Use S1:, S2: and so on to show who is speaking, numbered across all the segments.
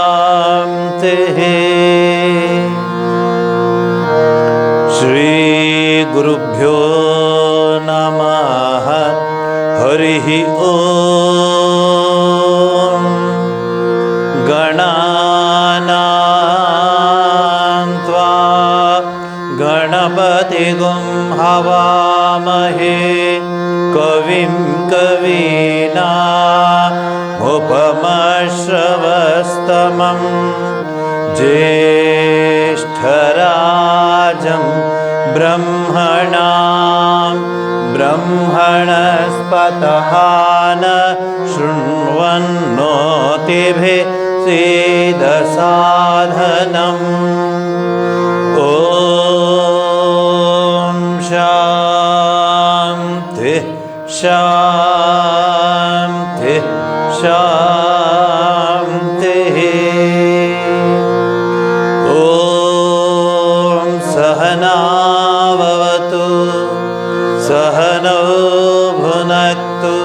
S1: शान्तिः। श्रीगुरुभ्यो नमः। हरिः ॐ। गणानां त्वा गणपतिगुं हवामहे कविं कवीनामुपमश्रवस्तमं ज्येष्ठराजं ब्रह्मणां ब्रह्मणस्पतः शृण्वन्नोतिभिः सीदसाधनम्। ॐ शान्तिः शान्तिः शान्तिः। ॐ सहनाववतु सहनौ भुनक्तु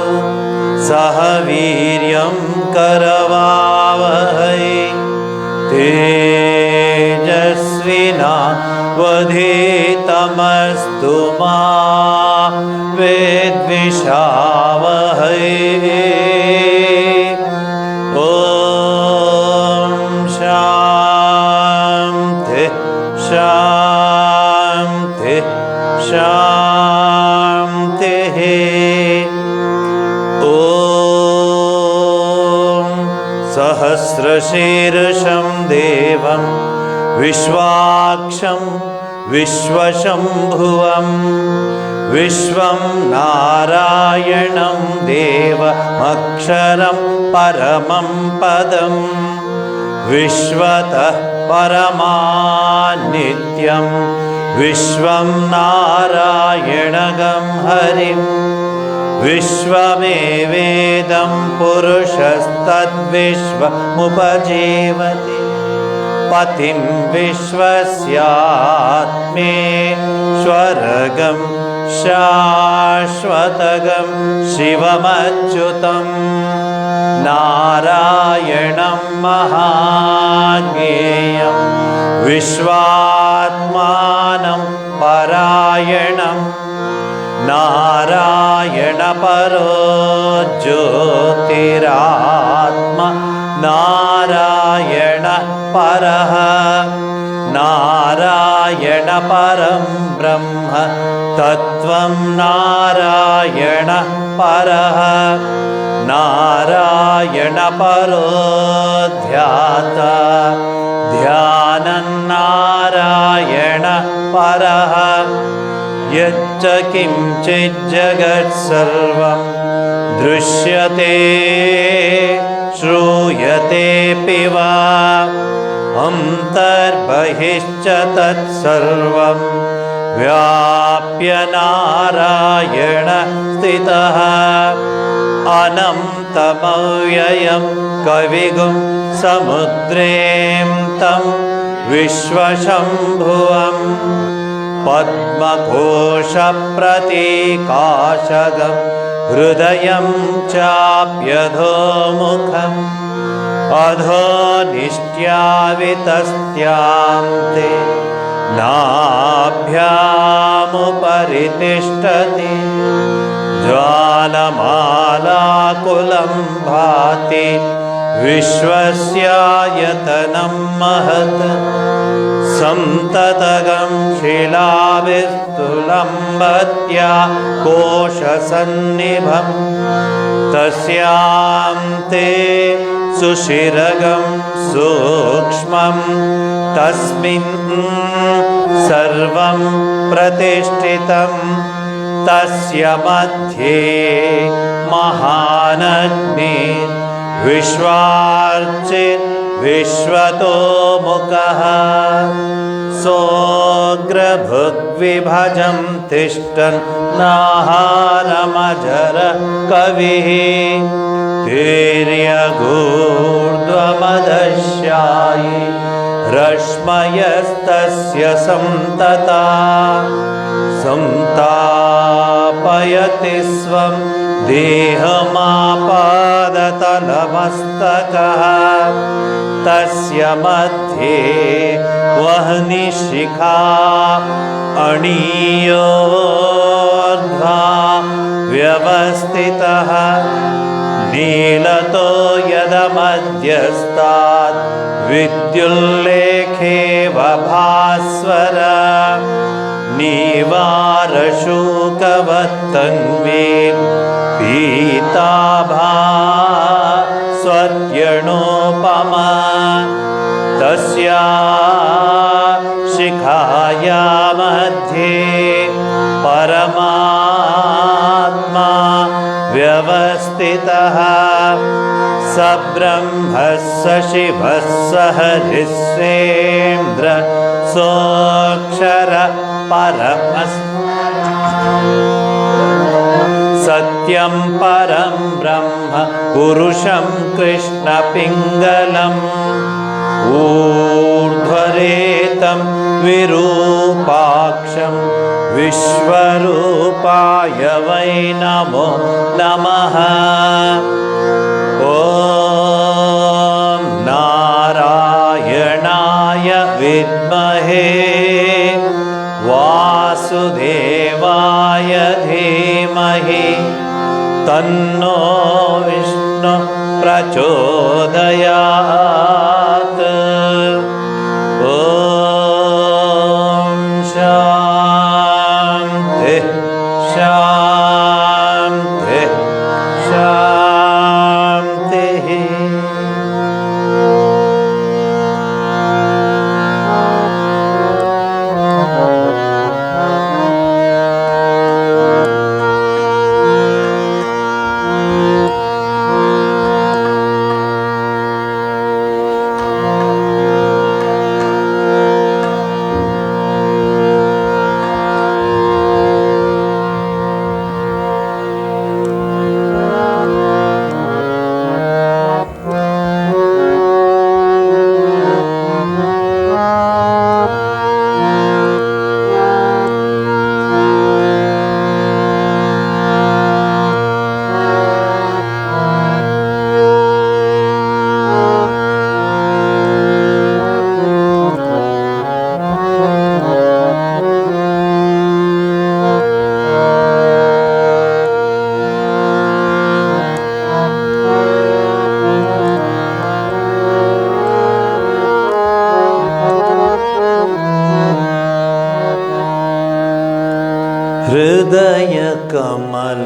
S1: सह वीर्यं करवावहै तेजस्विनावधीतमस्तु मा विद्विषावहै। ॐ शान्तिः शान्तिः शान्तिः। ॐ सहस्रशीर्षं देवं विश्वाक्षं विश्वशम्भुवं विश्वं नारायणं देवमक्षरं परमं पदं विश्वतः परमानित्यं विश्वं नारायणगं हरिं विश्वमेवेदं पुरुषस्तद्विश्वमुपजीवति पतिं विश्वस्यात्मेश्वरगं शाश्वतगं शिवमच्युतं नारायणं महाज्ञेयं विश्वात्मानं परायणं नारायणपरो ज्योतिरात्मा नारायण परः नारायणपरं ब्रह्म तत्त्वं नारायण परः नारायणपरो ध्याता ध्यानं नारायण परः यच्च किञ्चिज्जगत्सर्वं दृश्यते श्रूयतेऽपि वा अन्तर्बहिश्च तत्सर्वं व्याप्य नारायण स्थितः अनन्तमव्ययं कविगुं समुद्रेऽन्तं विश्वशम्भुवम् पद्मघोषप्रतीकाशगं हृदयं चाप्यधोमुखम् अधो निष्ट्यावितस्त्यान्ते नाभ्यामुपरि तिष्ठति ज्वालमालाकुलं भाति विश्वस्यायतनं महत् संततगं शिलाविस्तुलम्बत्या कोशसन्निभं तस्यान्ते सुशिरगं सूक्ष्मं तस्मिन् सर्वं प्रतिष्ठितं तस्य मध्ये महानग्नि विश्वार्चित् विश्वतोमुखः सोऽग्रभुग्विभजं तिष्ठन् नाहारमजर कविः तिर्यगूर्ध्वमदश्यायि रश्मयस्तस्य सन्तता संतापयति स्वं देहमापादतलमस्तकः तस्य मध्ये वह्निशिखा अणीयोर्ध्वा व्यवस्थितः नीलतो यदमध्यस्तात् विद्युल्लेखेव भास्वर नीवारशूकवत्तन्वी पीताभा स्वत्यणोपमा तस्या शिखाया मध्ये परमात्मा व्यवस्थितः स ब्रह्मः स शिवः स हरिस्सेन्द्र सोऽक्षर परमः सत्यं परं ब्रह्म पुरुषं कृष्णपिङ्गलम् ऊर्ध्वरेतं विरूपाक्षं विश्वरूपाय वै नमो नमः। ॐ नारायणाय विद्महे वासुदेवाय धीमहि तन्नो विष्णु प्रचोदयात्। ॐ शान्ति शान्ति शान्तिः।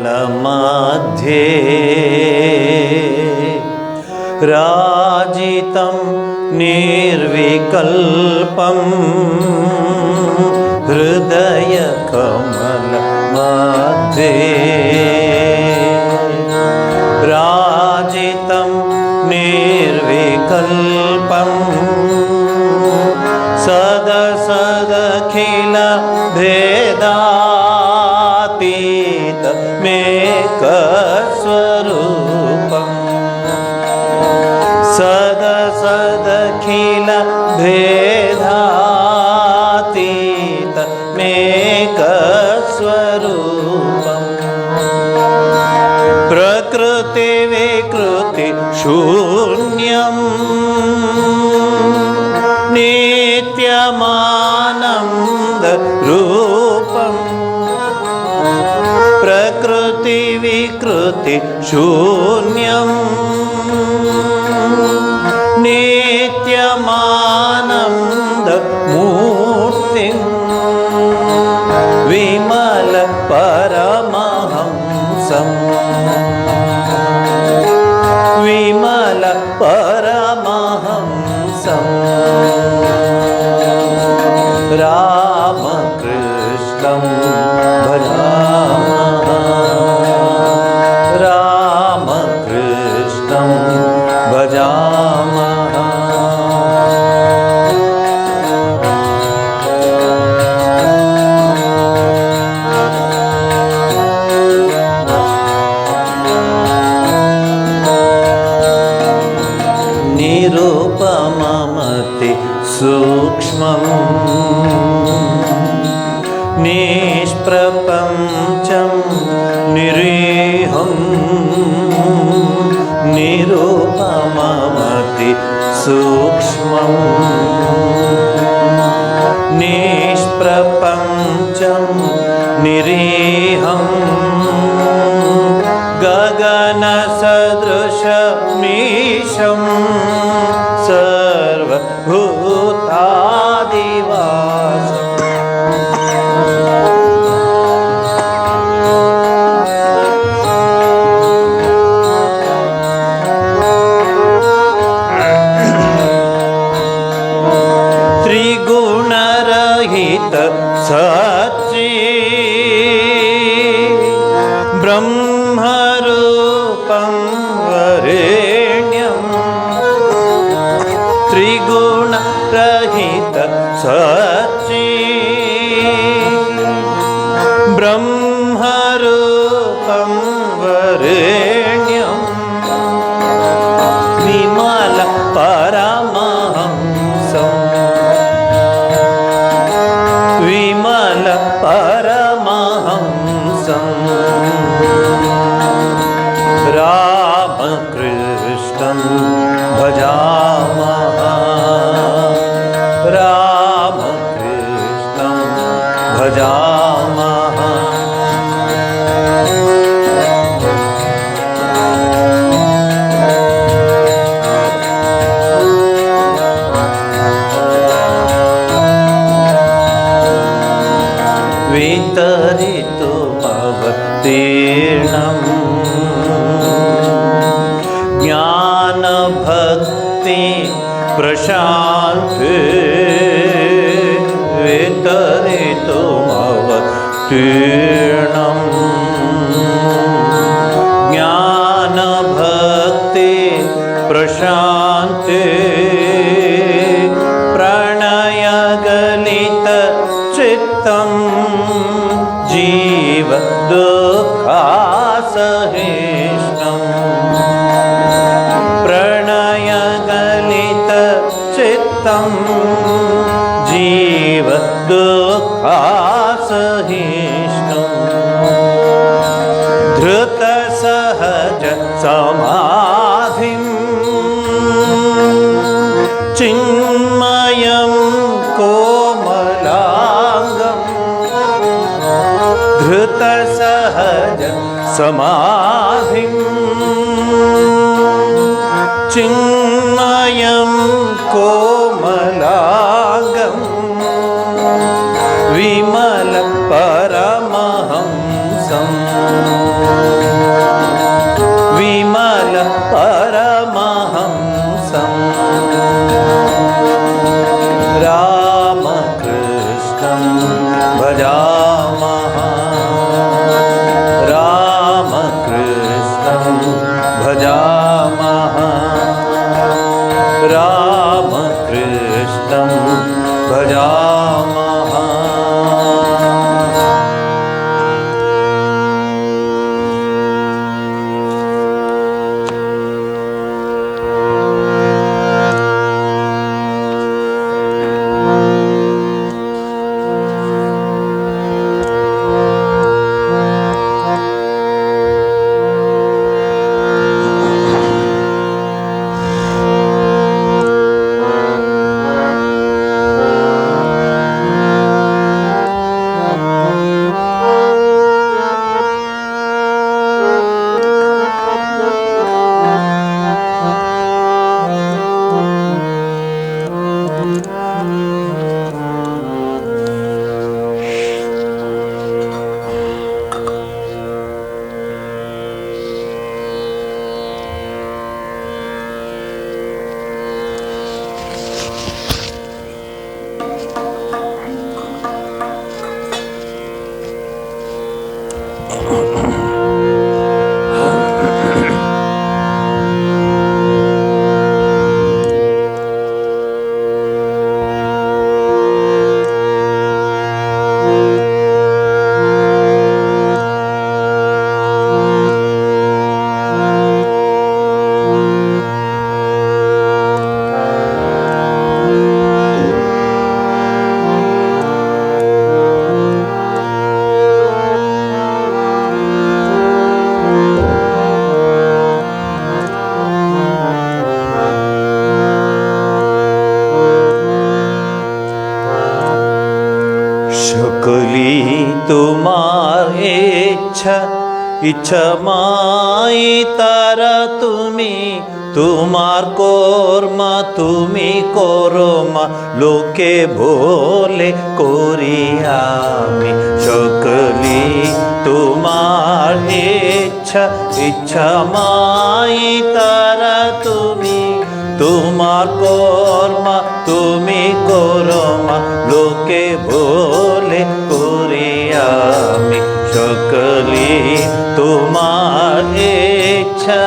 S1: हृदयकमलमध्ये राजितं निर्विकल्पं हृदयकमलमध्ये राजितं निर्विकल्पं सदसदखिल भेदातीतमेकस्वरूपम् सदसदखिल भेदातीतमेकस्वरूपम् प्रकृति विकृति शून्यं नित्यमानन्द रूपम् प्रकृति विकृति शून्यं नित्यमानन्द मूर्तिं विमल परमहंसं विमल परमहंसं रामकृष्णं भजामः रामकृष्णं भजामः। निरुपममति सूक्ष्मं निष्प्रपञ्चं निरीहं सूक्ष्मं निष्प्रपञ्चं निरीहं गगनसदृशमीशं सर्वभूतादिवासम् त्रिगुणरहित सच्ची ब्रह्मरूपं वरेण्यं त्रिगुणरहित सच्ची ब्रह्मरूपं वरेण्यं विमल परमहंसम् विमल परमहंसं रामकृष्णं भजामः रामकृष्णं भजामः वितरितुमवतीर्णं ज्ञानभक्ति प्रशान्ति वितरितुमवतीर्णं ज्ञानभक्ति प्रशान्ति प्रणयगलितचित्तं जीव दुःखासहिष्णुं प्रणयगलितचित्तं जीव दुःखासहिष्णुं धृतसहज समाधिं चिन्मयं कोमलाङ्गं धृतसहज समाधिं चिन्मयं कोमलाङ्गं विमल परमहंसं विमल परमहंसं रामकृष्णं भजामः रामकृष्णं भजामः रामकृष्णं भजामः তোমার ইচ্ছা ইচ্ছা মাই তারা তুমি তোমার কর্মা তুমি করমা লোকে বলে করি আমি সকলি তোমার ইচ্ছা ইচ্ছা মাই তারা তুমি তোমার কর্মা তুমি করমা লোকে বলে করি আমি সকলি তোমার ইচ্ছা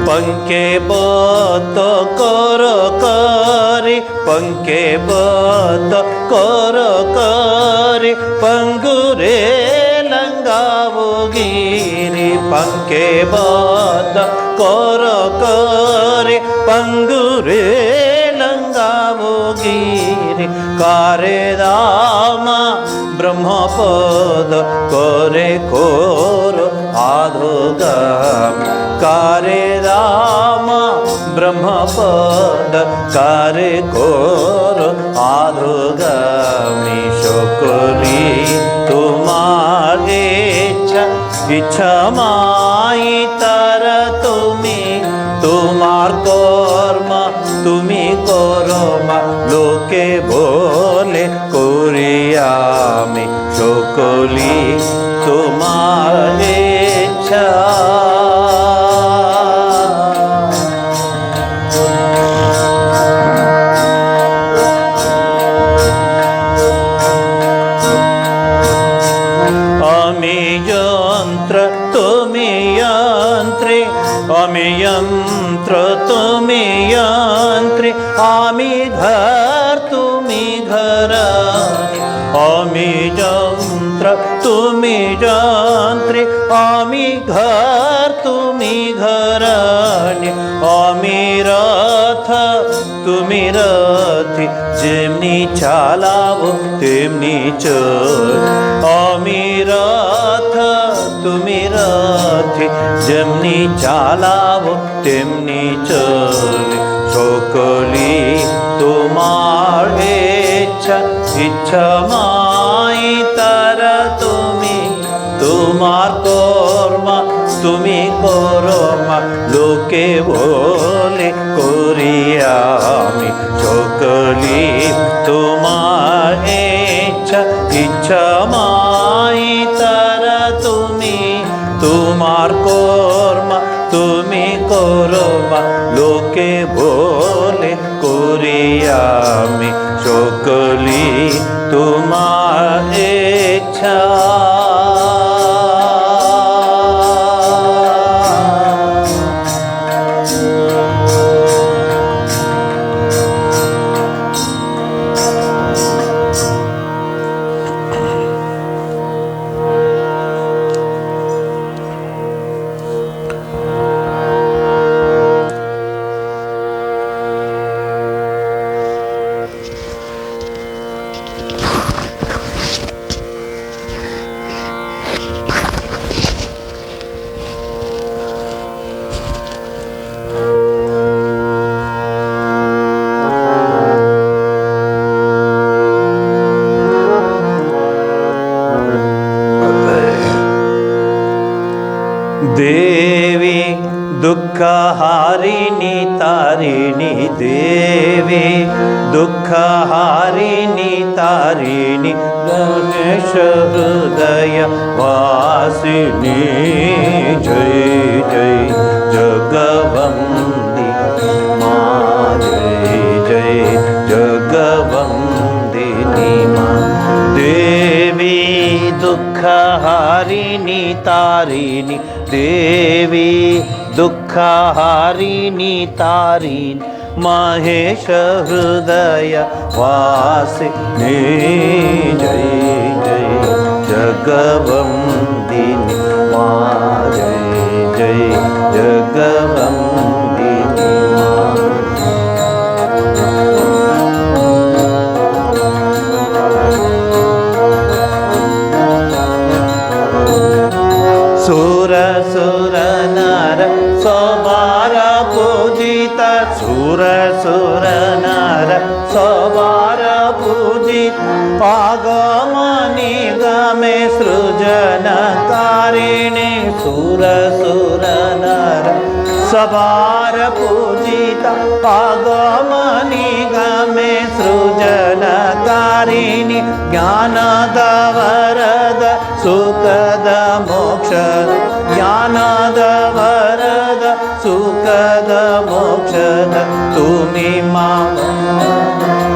S1: पंके बत कर करे पंके बत कर करे पंगुरे लंगावो गिरी पंके बत कर करे पंगुरे लंगावो गिरी कारे दामा ब्रह्मपद करे कोर आधोगाम कारे राम ब्रह्मपद कारे कोर आधोगामी সকলি তোমার ইচ্ছা ইচ্ছা মাই তারা তুমি তোমার কর্মা তুমি করমা লোকে বলে করি আমি সকলি তোমার ইচ্ছা আমি যন্ত্র তুমি যন্ত্রে আমি ঘর তুমি ঘরানি আমি যন্ত্র তুমি যন্ত্রে আমি ঘর তুমি ঘরানি আমি রথ তুমি রথি যেমনি চালাবো তেমনি চল আমি রথ তুমি রথি যেমনি চালাবো তেমনি চলে সকলি তোমার ইচ্ছা ইচ্ছা মাই তারা তুমি তোমার কর্মা তুমি করমা লোকে বলে করি আমি সকলি তোমার ইচ্ছা ইচ্ছা মাই তারা তুমি তোমার কর্মা তুমি করমা লোকে বলে করি আমি সকলি তোমার ইচ্ছা देवी दुःखहारिणी तारिणी देवी दुःखहारिणी तारिणी गणेश हृदय वासिनी जय जय जगवंदी मा जय जय जगवंदिनी मा देवी दुःखहारिणी तारिणी देवी दुःखहारिणी तारिणी महेश हृदय वासिनी जय जय जगवंदिनी मा जय जय जगवंदिनी मा सुर सुर आगमनि गमे सृजनकारिणि सुर सुर नर सवार पूजिता आगमनि गमे सृजनकारिणि ज्ञानद वरद सुखद मोक्षद ज्ञानद वरद सुखद मोक्षद तुमी मां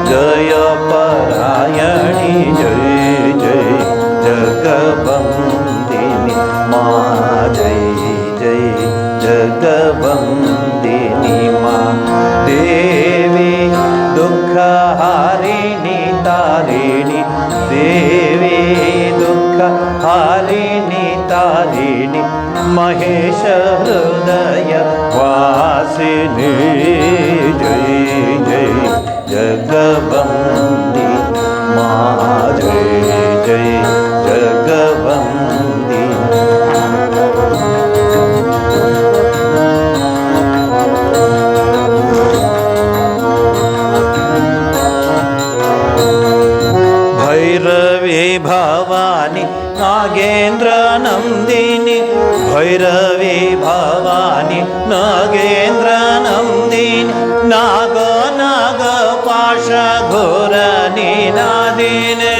S1: जय परायणी जय जय जगवंदिनी मां जय जय जगवंदिनी मां देवी दुःखहारिणी तारिणी देवी दुःखहारिणी तारिणी महेश हृदय वासिनी जय जय जगवंदिनी मां जय जय जगवंदिनी भैरवी भवानी नागेन्द्र नंदिनी भैरवी भवानी नागेन्द्र नंदिनी नाग नाग पाश घोर निनादिने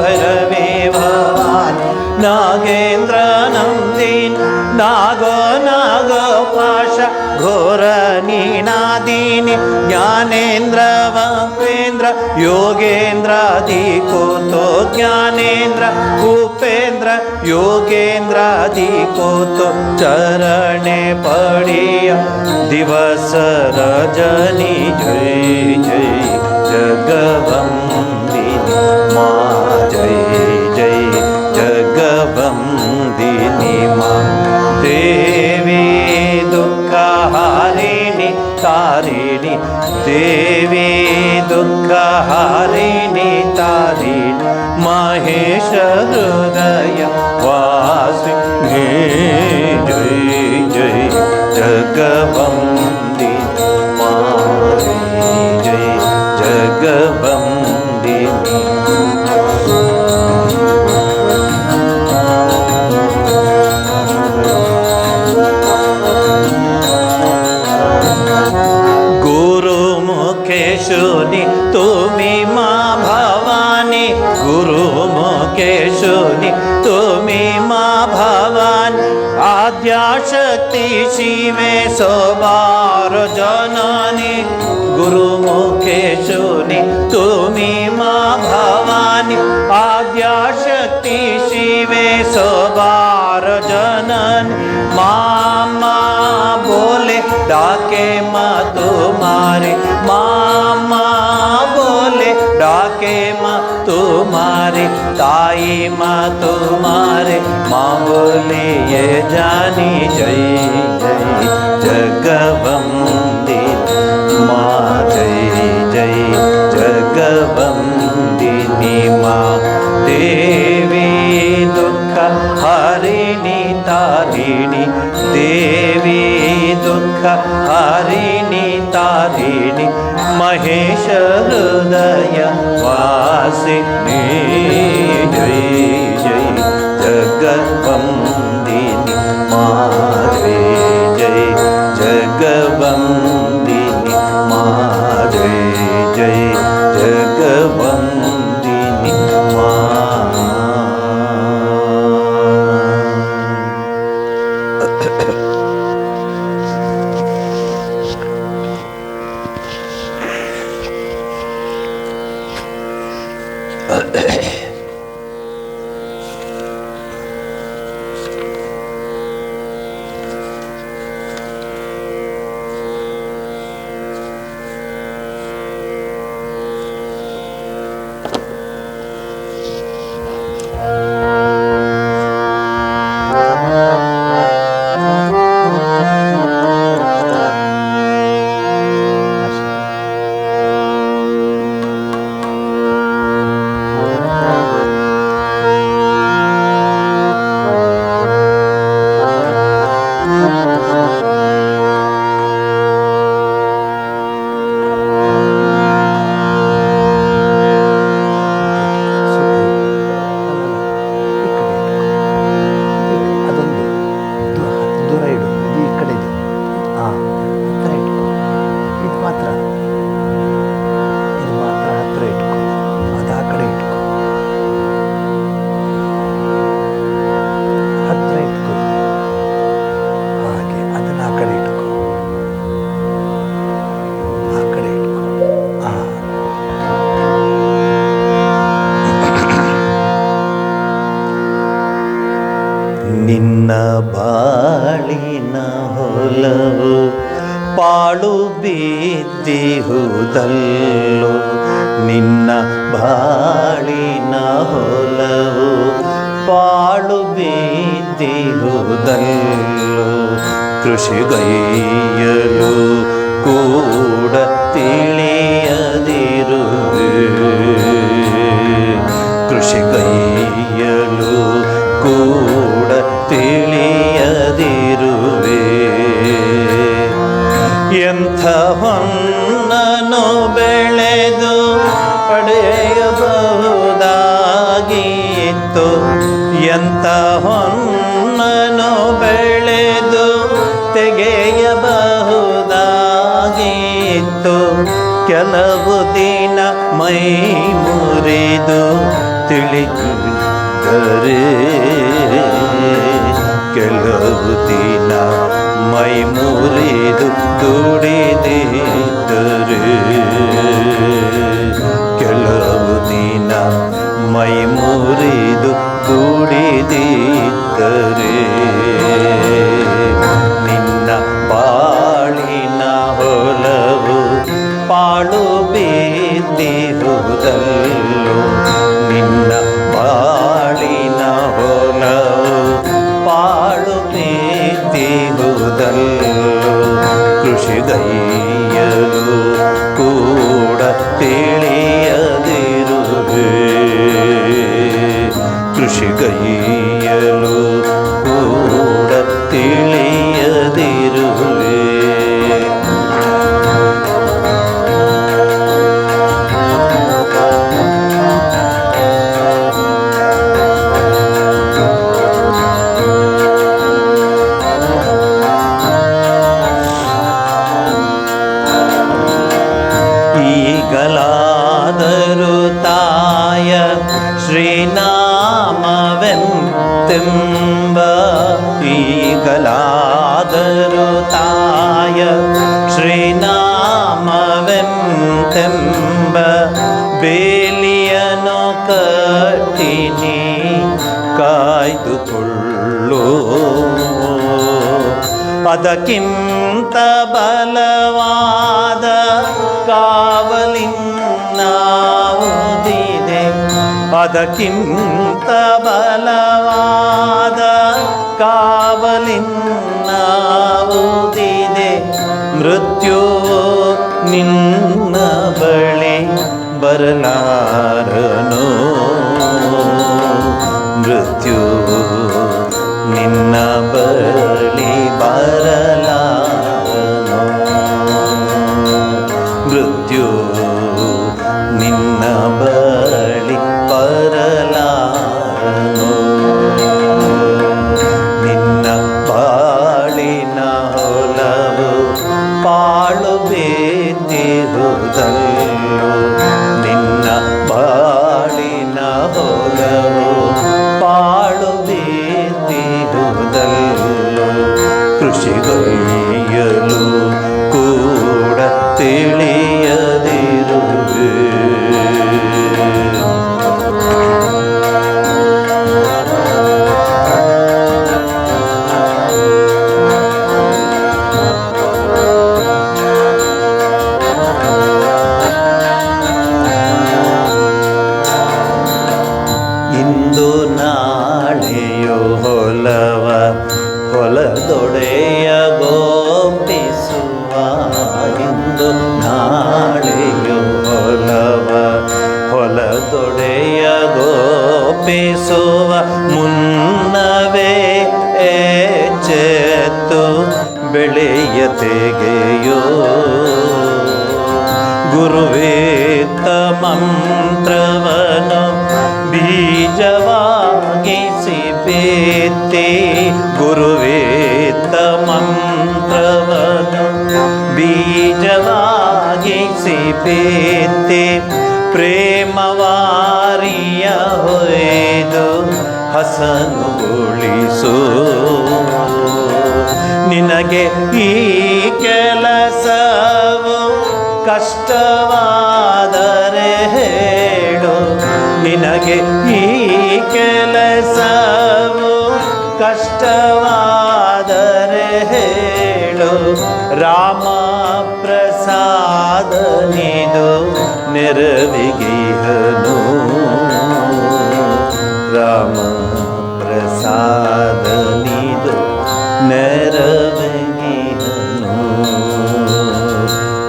S1: भैरवी भवानी नागेन्द्र नंदिनी नाग नाग पाश घोर निनादिनी ज्ञानेन्द्र वपेन्द्र योगेन्द्रादिकोतो ज्ञानेन्द्र उपेन्द्र योगेन्द्रादिकोतो चरणे पड़िया दिवस रजनी जय जय जगवंदिनी मां जय जय जगवंदिनी मां देवी दुःखहारिणी तारिणी देवी दुःखहारिणी तारिणी महेश हृदय वासिनी जय जय जगवंदिनी मां जय जय जगवंदिनी गुरुमुखेशुनि तुमी मां भवानी गुरुमुखेशुनि तुमी मां भवानी आद्याशक्ति शिवे सोबार जननी गुरुमुखेशुनि तुमी मां भवानी आद्याशक्ति शिवे सोबार जननी मामा बोले डाके माँ तुम्हारे मामा बोले डाके माँ तुम्हारे ताई माँ तुम्हारे माँ बोले ये जानी जय जय जगवंदिनी माँ जय जय जगवंदिनी माँ देवी दुःखहारिणी तारिणी देवी दुःखहारिणी तारिणी महेश हृदय वासिनी जय जय जगवंदिनी मां जय जय जगवंदिनी मां जय जय जगवंदिनी मां ಬೇದಿಹುದಲ್ಲೋ ನಿನ್ನ ಬಾಳಿನ ಹೊಲವು ಪಾಳು ಬೇದಿಹುದಲ್ಲೋ ಕೃಷಿಗೈಯಲು ಕೂಡ ತಿಳಿಯದಿರುವೆ ಕೃಷಿಗೈಯಲು ಕೂಡ ತಿಳಿಯದಿರುವೆ ಎಂಥ ಹೊನ್ನನು ಬೆಳೆದು ಪಡೆಯಬಹುದಾಗಿತ್ತು ಎಂಥ ಹೊನ್ನನು ಬೆಳೆದು ತೆಗೆಯಬಹುದಾಗಿತ್ತು ಕೆಲವು ದಿನ ಮೈ ಮುರಿದು ತಿಳಿದರೆ ಕೆಲವು ದಿನ ಮೈ ಮುರಿದು ದುಡಿದಿದ್ದರೆ ಕೆಲವು ದಿನ ಮೈ ಮುರಿದು ದುಡಿದಿದ್ದರೆ ನಿನ್ನ ಬಾಳಿನ ಹೊಲವು ಪಾಳು ಬೇದಿಹುದಲ್ಲೋ ನಿನ್ನ ಬಾಳಿನ ಹೊಲವು ಪಾಳು ಬೇದಿಹುದಲ್ಲೋ ಕೃಷಿಗೈಯಲು ಕೂಡ ತಿಳಿಯದಿರುವೆ ಕೃಷಿಗೈಯಲು ಕೂಡ ತಿಳಿಯದಿರುವೆ ಈಗಲಾದರೂ ತಾಯ ಶ್ರೀನಾಮವೆಂತೆಂಬ ಈಗಲಾದರೂ ತಾಯ ಶ್ರೀನಾಮವೆಂತೆಂಬ ಬೇಲಿಯನು ಕಟ್ಟಿನಿ ಕಾಯ್ದುಕೊಳ್ಳೋ ಅದಕ್ಕಿಂತ ಬಲವಾದ ಕಾವಲಿನ್ನಾವುದಿದೆ ಅದಕ್ಕಿಂತ ಬಲವಾದ ಕಾವಲಿನ್ನಾವುದಿದೆ ಮೃತ್ಯು ನಿನ್ನ ಬಳಿ ಬರಲಾರನು ಮೃತ್ಯು ನಿನ್ನ ಬಳಿ ಬರಲಾರನು ಮೃತ್ಯು ನಿನ್ನ ಬಳಿ ಬರಲಾರನು ನಿನ್ನ ಬಾಳಿನ ಹೊಲವು ಪಾಳು ಬೇದಿಹುದಲ್ಲೋ ನಿನ್ನ ಬಾಳಿನ ಹೊಲವು ಪಾಳು ಬೇದಿಹುದಲ್ಲೋ ಕೃಷಿಗೈಯಲು ಕೂಡ ತಿಳಿಯದಿರುವೆ ಇಂದು ನಾಳೆಯೋ ಹೊಲವ ಹೊಲದೊಡೆಯ ಗೋಪಿಸುವ ಇಂದು ನಾಳೆಯೋ ಹೊಲವ ಹೊಲದೊಡೆಯ ಗೋಪಿಸುವ ಮುನ್ನವೇ ಎಚ್ಚೆತ್ತು ಬೆಳೆಯ ತೆಗೆಯೋ ಗುರುವೇತ್ತ ಮಂತ್ರವನು ಬೀಜವಾಗಿಸಿ ಬೇತೆ ಗುರುವೇತ್ತ ಮಂತ್ರವನು ಬೀಜವಾಗಿಸಿ ಬೇತೆ ಪ್ರೇಮವಾರಿಯ ಹೊಯ್ದು ಹಸನುಗೊಳಿಸು ನಿನಗೆ ಈ ಕೆಲಸವು ಕಷ್ಟವಾದರೆ ಹೇಳು ನಿನಗೆ ಈ ಕೆಲಸವು ಕಷ್ಟವಾದರೆ ಹೇಳು ರಾಮ ಪ್ರಸಾದ ರಾಮ ಪ್ರಸಾದ ನೀದು ನೆರವೇಗಿಹನು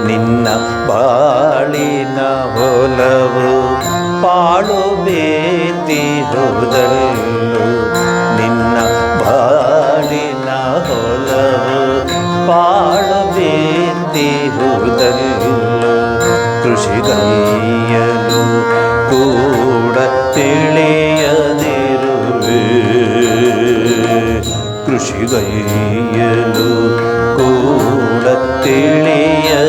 S1: ನಿನ್ನ ಬಾಳಿನ ಹೊಲವು ಪಾಳು ಬೇತಿಹುದಲ್ಲು ನಿನ್ನ ಬಾಳಿನ ಹೊಲವು ಪಾಳು ಬೇತಿಹುದಲ್ಲು ಕೃಷಿಗೈಯಲು ಕೂಡ ತಿಳಿಯದಿರುವೆ ಕೃಷಿಗೈಯಲು ಕೂಡ ತಿಳಿಯದಿರುವೆ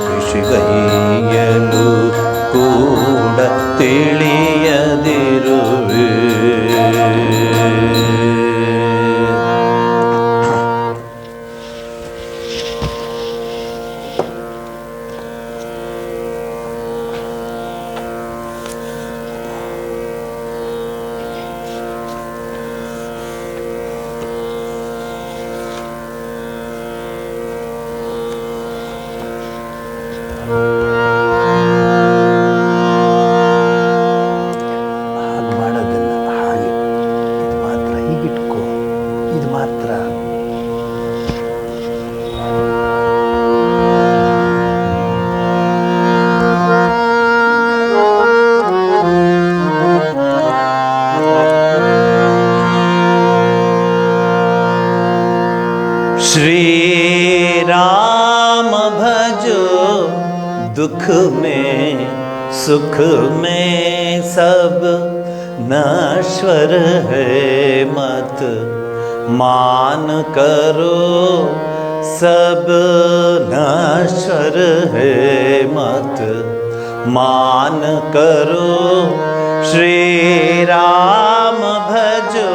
S1: ಕೃಷಿಗೈಯಲು ಕೂಡ ತಿಳಿಯದಿರುವೆ श्री राम भजो दुख में सुख में सब नश्वर है मत मान करो सब नश्वर है मत मान करो श्री राम भजो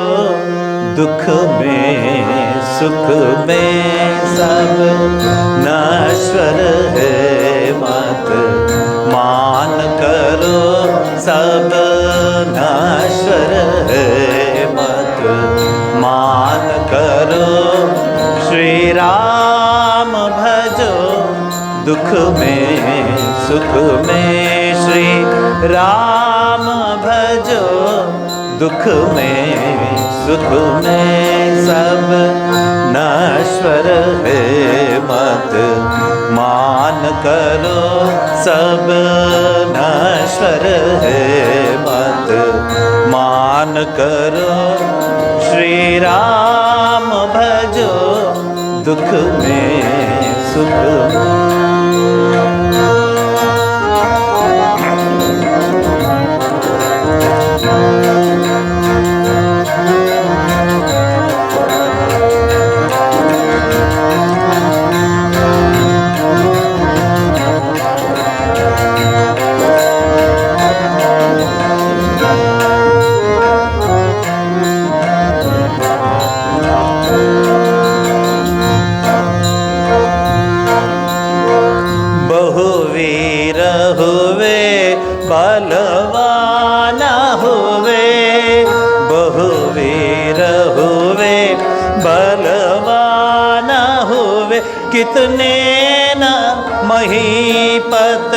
S1: दुख में सुख में सब नश्वर है मत मान करो सब नश्वर है मत मान करो श्री राम भजो दुख में सुख में श्री राम भजो दुख में सुख में सब नश्वर है मत मान करो सब नश्वर है मत मान करो श्री राम भजो दुख में सुख में बलवान हुए बहुवीर हुए बलवान हुए कितने न महीपत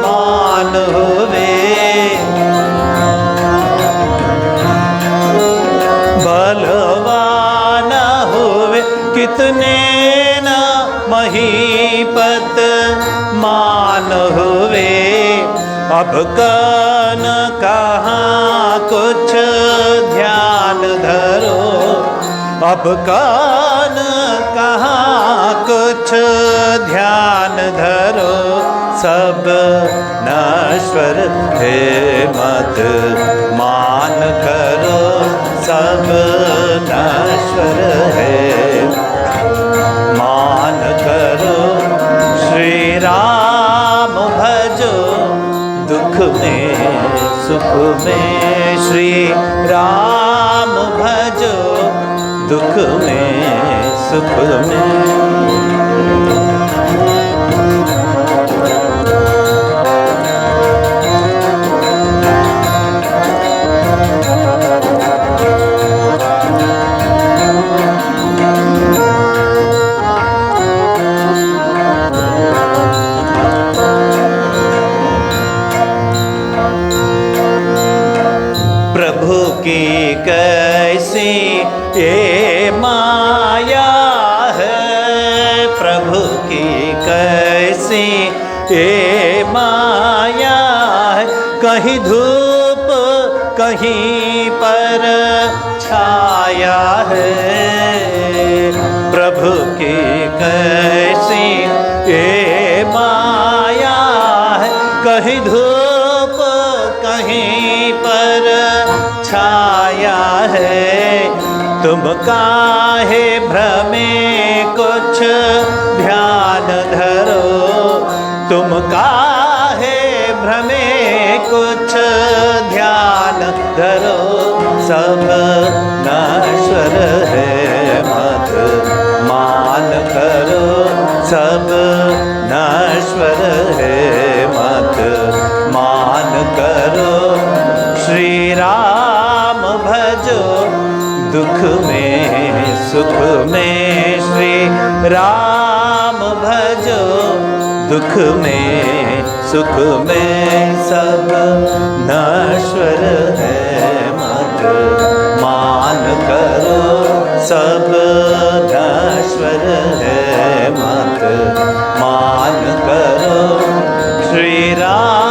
S1: मान हुए बलवान हुए कितने न महीपत मान हुए अब कन कहाँ कुछ ध्यान धरो अब कन कहाँ कुछ ध्यान धरो सब नश्वर है मत मान करो सब नश्वर है मान करो श्री राम भजो दुख में सुख में श्री राम भजो दुख में सुख में ये माया है प्रभु की कैसी ये माया है। कहीं धूप कहीं पर छाया है प्रभु की कैसी ये माया है। कहीं धूप कहीं पर छाया है। तुम काहे भ्रमे कुछ ध्यान धरो। तुम काहे भ्रमे कुछ ध्यान धरो। सब नश्वर है मत मान करो। सब नश्वर है मत मान करो। श्री राम भजो दुख में सुख में। श्री राम भजो दुख में सुख में। सब नश्वर है मत मान करो। सब नश्वर है मत मान करो। श्री राम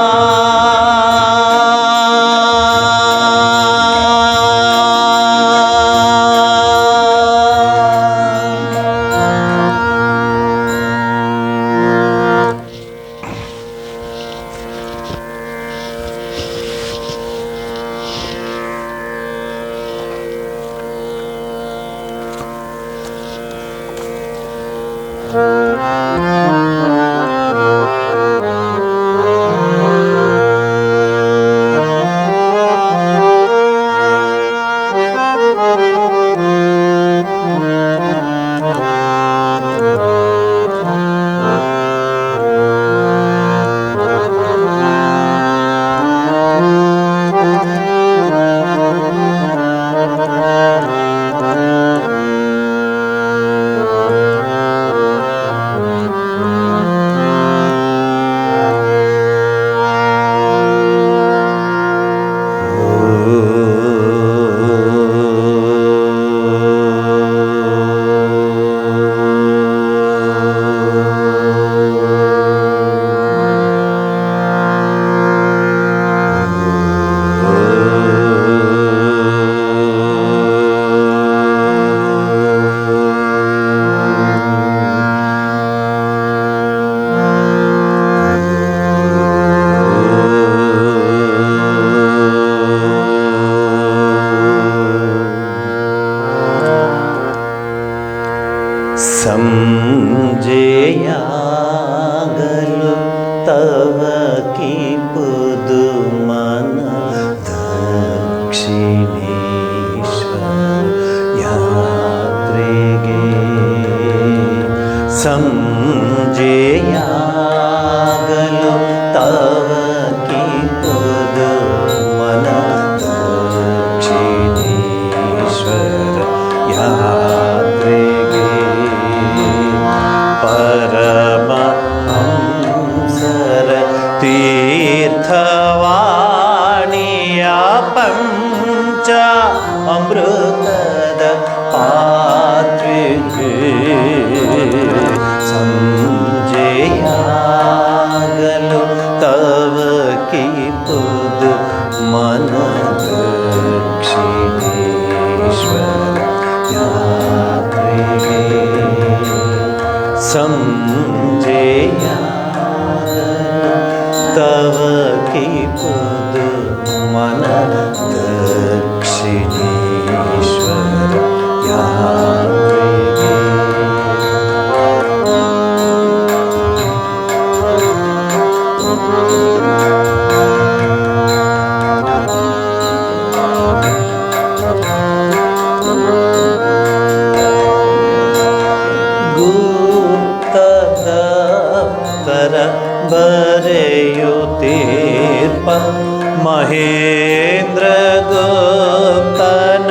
S2: ಮಹೇಂದ್ರ ಗುಪ್ತನ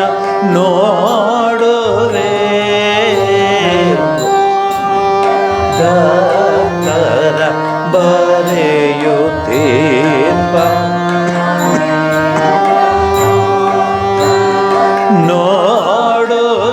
S2: ನೋಡುವೆ ದತ್ತರ ಬರೆಯುತ್ತೀರ್ಪ ನೋಡುವೆ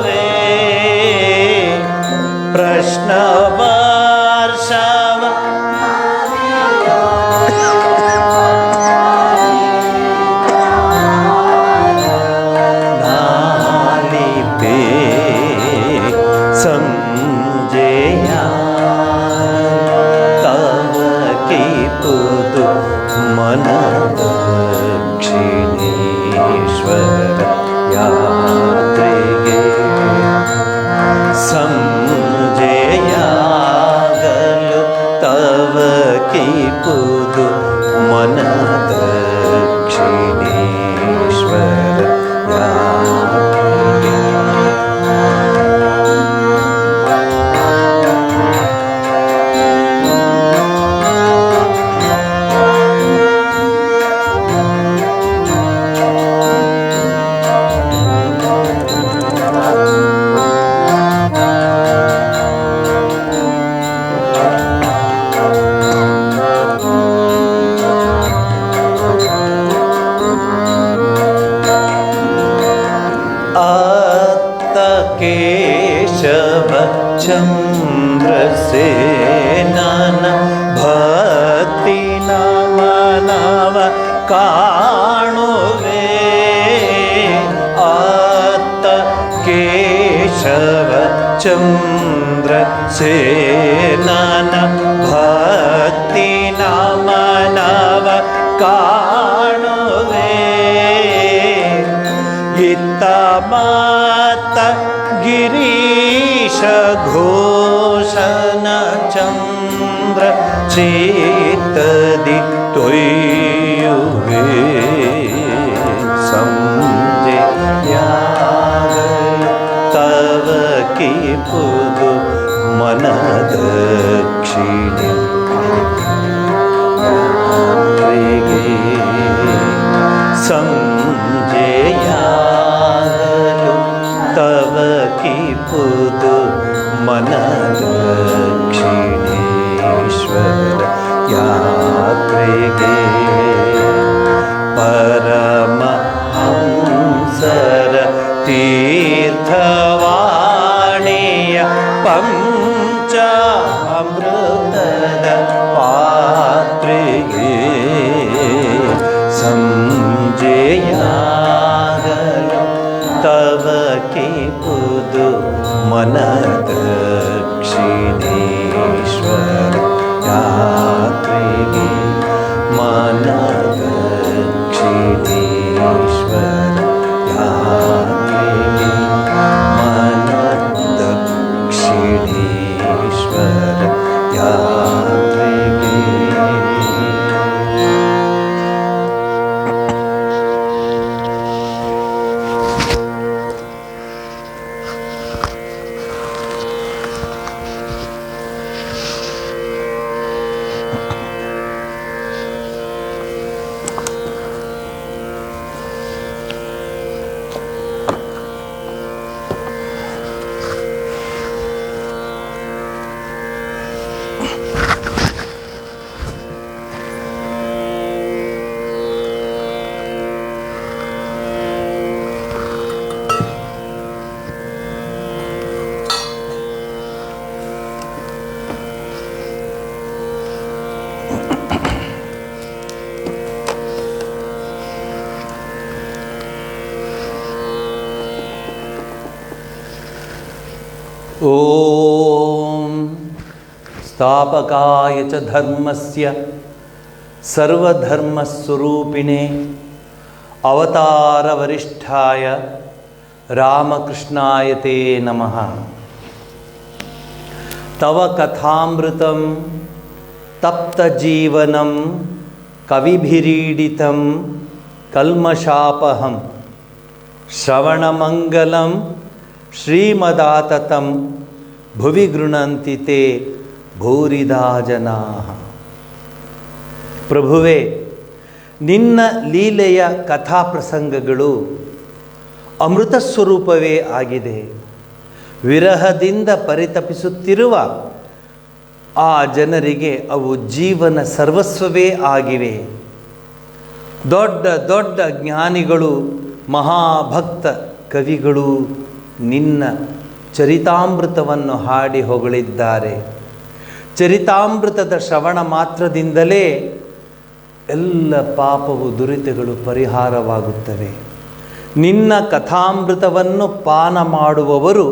S1: ಚಂದ್ರಸೇನನ ಭಕ್ತಿ ನಮನವ ಕಾಣುವೆ ಆತ ಕೇಶವ ಚಂದ್ರಸೇನನ ಭಕ್ತಿ ನಮನವ ಕಾಣುವೆ ಇತ್ತ ಮಾತ ಗಿರೀಶ ಘೋಷನ ಚಂದ್ರ ಚೇತದಿ ತೊಯ್ಯುವೆ ಸಂಜೆಯಾಗಲು ತವ ಕಿಪುದು ಮನ ದಕ್ಷಿಣೆ ಸಂಜೆಯಾಗಲು ತವ ಕಿಪುದು ಮನ ದಕ್ಷಿಣೇಶ್ವರ ಯಾತ್ರೆಗೆ ಪರಮ ಹಂಸರ ತೀರ್ಥವಾಣಿಯ ಪಂಚ ಅಮೃತದ ಪಾತ್ರೆಗೆ ಸಂಜೆಯಾಗಲು ತವ ಕಿಪುದು ಮನ ದಕ್ಷಿಣೇಶ್ವರ ಯಾತ್ರೆಗೆ ಮನ ದಕ್ಷಿಣೇಶ್ವರ ಯಾತ್ರೆಗೆ ಮನ ದಕ್ಷಿಣೇಶ್ವರ ಯಾತ್ರೆಗೆ. ಓಂ ಸ್ಥಾಪಕಾಯ ಚ ಧರ್ಮಸ್ಯ ಸರ್ವಧರ್ಮಸ್ವರೂಪಿಣೆ ಅವತಾರ ವರಿಷ್ಠಾಯ ರಾಮಕೃಷ್ಣಾಯ ತೇ ನಮಃ. ತವ ಕಥಾಮೃತಂ ತಪ್ತಜೀವನಂ ಕವಿಭಿರೀಡಿತಂ ಕಲ್ಮಷಾಪಹಂ ಶ್ರವಣಮಂಗಲಂ ಶ್ರೀಮದಾತತಂ ಭುವಿ ಗೃಣಂತಿ ತೇ ಭೂರಿದಾ ಜನಾಃ. ಪ್ರಭುವೇ, ನಿನ್ನ ಲೀಲೆಯ ಕಥಾಪ್ರಸಂಗಗಳು ಅಮೃತ ಸ್ವರೂಪವೇ ಆಗಿದೆ. ವಿರಹದಿಂದ ಪರಿತಪಿಸುತ್ತಿರುವ ಆ ಜನರಿಗೆ ಅವು ಜೀವನ ಸರ್ವಸ್ವವೇ ಆಗಿವೆ. ದೊಡ್ಡ ದೊಡ್ಡ ಜ್ಞಾನಿಗಳು, ಮಹಾಭಕ್ತ ಕವಿಗಳು ನಿನ್ನ ಚರಿತಾಮೃತವನ್ನು ಹಾಡಿ ಹೊಗಳಿದ್ದಾರೆ. ಚರಿತಾಮೃತದ ಶ್ರವಣ ಮಾತ್ರದಿಂದಲೇ ಎಲ್ಲ ಪಾಪವು ದುರಿತಗಳು ಪರಿಹಾರವಾಗುತ್ತವೆ. ನಿನ್ನ ಕಥಾಮೃತವನ್ನು ಪಾನ ಮಾಡುವವರು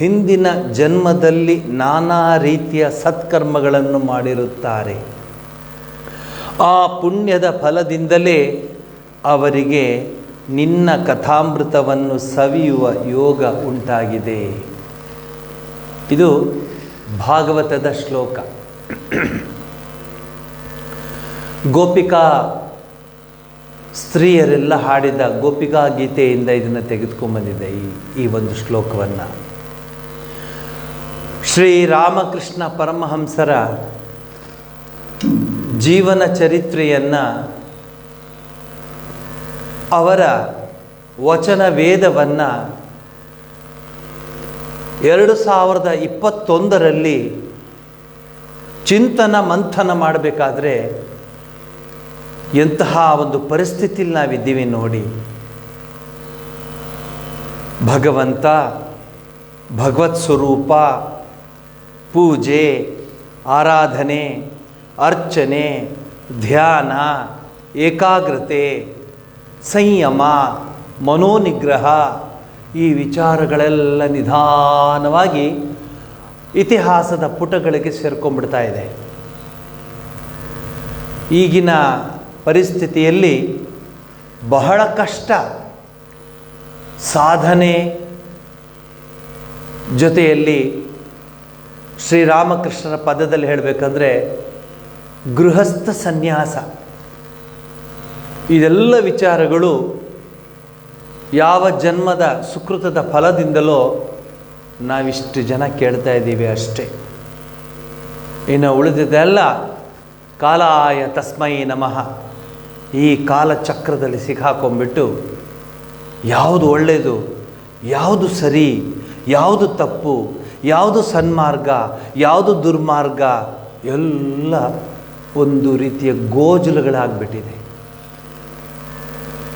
S1: ಹಿಂದಿನ ಜನ್ಮದಲ್ಲಿ ನಾನಾ ರೀತಿಯ ಸತ್ಕರ್ಮಗಳನ್ನು ಮಾಡಿರುತ್ತಾರೆ. ಆ ಪುಣ್ಯದ ಫಲದಿಂದಲೇ ಅವರಿಗೆ ನಿನ್ನ ಕಥಾಮೃತವನ್ನು ಸವಿಯುವ ಯೋಗ ಉಂಟಾಗಿದೆ. ಇದು ಭಾಗವತದ ಶ್ಲೋಕ. ಗೋಪಿಕಾ ಸ್ತ್ರೀಯರೆಲ್ಲ ಹಾಡಿದ ಗೋಪಿಕಾ ಗೀತೆಯಿಂದ ಇದನ್ನು ತೆಗೆದುಕೊಂಡ್ಬಂದಿದೆ ಈ ಒಂದು ಶ್ಲೋಕವನ್ನು. ಶ್ರೀರಾಮಕೃಷ್ಣ ಪರಮಹಂಸರ ಜೀವನ ಚರಿತ್ರೆಯನ್ನು, ಅವರ ವಚನ ವೇದವನ್ನು 2021ರಲ್ಲಿ ಚಿಂತನ ಮಂಥನ ಮಾಡಬೇಕಾದ್ರೆ ಎಂತಹ ಒಂದು ಪರಿಸ್ಥಿತಿಯಲ್ಲಿ ನಾವಿದ್ದೀವಿ ನೋಡಿ. ಭಗವಂತ ಭಗವತ್ ಸ್ವರೂಪ, ಪೂಜೆ, ಆರಾಧನೆ, ಅರ್ಚನೆ, ಧ್ಯಾನ, ಏಕಾಗ್ರತೆ, ಸಂಯಮ, ಮನೋನಿಗ್ರಹ, ಈ ವಿಚಾರಗಳೆಲ್ಲ ನಿಧಾನವಾಗಿ ಇತಿಹಾಸದ ಪುಟಗಳಿಗೆ ಸೇರ್ಕೊಂಡ್ಬಿಡ್ತಾ ಇದೆ. ಈಗಿನ ಪರಿಸ್ಥಿತಿಯಲ್ಲಿ ಬಹಳ ಕಷ್ಟ. ಸಾಧನೆ ಜೊತೆಯಲ್ಲಿ ಶ್ರೀರಾಮಕೃಷ್ಣರ ಪದದಲ್ಲಿ ಹೇಳಬೇಕಂದ್ರೆ ಗೃಹಸ್ಥ ಸನ್ಯಾಸ, ಇದೆಲ್ಲ ವಿಚಾರಗಳು ಯಾವ ಜನ್ಮದ ಸುಕೃತದ ಫಲದಿಂದಲೋ ನಾವಿಷ್ಟು ಜನ ಕೇಳ್ತಾ ಇದ್ದೀವಿ ಅಷ್ಟೇ. ಇನ್ನು ಉಳಿದಿದ್ದೆಲ್ಲ ಕಾಲಾಯ ತಸ್ಮೈ ನಮಃ, ಈ ಕಾಲಚಕ್ರದಲ್ಲಿ ಸಿಕ್ಕಾಕೊಂಡ್ಬಿಟ್ಟು ಯಾವುದು ಒಳ್ಳೆಯದು, ಯಾವುದು ಸರಿ, ಯಾವುದು ತಪ್ಪು, ಯಾವುದು ಸನ್ಮಾರ್ಗ, ಯಾವುದು ದುರ್ಮಾರ್ಗ ಎಲ್ಲ ಒಂದು ರೀತಿಯ ಗೋಜಲುಗಳಾಗ್ಬಿಟ್ಟಿದೆ.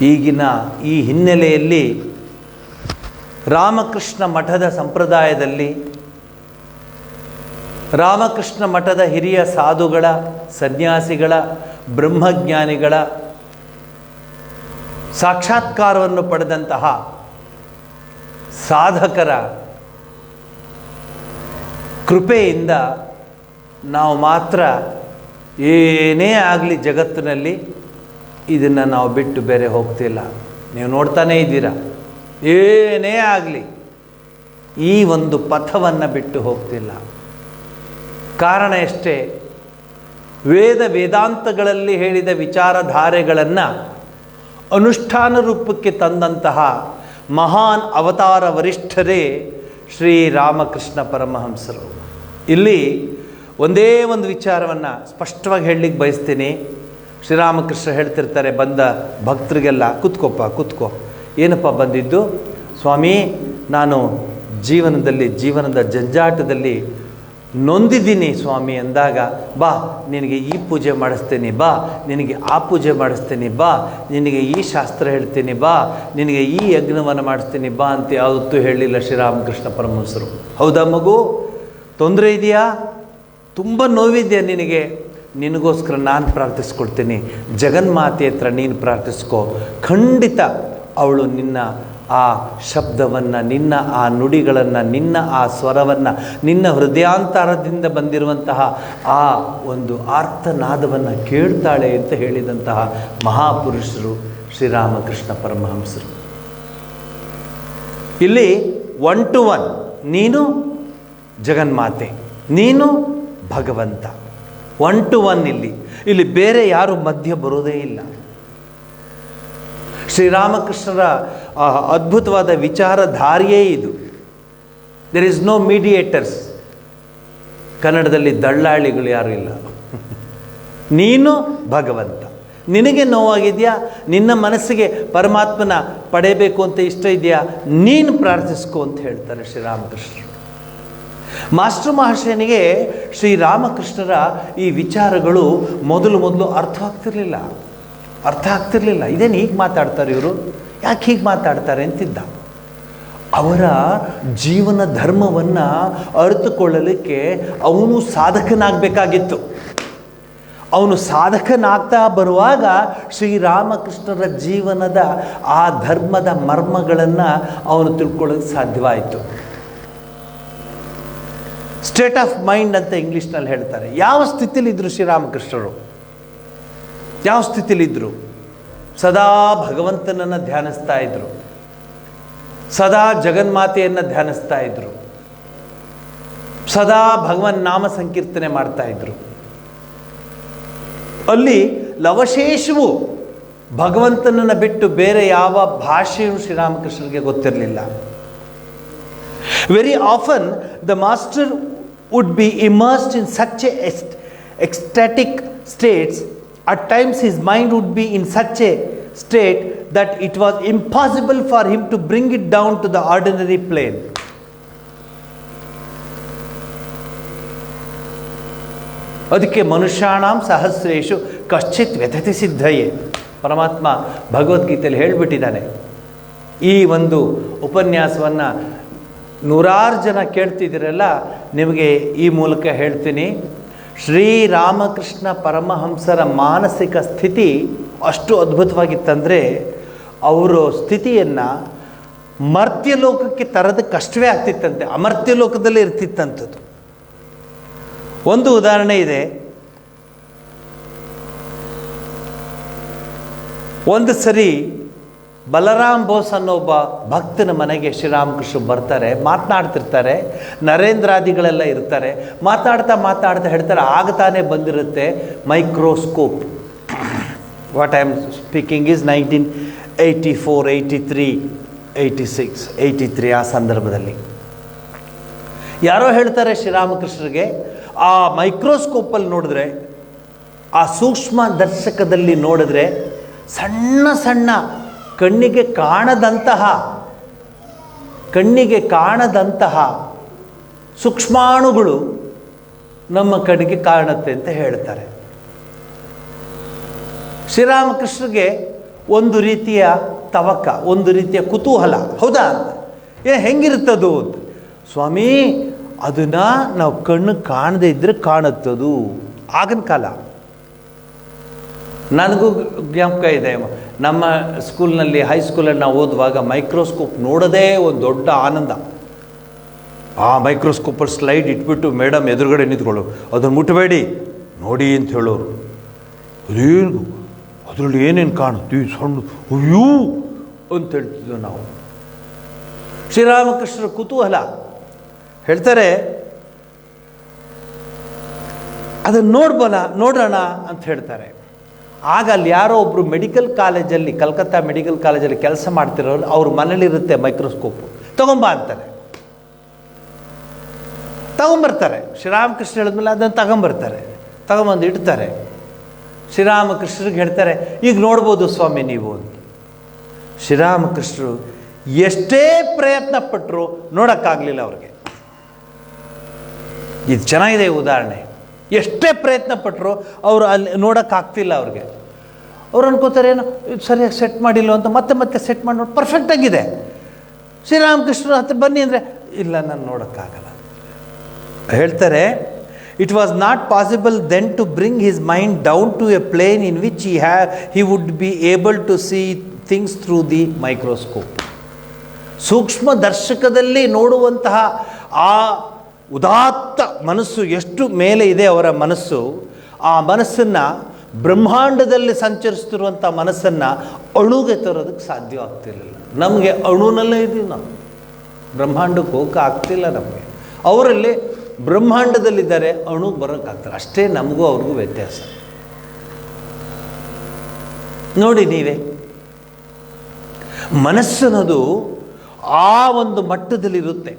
S1: ಈಗಿನ ಈ ಹಿನ್ನೆಲೆಯಲ್ಲಿ ರಾಮಕೃಷ್ಣ ಮಠದ ಸಂಪ್ರದಾಯದಲ್ಲಿ ರಾಮಕೃಷ್ಣ ಮಠದ ಹಿರಿಯ ಸಾಧುಗಳ, ಸನ್ಯಾಸಿಗಳ, ಬ್ರಹ್ಮಜ್ಞಾನಿಗಳ ಸಾಕ್ಷಾತ್ಕಾರವನ್ನು ಪಡೆದಂತಹ ಸಾಧಕರ ಕೃಪೆಯಿಂದ ನಾವು ಮಾತ್ರ ಏನೇ ಆಗಲಿ ಜಗತ್ತಿನಲ್ಲಿ ಇದನ್ನು ನಾವು ಬಿಟ್ಟು ಬೇರೆ ಹೋಗ್ತಿಲ್ಲ. ನೀವು ನೋಡ್ತಾನೇ ಇದ್ದೀರಾ, ಏನೇ ಆಗಲಿ ಈ ಒಂದು ಪಥವನ್ನು ಬಿಟ್ಟು ಹೋಗ್ತಿಲ್ಲ. ಕಾರಣ ಎಷ್ಟೇ, ವೇದಾಂತಗಳಲ್ಲಿ ಹೇಳಿದ ವಿಚಾರಧಾರೆಗಳನ್ನು ಅನುಷ್ಠಾನ ರೂಪಕ್ಕೆ ತಂದಂತಹ ಮಹಾನ್ ಅವತಾರ ವರಿಷ್ಠರೇ ಶ್ರೀರಾಮಕೃಷ್ಣ ಪರಮಹಂಸರು. ಇಲ್ಲಿ ಒಂದೇ ಒಂದು ವಿಚಾರವನ್ನು ಸ್ಪಷ್ಟವಾಗಿ ಹೇಳಲಿಕ್ಕೆ ಬಯಸ್ತೀನಿ. ಶ್ರೀರಾಮಕೃಷ್ಣ ಹೇಳ್ತಿರ್ತಾರೆ ಬಂದ ಭಕ್ತರಿಗೆಲ್ಲ, ಕೂತ್ಕೋ, ಏನಪ್ಪ ಬಂದಿದ್ದು? ಸ್ವಾಮಿ, ನಾನು ಜೀವನದ ಜಂಜಾಟದಲ್ಲಿ ನೊಂದಿದ್ದೀನಿ ಸ್ವಾಮಿ ಅಂದಾಗ, ಬಾ ನಿನಗೆ ಈ ಪೂಜೆ ಮಾಡಿಸ್ತೀನಿ, ಬಾ ನಿನಗೆ ಆ ಪೂಜೆ ಮಾಡಿಸ್ತೀನಿ, ಬಾ ನಿನಗೆ ಈ ಶಾಸ್ತ್ರ ಹೇಳ್ತೀನಿ, ಬಾ ನಿನಗೆ ಈ ಯಜ್ಞವನ್ನು ಮಾಡಿಸ್ತೀನಿ ಬಾ ಅಂತ ಯಾವತ್ತೂ ಹೇಳಿಲ್ಲ ಶ್ರೀರಾಮಕೃಷ್ಣ ಪರಮಹಂಸರು. ಹೌದಾ ಮಗು? ತೊಂದರೆ ಇದೆಯಾ? ತುಂಬ ನೋವಿದೆಯಾ ನಿನಗೆ? ನಿನಗೋಸ್ಕರ ನಾನು ಪ್ರಾರ್ಥಿಸ್ಕೊಳ್ತೀನಿ, ಜಗನ್ಮಾತೆ ಹತ್ರ ನೀನು ಪ್ರಾರ್ಥಿಸ್ಕೋ. ಖಂಡಿತ ಅವಳು ನಿನ್ನ ಆ ಶಬ್ದವನ್ನು, ನಿನ್ನ ಆ ನುಡಿಗಳನ್ನು, ನಿನ್ನ ಆ ಸ್ವರವನ್ನು, ನಿನ್ನ ಹೃದಯಾಂತರದಿಂದ ಬಂದಿರುವಂತಹ ಆ ಒಂದು ಆರ್ತನಾದವನ್ನು ಕೇಳ್ತಾಳೆ ಅಂತ ಹೇಳಿದಂತಹ ಮಹಾಪುರುಷರು ಶ್ರೀರಾಮಕೃಷ್ಣ ಪರಮಹಂಸರು. ಇಲ್ಲಿ 1 to 1, ನೀನು ಜಗನ್ಮಾತೆ, ನೀನು ಭಗವಂತ. 1 to 1 ಇಲ್ಲಿ ಬೇರೆ ಯಾರು ಮಧ್ಯ ಬರೋದೇ ಇಲ್ಲ. ಶ್ರೀರಾಮಕೃಷ್ಣರ ಅದ್ಭುತವಾದ ವಿಚಾರಧಾರೆಯೇ ಇದು. There is no mediators. ಕನ್ನಡದಲ್ಲಿ ದಳ್ಳಾಳಿಗಳು ಯಾರೂ ಇಲ್ಲ. ನೀನು ಭಗವಂತ. ನಿನಗೆ ನೋವಾಗಿದೆಯಾ? ನಿನ್ನ ಮನಸ್ಸಿಗೆ ಪರಮಾತ್ಮನ ಪಡೆಯಬೇಕು ಅಂತ ಇಷ್ಟ ಇದೆಯಾ? ನೀನು ಪ್ರಾರ್ಥಿಸ್ಕೋ ಅಂತ ಹೇಳ್ತಾರೆ ಶ್ರೀರಾಮಕೃಷ್ಣರು. ಮಾಸ್ಟರ್ ಮಹಾಶಯನಿಗೆ ಶ್ರೀರಾಮಕೃಷ್ಣರ ಈ ವಿಚಾರಗಳು ಮೊದಲು ಅರ್ಥ ಆಗ್ತಿರ್ಲಿಲ್ಲ. ಇದೇನು ಹೀಗೆ ಮಾತಾಡ್ತಾರೆ ಇವರು, ಯಾಕೆ ಹೀಗೆ ಮಾತಾಡ್ತಾರೆ ಅಂತಿದ್ದ. ಅವರ ಜೀವನ ಧರ್ಮವನ್ನು ಅರಿತುಕೊಳ್ಳಲಿಕ್ಕೆ ಅವನು ಸಾಧಕನಾಗಬೇಕಾಗಿತ್ತು. ಅವನು ಸಾಧಕನಾಗ್ತಾ ಬರುವಾಗ ಶ್ರೀರಾಮಕೃಷ್ಣರ ಜೀವನದ ಆ ಧರ್ಮದ ಮರ್ಮಗಳನ್ನು ಅವನು ತಿಳ್ಕೊಳ್ಳೋಕ್ಕೆ ಸಾಧ್ಯವಾಯಿತು. ಸ್ಟೇಟ್ ಆಫ್ ಮೈಂಡ್ ಅಂತ ಇಂಗ್ಲೀಷ್ನಲ್ಲಿ ಹೇಳ್ತಾರೆ. ಯಾವ ಸ್ಥಿತಿಲಿದ್ದರು ಶ್ರೀರಾಮಕೃಷ್ಣರು? ಯಾವ ಸ್ಥಿತಿಲಿದ್ದರು? ಸದಾ ಭಗವಂತನನ್ನು ಧ್ಯಾನಿಸ್ತಾ ಇದ್ರು, ಸದಾ ಜಗನ್ಮಾತೆಯನ್ನು ಧ್ಯಾನಿಸ್ತಾ ಇದ್ರು, ಸದಾ ಭಗವನ್ ನಾಮ ಸಂಕೀರ್ತನೆ ಮಾಡ್ತಾ ಇದ್ರು. ಅಲ್ಲಿ ಲವಶೇಷವು ಭಗವಂತನನ್ನು ಬಿಟ್ಟು ಬೇರೆ ಯಾವ ಭಾಷೆಯೂ ಶ್ರೀರಾಮಕೃಷ್ಣರಿಗೆ ಗೊತ್ತಿರಲಿಲ್ಲ. Very often the master would be immersed in such ecstatic states. At times his mind would be in such a state that it was impossible for him to bring it down to the ordinary plane. ಅದಕ್ಕೆ ಮನುಷ್ಯಾಣಾಂ ಸಹಸ್ರೇಶು ಕಶ್ಚಿತ್ ವ್ಯಥತಿ ಸಿದ್ಧಯೇ. ಪರಮಾತ್ಮ ಭಗವದ್ಗೀತೆಯಲ್ಲಿ ಹೇಳಿಬಿಟ್ಟಿದ್ದಾನೆ. ಈ ಒಂದು ಉಪನ್ಯಾಸವನ್ನು ನೂರಾರು ಜನ ಕೇಳ್ತಿದ್ದೀರಲ್ಲ, ನಿಮಗೆ ಈ ಮೂಲಕ ಹೇಳ್ತೀನಿ, ಶ್ರೀರಾಮಕೃಷ್ಣ ಪರಮಹಂಸರ ಮಾನಸಿಕ ಸ್ಥಿತಿ ಅಷ್ಟು ಅದ್ಭುತವಾಗಿತ್ತಂದರೆ ಅವರ ಸ್ಥಿತಿಯನ್ನು ಮರ್ತ್ಯಲೋಕಕ್ಕೆ ತರದ ಕಷ್ಟವೇ ಆಗ್ತಿತ್ತಂತೆ, ಅಮರ್ತ್ಯಲೋಕದಲ್ಲೇ ಇರ್ತಿತ್ತಂಥದ್ದು. ಒಂದು ಉದಾಹರಣೆ ಇದೆ. ಒಂದು ಸರಿ ಬಲರಾಮ್ ಬೋಸ್ ಅನ್ನೋ ಒಬ್ಬ ಭಕ್ತನ ಮನೆಗೆ ಶ್ರೀರಾಮಕೃಷ್ಣ ಬರ್ತಾರೆ, ಮಾತನಾಡ್ತಿರ್ತಾರೆ, ನರೇಂದ್ರಾದಿಗಳೆಲ್ಲ ಇರ್ತಾರೆ. ಮಾತಾಡ್ತಾ ಹೇಳ್ತಾರೆ, ಆಗ ತಾನೇ ಬಂದಿರುತ್ತೆ microscope. What I am speaking is 1984, 83, 86, 83 ಆ ಸಂದರ್ಭದಲ್ಲಿ ಯಾರೋ ಹೇಳ್ತಾರೆ ಶ್ರೀರಾಮಕೃಷ್ಣರಿಗೆ, ಆ ಮೈಕ್ರೋಸ್ಕೋಪಲ್ಲಿ ನೋಡಿದ್ರೆ, ಆ ಸೂಕ್ಷ್ಮ ದರ್ಶಕದಲ್ಲಿ ನೋಡಿದ್ರೆ ಸಣ್ಣ ಸಣ್ಣ ಕಣ್ಣಿಗೆ ಕಾಣದಂತಹ ಸೂಕ್ಷ್ಮಾಣುಗಳು ನಮ್ಮ ಕಣ್ಣಿಗೆ ಕಾಣುತ್ತೆ ಅಂತ ಹೇಳ್ತಾರೆ. ಶ್ರೀರಾಮಕೃಷ್ಣರಿಗೆ ಒಂದು ರೀತಿಯ ತವಕ, ಒಂದು ರೀತಿಯ ಕುತೂಹಲ, ಹೌದಾ ಅಂತ. ಹೆಂಗಿರ್ತದು ಅಂತ. ಸ್ವಾಮಿ, ಅದನ್ನು ನಾವು ಕಣ್ಣು ಕಾಣದೇ ಇದ್ದರೆ ಕಾಣುತ್ತದು. ಆಗಿನ ಕಾಲ ನನಗೂ ಜ್ಞಾಪಕ ಇದೆ, ನಮ್ಮ ಸ್ಕೂಲ್ನಲ್ಲಿ, ಹೈಸ್ಕೂಲಲ್ಲಿ ನಾವು ಓದುವಾಗ ಮೈಕ್ರೋಸ್ಕೋಪ್ ನೋಡೋದೇ ಒಂದು ದೊಡ್ಡ ಆನಂದ. ಆ ಮೈಕ್ರೋಸ್ಕೋಪಲ್ಲಿ ಸ್ಲೈಡ್ ಇಟ್ಬಿಟ್ಟು ಮೇಡಮ್ ಎದುರುಗಡೆ ನಿಂತ್ಕೊಳ್ಳು, ಅದನ್ನು ಮುಟ್ಟಬೇಡಿ ನೋಡಿ ಅಂತ ಹೇಳೋರು. ಅದೇನು ಅದರಲ್ಲಿ ಏನೇನು ಕಾಣುತ್ತೆ ಸಣ್ಣ, ಅಯ್ಯೋ ಅಂತ ಹೇಳ್ತಿದ್ವಿ ನಾವು. ಶ್ರೀರಾಮಕೃಷ್ಣರ ಕುತೂಹಲ ಹೇಳ್ತಾರೆ, ಅದನ್ನು ನೋಡೋಣ ಅಂತ ಹೇಳ್ತಾರೆ. ಆಗ ಅಲ್ಲಿ ಯಾರೋ ಒಬ್ಬರು ಮೆಡಿಕಲ್ ಕಾಲೇಜಲ್ಲಿ, ಕಲ್ಕತ್ತಾ ಮೆಡಿಕಲ್ ಕಾಲೇಜಲ್ಲಿ ಕೆಲಸ ಮಾಡ್ತಿರೋರು, ಅವ್ರ ಮನೇಲಿರುತ್ತೆ ಮೈಕ್ರೋಸ್ಕೋಪು, ತಗೊಂಬ ಅಂತಾರೆ. ತಗೊಂಬರ್ತಾರೆ. ಶ್ರೀರಾಮಕೃಷ್ಣ ಹೇಳಿದ್ಮೇಲೆ ಅದನ್ನು ತಗೊಂಬಂದು ಇಡ್ತಾರೆ. ಶ್ರೀರಾಮಕೃಷ್ಣರಿಗೆ ಹೇಳ್ತಾರೆ, ಈಗ ನೋಡ್ಬೋದು ಸ್ವಾಮಿ ನೀವು ಅಂತ. ಶ್ರೀರಾಮಕೃಷ್ಣರು ಎಷ್ಟೇ ಪ್ರಯತ್ನ ಪಟ್ಟರು ನೋಡೋಕ್ಕಾಗಲಿಲ್ಲ ಅವ್ರಿಗೆ. ಇದು ಚೆನ್ನಾಗಿದೆ ಉದಾಹರಣೆ. ಎಷ್ಟೇ ಪ್ರಯತ್ನ ಪಟ್ಟರು ಅವರು ಅಲ್ಲಿ ನೋಡೋಕ್ಕಾಗ್ತಿಲ್ಲ ಅವ್ರಿಗೆ. ಅವ್ರು ಅನ್ಕೋತಾರೆ, ಏನೋ ಸರಿಯಾಗಿ ಸೆಟ್ ಮಾಡಿಲ್ಲ ಅಂತ ಮತ್ತೆ ಸೆಟ್ ಮಾಡಿ ನೋಡಿ ಪರ್ಫೆಕ್ಟಾಗಿದೆ. ಶ್ರೀರಾಮಕೃಷ್ಣರು ಹತ್ರ ಬನ್ನಿ ಅಂದರೆ, ಇಲ್ಲ ನಾನು ನೋಡೋಕ್ಕಾಗಲ್ಲ ಹೇಳ್ತಾರೆ. It was not possible then to bring his mind down to a plane in which he would be able to see things through the microscope. ಸೂಕ್ಷ್ಮ ದರ್ಶಕದಲ್ಲಿ ನೋಡುವಂತಹ ಆ ಉದಾತ್ತ ಮನಸ್ಸು ಎಷ್ಟು ಮೇಲೆ ಇದೆ ಅವರ ಮನಸ್ಸು, ಆ ಮನಸ್ಸನ್ನು, ಬ್ರಹ್ಮಾಂಡದಲ್ಲಿ ಸಂಚರಿಸ್ತಿರುವಂಥ ಮನಸ್ಸನ್ನು ಅಣುಗೆ ತರೋದಕ್ಕೆ ಸಾಧ್ಯವಾಗ್ತಿರಲಿಲ್ಲ. ನಮಗೆ ಅಣುನಲ್ಲೇ ಇದ್ದೀವಿ, ನಾವು ಬ್ರಹ್ಮಾಂಡಕ್ಕೆ ಹೋಗಕ್ಕೆ ಆಗ್ತಿಲ್ಲ ನಮಗೆ. ಅವರಲ್ಲಿ ಬ್ರಹ್ಮಾಂಡದಲ್ಲಿದ್ದಾರೆ, ಅಣುಗೆ ಬರೋಕ್ಕಾಗ್ತಾರೆ. ಅಷ್ಟೇ ನಮಗೂ ಅವ್ರಿಗೂ ವ್ಯತ್ಯಾಸ. ನೋಡಿ ನೀವೇ, ಮನಸ್ಸನ್ನೋದು ಆ ಒಂದು ಮಟ್ಟದಲ್ಲಿರುತ್ತೆ.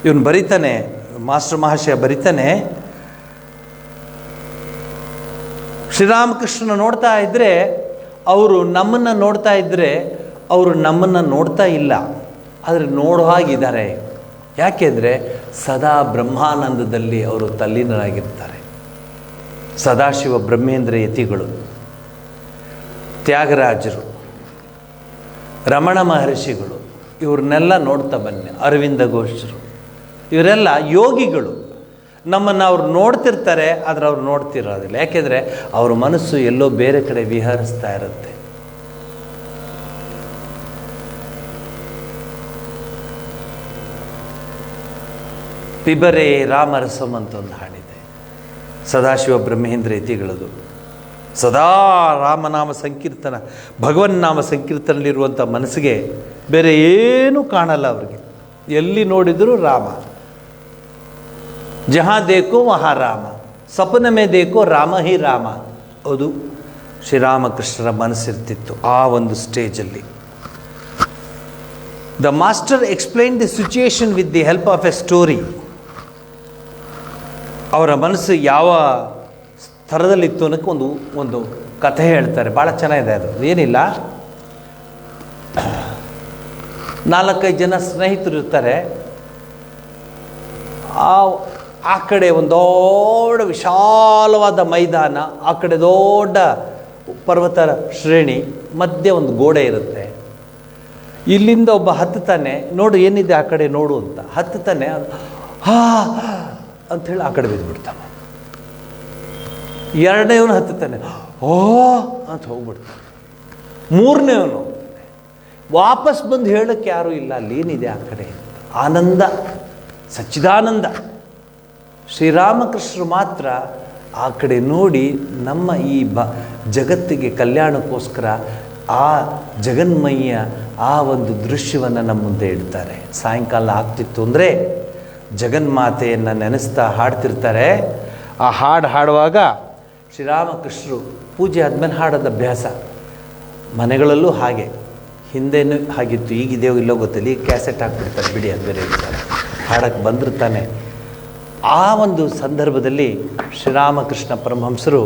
S1: ಇವನು ಬರೀತಾನೆ, ಮಾಸ್ಟರ್ ಮಹಾಶಯ ಬರೀತಾನೆ, ಶ್ರೀರಾಮಕೃಷ್ಣನ ನೋಡ್ತಾ ಇದ್ದರೆ ಅವರು ನಮ್ಮನ್ನು ನೋಡ್ತಾ ಇದ್ದರೆ ಅವರು ನಮ್ಮನ್ನು ನೋಡ್ತಾ ಇಲ್ಲ, ಆದರೆ ನೋಡೋ ಹಾಗಿದ್ದಾರೆ. ಯಾಕೆಂದರೆ ಸದಾ ಬ್ರಹ್ಮಾನಂದದಲ್ಲಿ ಅವರು ತಲ್ಲೀನರಾಗಿರ್ತಾರೆ. ಸದಾಶಿವ ಬ್ರಹ್ಮೇಂದ್ರ ಯತಿಗಳು, ತ್ಯಾಗರಾಜರು, ರಮಣ ಮಹರ್ಷಿಗಳು, ಇವ್ರನ್ನೆಲ್ಲ ನೋಡ್ತಾ ಬನ್ನಿ, ಅರವಿಂದ ಘೋಷರು, ಇವರೆಲ್ಲ ಯೋಗಿಗಳು. ನಮ್ಮನ್ನು ಅವ್ರು ನೋಡ್ತಿರ್ತಾರೆ, ಆದರೆ ಅವ್ರು ನೋಡ್ತಿರೋದಿಲ್ಲ. ಯಾಕೆಂದರೆ ಅವ್ರ ಮನಸ್ಸು ಎಲ್ಲೋ ಬೇರೆ ಕಡೆ ವಿಹರಿಸ್ತಾ ಇರುತ್ತೆ. ಪಿಬರೆ ರಾಮರಸಂ ಅಂತ ಒಂದು ಹಾಡಿದೆ, ಸದಾಶಿವ ಬ್ರಹ್ಮೇಂದ್ರ ಯತಿಗಳದು. ಸದಾ ರಾಮನಾಮ ಸಂಕೀರ್ತನ, ಭಗವನ್ನಾಮ ಸಂಕೀರ್ತನಲ್ಲಿರುವಂಥ ಮನಸ್ಸಿಗೆ ಬೇರೆ ಏನೂ ಕಾಣಲ್ಲ ಅವ್ರಿಗೆ. ಎಲ್ಲಿ ನೋಡಿದರೂ ರಾಮ. ಜಹಾ ದೇಕೋ ವಹಾ ರಾಮ, ಸಪನ ಮೇ ದೇಕೋ ರಾಮ ಹಿ ರಾಮ. ಅದು ಶ್ರೀರಾಮಕೃಷ್ಣರ ಮನಸ್ಸಿರ್ತಿತ್ತು ಆ ಒಂದು ಸ್ಟೇಜಲ್ಲಿ. The master explain the situation with the help of A story. ಅವರ ಮನಸ್ಸು ಯಾವ ಥರದಲ್ಲಿತ್ತು ಅನ್ನೋಕ್ಕೆ ಒಂದು ಕಥೆ ಹೇಳ್ತಾರೆ. ಭಾಳ ಚೆನ್ನಾಗಿದೆ ಅದು. ಏನಿಲ್ಲ, 4-5 ಜನ ಸ್ನೇಹಿತರು ಇರ್ತಾರೆ. ಆ ಕಡೆ ಒಂದು ದೊಡ್ಡ ವಿಶಾಲವಾದ ಮೈದಾನ, ಆ ಕಡೆ ದೊಡ್ಡ ಪರ್ವತ ಶ್ರೇಣಿ, ಮಧ್ಯೆ ಒಂದು ಗೋಡೆ ಇರುತ್ತೆ. ಇಲ್ಲಿಂದ ಒಬ್ಬ ಹತ್ತುತ್ತಾನೆ, ನೋಡು ಏನಿದೆ ಆ ಕಡೆ ನೋಡು ಅಂತ ಹತ್ತುತ್ತಾನೆ. ಹಾ ಅಂಥೇಳಿ ಆ ಕಡೆ ಬಿದ್ದುಬಿಡ್ತಾನೆ. ಎರಡನೇವನು ಹತ್ತುತ್ತಾನೆ, ಓ ಅಂತ ಹೋಗ್ಬಿಡ್ತಾನೆ. ಮೂರನೇವನು ವಾಪಸ್ ಬಂದು ಹೇಳಕ್ಕೆ ಯಾರೂ ಇಲ್ಲ, ಅಲ್ಲಿ ಏನಿದೆ ಆ ಕಡೆ ಅಂತ. ಆನಂದ, ಸಚ್ಚಿದಾನಂದ ಶ್ರೀರಾಮಕೃಷ್ಣರು ಮಾತ್ರ ಆ ಕಡೆ ನೋಡಿ ನಮ್ಮ ಈ ಜಗತ್ತಿಗೆ ಕಲ್ಯಾಣಕ್ಕೋಸ್ಕರ ಆ ಜಗನ್ಮಯ್ಯ ಆ ಒಂದು ದೃಶ್ಯವನ್ನು ನಮ್ಮ ಮುಂದೆ ಇಡ್ತಾರೆ. ಸಾಯಂಕಾಲ ಆಗ್ತಿತ್ತು ಅಂದರೆ ಜಗನ್ಮಾತೆಯನ್ನು ನೆನೆಸ್ತಾ ಹಾಡ್ತಿರ್ತಾರೆ. ಆ ಹಾಡು ಹಾಡುವಾಗ ಶ್ರೀರಾಮಕೃಷ್ಣರು ಪೂಜೆ ಆದಮೇಲೆ ಹಾಡೋದು ಅಭ್ಯಾಸ. ಮನೆಗಳಲ್ಲೂ ಹಾಗೆ, ಹಿಂದೆನೂ ಹಾಗಿತ್ತು, ಈಗಿದೆಯೋ ಇಲ್ಲೋ ಗೊತ್ತಿಲ್ಲ, ಈಗ ಕ್ಯಾಸೆಟ್ ಹಾಕ್ಬಿಡ್ತಾರೆ, ಬಿಡಿ ಅದು ಬೇರೆ ಇರ್ತಾರೆ, ಹಾಡಕ್ಕೆ ಬಂದಿರ್ತಾನೆ. ಆ ಒಂದು ಸಂದರ್ಭದಲ್ಲಿ ಶ್ರೀರಾಮಕೃಷ್ಣ ಪರಮಹಂಸರು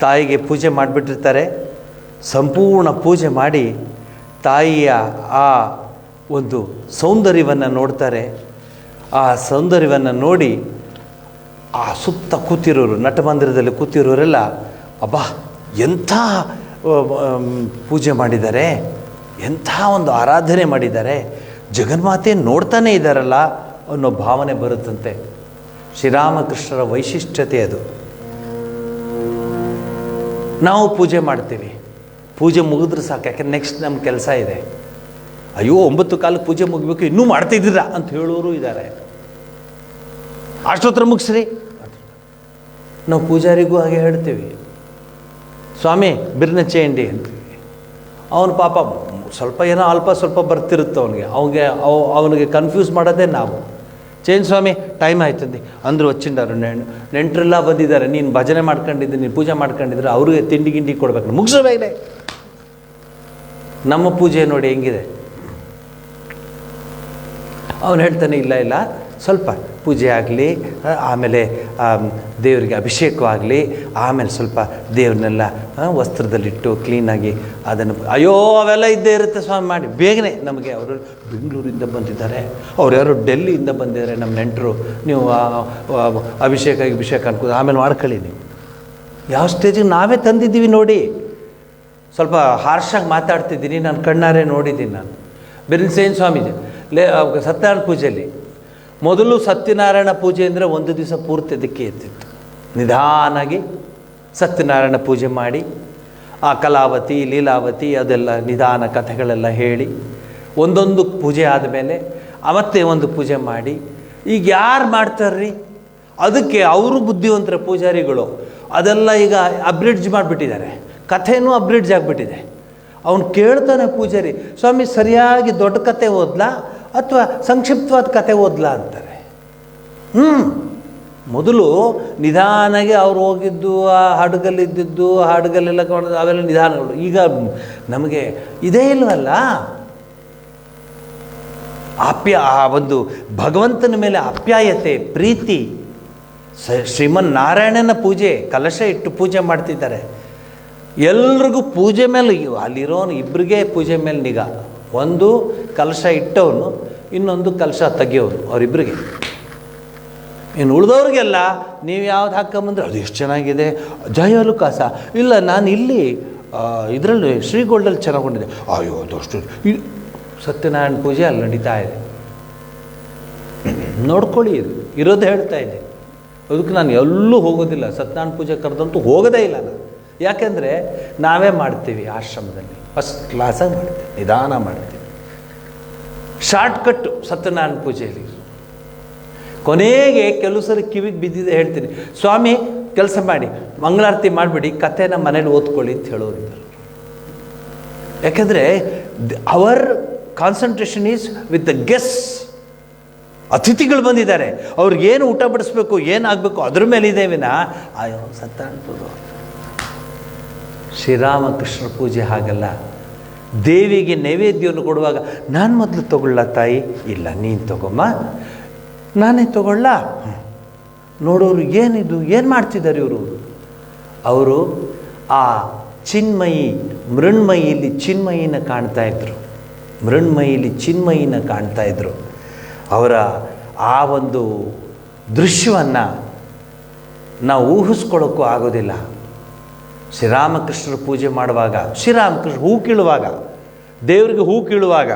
S1: ತಾಯಿಗೆ ಪೂಜೆ ಮಾಡಿಬಿಟ್ಟಿರ್ತಾರೆ. ಸಂಪೂರ್ಣ ಪೂಜೆ ಮಾಡಿ ತಾಯಿಯ ಆ ಒಂದು ಸೌಂದರ್ಯವನ್ನು ನೋಡ್ತಾರೆ. ಆ ಸೌಂದರ್ಯವನ್ನು ನೋಡಿ ಆ ಸುತ್ತ ಕೂತಿರೋರು, ನಟಮಂದಿರದಲ್ಲಿ ಕೂತಿರೋರೆಲ್ಲ ಅಬ್ಬಾ ಎಂಥ ಪೂಜೆ ಮಾಡಿದ್ದಾರೆ, ಎಂಥ ಒಂದು ಆರಾಧನೆ ಮಾಡಿದ್ದಾರೆ, ಜಗನ್ಮಾತೆ ನೋಡ್ತಾನೇ ಇದ್ದಾರಲ್ಲ ಅನ್ನೋ ಭಾವನೆ ಬರುತ್ತಂತೆ. ಶ್ರೀರಾಮಕೃಷ್ಣರ ವೈಶಿಷ್ಟ್ಯತೆ ಅದು. ನಾವು ಪೂಜೆ ಮಾಡ್ತೀವಿ, ಪೂಜೆ ಮುಗಿದ್ರೆ ಸಾಕು, ಯಾಕೆಂದ್ರೆ ನೆಕ್ಸ್ಟ್ ನಮ್ಮ ಕೆಲಸ ಇದೆ. ಅಯ್ಯೋ 9 ಕಾಲಕ್ಕೆ ಪೂಜೆ ಮುಗಿಬೇಕು, ಇನ್ನೂ ಮಾಡ್ತಿದ್ದೀರಾ ಅಂತ ಹೇಳೋರು ಇದ್ದಾರೆ. ಅಷ್ಟೊತ್ತರ ಮುಗಿಸ್ರಿ. ನಾವು ಪೂಜಾರಿಗೂ ಹಾಗೆ ಹೇಳ್ತೀವಿ, ಸ್ವಾಮಿ ಬಿರ್ನ ಚೇಂಡಿ ಅಂತೀವಿ. ಅವನು ಪಾಪ ಸ್ವಲ್ಪ ಏನೋ ಅಲ್ಪ ಸ್ವಲ್ಪ ಬರ್ತಿರುತ್ತೆ ಅವನಿಗೆ ಕನ್ಫ್ಯೂಸ್ ಮಾಡೋದೇ ನಾವು. ಚೇಂಜ್ ಸ್ವಾಮಿ ಟೈಮ್ ಆಯ್ತಂದು ಅಂದರು వచ్చిండారు, ನೆಂಟರೆಲ್ಲ ಬಂದಿದ್ದಾರೆ, ನೀನು ಭಜನೆ ಮಾಡ್ಕೊಂಡಿದ್ದೆ, ನೀನು ಪೂಜೆ ಮಾಡ್ಕೊಂಡಿದ್ರೆ ಅವ್ರಿಗೆ ತಿಂಡಿ ಗಿಂಡಿ ಕೊಡ್ಬೇಕು, ಮುಗಿಸಬೇಕೇ. ನಮ್ಮ ಪೂಜೆ ನೋಡಿ ಹೆಂಗಿದೆ. ಅವನು ಹೇಳ್ತಾನೆ, ಇಲ್ಲ ಇಲ್ಲ ಸ್ವಲ್ಪ ಪೂಜೆ ಆಗಲಿ, ಆಮೇಲೆ ದೇವರಿಗೆ ಅಭಿಷೇಕವಾಗಲಿ, ಆಮೇಲೆ ಸ್ವಲ್ಪ ದೇವ್ರನ್ನೆಲ್ಲ ವಸ್ತ್ರದಲ್ಲಿಟ್ಟು ಕ್ಲೀನಾಗಿ ಅದನ್ನು, ಅಯ್ಯೋ ಅವೆಲ್ಲ ಇದ್ದೇ ಇರುತ್ತೆ ಸ್ವಾಮಿ ಮಾಡಿ ಬೇಗನೆ. ನಮಗೆ ಅವರು ಬೆಂಗಳೂರಿಂದ ಬಂದಿದ್ದಾರೆ, ಅವ್ರು ಯಾರು ಡೆಲ್ಲಿಯಿಂದ ಬಂದಿದ್ದಾರೆ ನಮ್ಮ ನೆಂಟರು, ನೀವು ಅಭಿಷೇಕ ಅನ್ಕೋ ಆಮೇಲೆ ಮಾಡ್ಕೊಳ್ಳಿ. ನೀವು ಯಾವ ಸ್ಟೇಜಿಗೆ ನಾವೇ ತಂದಿದ್ದೀವಿ ನೋಡಿ. ಸ್ವಲ್ಪ ಹಾರ್ಷಾಗಿ ಮಾತಾಡ್ತಿದ್ದೀನಿ, ನಾನು ಕಣ್ಣಾರೆ ನೋಡಿದ್ದೀನಿ. ನಾನು ಬಿರ್ನ್ಸೇನ್ ಸ್ವಾಮೀಜಿ ಸತ್ಯನಾರಾಯಣ ಪೂಜೆಯಲ್ಲಿ ಮೊದಲು ಸತ್ಯನಾರಾಯಣ ಪೂಜೆ ಅಂದರೆ ಒಂದು ದಿವಸ ಪೂರ್ತಿ ಅದಕ್ಕೆ ಎತ್ತಿತ್ತು. ನಿಧಾನಾಗಿ ಸತ್ಯನಾರಾಯಣ ಪೂಜೆ ಮಾಡಿ ಆ ಕಲಾವತಿ ಲೀಲಾವತಿ ಅದೆಲ್ಲ ನಿಧಾನ ಕಥೆಗಳೆಲ್ಲ ಹೇಳಿ ಒಂದೊಂದು ಪೂಜೆ ಆದಮೇಲೆ ಅವತ್ತೇ ಒಂದು ಪೂಜೆ ಮಾಡಿ. ಈಗ ಯಾರು ಮಾಡ್ತಾರ್ರಿ ಅದಕ್ಕೆ? ಅವರು ಬುದ್ಧಿವಂತರ ಪೂಜಾರಿಗಳು ಅದೆಲ್ಲ ಈಗ ಅಬ್ರಿಡ್ಜ್ ಮಾಡಿಬಿಟ್ಟಿದ್ದಾರೆ, ಕಥೆನೂ ಅಬ್ರಿಡ್ಜ್ ಆಗಿಬಿಟ್ಟಿದೆ. ಅವನು ಕೇಳ್ತಾನೆ ಪೂಜಾರಿ, ಸ್ವಾಮಿ ಸರಿಯಾಗಿ ದೊಡ್ಡ ಕತೆ ಓದ್ಲಾ ಅಥವಾ ಸಂಕ್ಷಿಪ್ತವಾದ ಕತೆ ಓದ್ಲಾ ಅಂತಾರೆ. ಮೊದಲು ನಿಧಾನಾಗಿ ಅವ್ರು ಹೋಗಿದ್ದು, ಆ ಹಾಡುಗಲ್ಲಿದ್ದಿದ್ದು, ಹಾಡುಗಲ್ಲೆಲ್ಲ ಅವೆಲ್ಲ ನಿಧಾನಗಳು. ಈಗ ನಮಗೆ ಇದೇ ಇಲ್ವಲ್ಲ, ಆ ಒಂದು ಭಗವಂತನ ಮೇಲೆ ಆಪ್ಯಾಯತೆ, ಪ್ರೀತಿ. ಶ್ರೀಮನ್ನಾರಾಯಣನ ಪೂಜೆ, ಕಲಶ ಇಟ್ಟು ಪೂಜೆ ಮಾಡ್ತಿದ್ದಾರೆ. ಎಲ್ರಿಗೂ ಪೂಜೆ ಮೇಲೆ, ಅಲ್ಲಿರೋನು ಇಬ್ಬರಿಗೆ ಪೂಜೆ ಮೇಲೆ ನಿಗಾ. ಒಂದು ಕಲಶ ಇಟ್ಟವನು, ಇನ್ನೊಂದು ಕಲಶ ತೆಗಿಯೋನು, ಅವರಿಬ್ಬರಿಗೆ. ಇನ್ನು ಉಳಿದವ್ರಿಗೆಲ್ಲ ನೀವು ಯಾವ್ದು ಹಾಕೊಂಬಂದ್ರೆ ಅದು ಎಷ್ಟು ಚೆನ್ನಾಗಿದೆ, ಜಯಲು ಕಾಸ ಇಲ್ಲ, ನಾನು ಇಲ್ಲಿ ಇದರಲ್ಲಿ ಶ್ರೀಗೋಲ್ಡಲ್ಲಿ ಚೆನ್ನಾಗೊಂಡಿದೆ, ಅಯ್ಯೋ ಅದಷ್ಟು. ಸತ್ಯನಾರಾಯಣ ಪೂಜೆ ಅಲ್ಲಿ ನಡೀತಾ ಇದೆ, ನೋಡ್ಕೊಳ್ಳಿ. ಇರೋದು ಹೇಳ್ತಾ ಇದೆ. ಅದಕ್ಕೆ ನಾನು ಎಲ್ಲೂ ಹೋಗೋದಿಲ್ಲ, ಸತ್ಯನಾರಾಯಣ ಪೂಜೆ ಕರೆದಂತೂ ಹೋಗೋದೇ ಇಲ್ಲ ನಾನು. ಯಾಕೆಂದರೆ ನಾವೇ ಮಾಡ್ತೀವಿ ಆಶ್ರಮದಲ್ಲಿ, ಫಸ್ಟ್ ಕ್ಲಾಸಾಗಿ ಮಾಡ್ತೀವಿ, ನಿಧಾನ ಮಾಡ್ತೀವಿ. ಶಾರ್ಟ್ಕಟ್ಟು ಸತ್ಯನಾರಾಯಣ ಪೂಜೆಯಲ್ಲಿ. ಕೊನೆಗೆ ಕೆಲವು ಸರಿ ಕಿವಿಗೆ ಬಿದ್ದಿದೆ ಹೇಳ್ತೀನಿ, ಸ್ವಾಮಿ ಕೆಲಸ ಮಾಡಿ ಮಂಗಳಾರತಿ ಮಾಡಿಬಿಡಿ, ಕಥೆನ ಮನೇಲಿ ಓದ್ಕೊಳ್ಳಿ ಅಂತ ಹೇಳೋರಿದ್ದಾರೆ. ಯಾಕೆಂದರೆ ಅವರ್ concentration is with the guest. ಅತಿಥಿಗಳು ಬಂದಿದ್ದಾರೆ, ಅವ್ರಿಗೇನು ಊಟ ಬಡಿಸ್ಬೇಕು, ಏನಾಗಬೇಕು ಅದ್ರ ಮೇಲೆ ಇದೆ ವಿನ ಅಯ್ಯೋ ಸತ್ಯನಾರಾಯಣ ಪೂಜೆ. ಶ್ರೀರಾಮಕೃಷ್ಣ ಪೂಜೆ ಹಾಗಲ್ಲ. ದೇವಿಗೆ ನೈವೇದ್ಯವನ್ನು ಕೊಡುವಾಗ ನಾನು ಮೊದಲು ತಗೊಳ್ಳ ತಾಯಿ, ಇಲ್ಲ ನೀನು ತಗೊಮ್ಮ, ನಾನೇ ತಗೊಳ್ಳ. ನೋಡೋರು ಏನಿದು, ಏನು ಮಾಡ್ತಿದ್ದಾರೆ ಇವರು? ಅವರು ಆ ಚಿನ್ಮಯಿ ಮೃಣ್ಮಯಿಯಲ್ಲಿ ಚಿನ್ಮಯಿನ ಕಾಣ್ತಾ ಇದ್ರು, ಮೃಣ್ಮಯಿಲಿ ಚಿನ್ಮಯಿನ ಕಾಣ್ತಾ ಇದ್ರು. ಅವರ ಆ ಒಂದು ದೃಶ್ಯವನ್ನು ನಾವು ಊಹಿಸ್ಕೊಳ್ಳೋಕ್ಕೂ ಆಗೋದಿಲ್ಲ. ಶ್ರೀರಾಮಕೃಷ್ಣರು ಪೂಜೆ ಮಾಡುವಾಗ, ಶ್ರೀರಾಮಕೃಷ್ಣ ಹೂ ಕೀಳುವಾಗ, ದೇವರಿಗೆ ಹೂ ಕೀಳುವಾಗ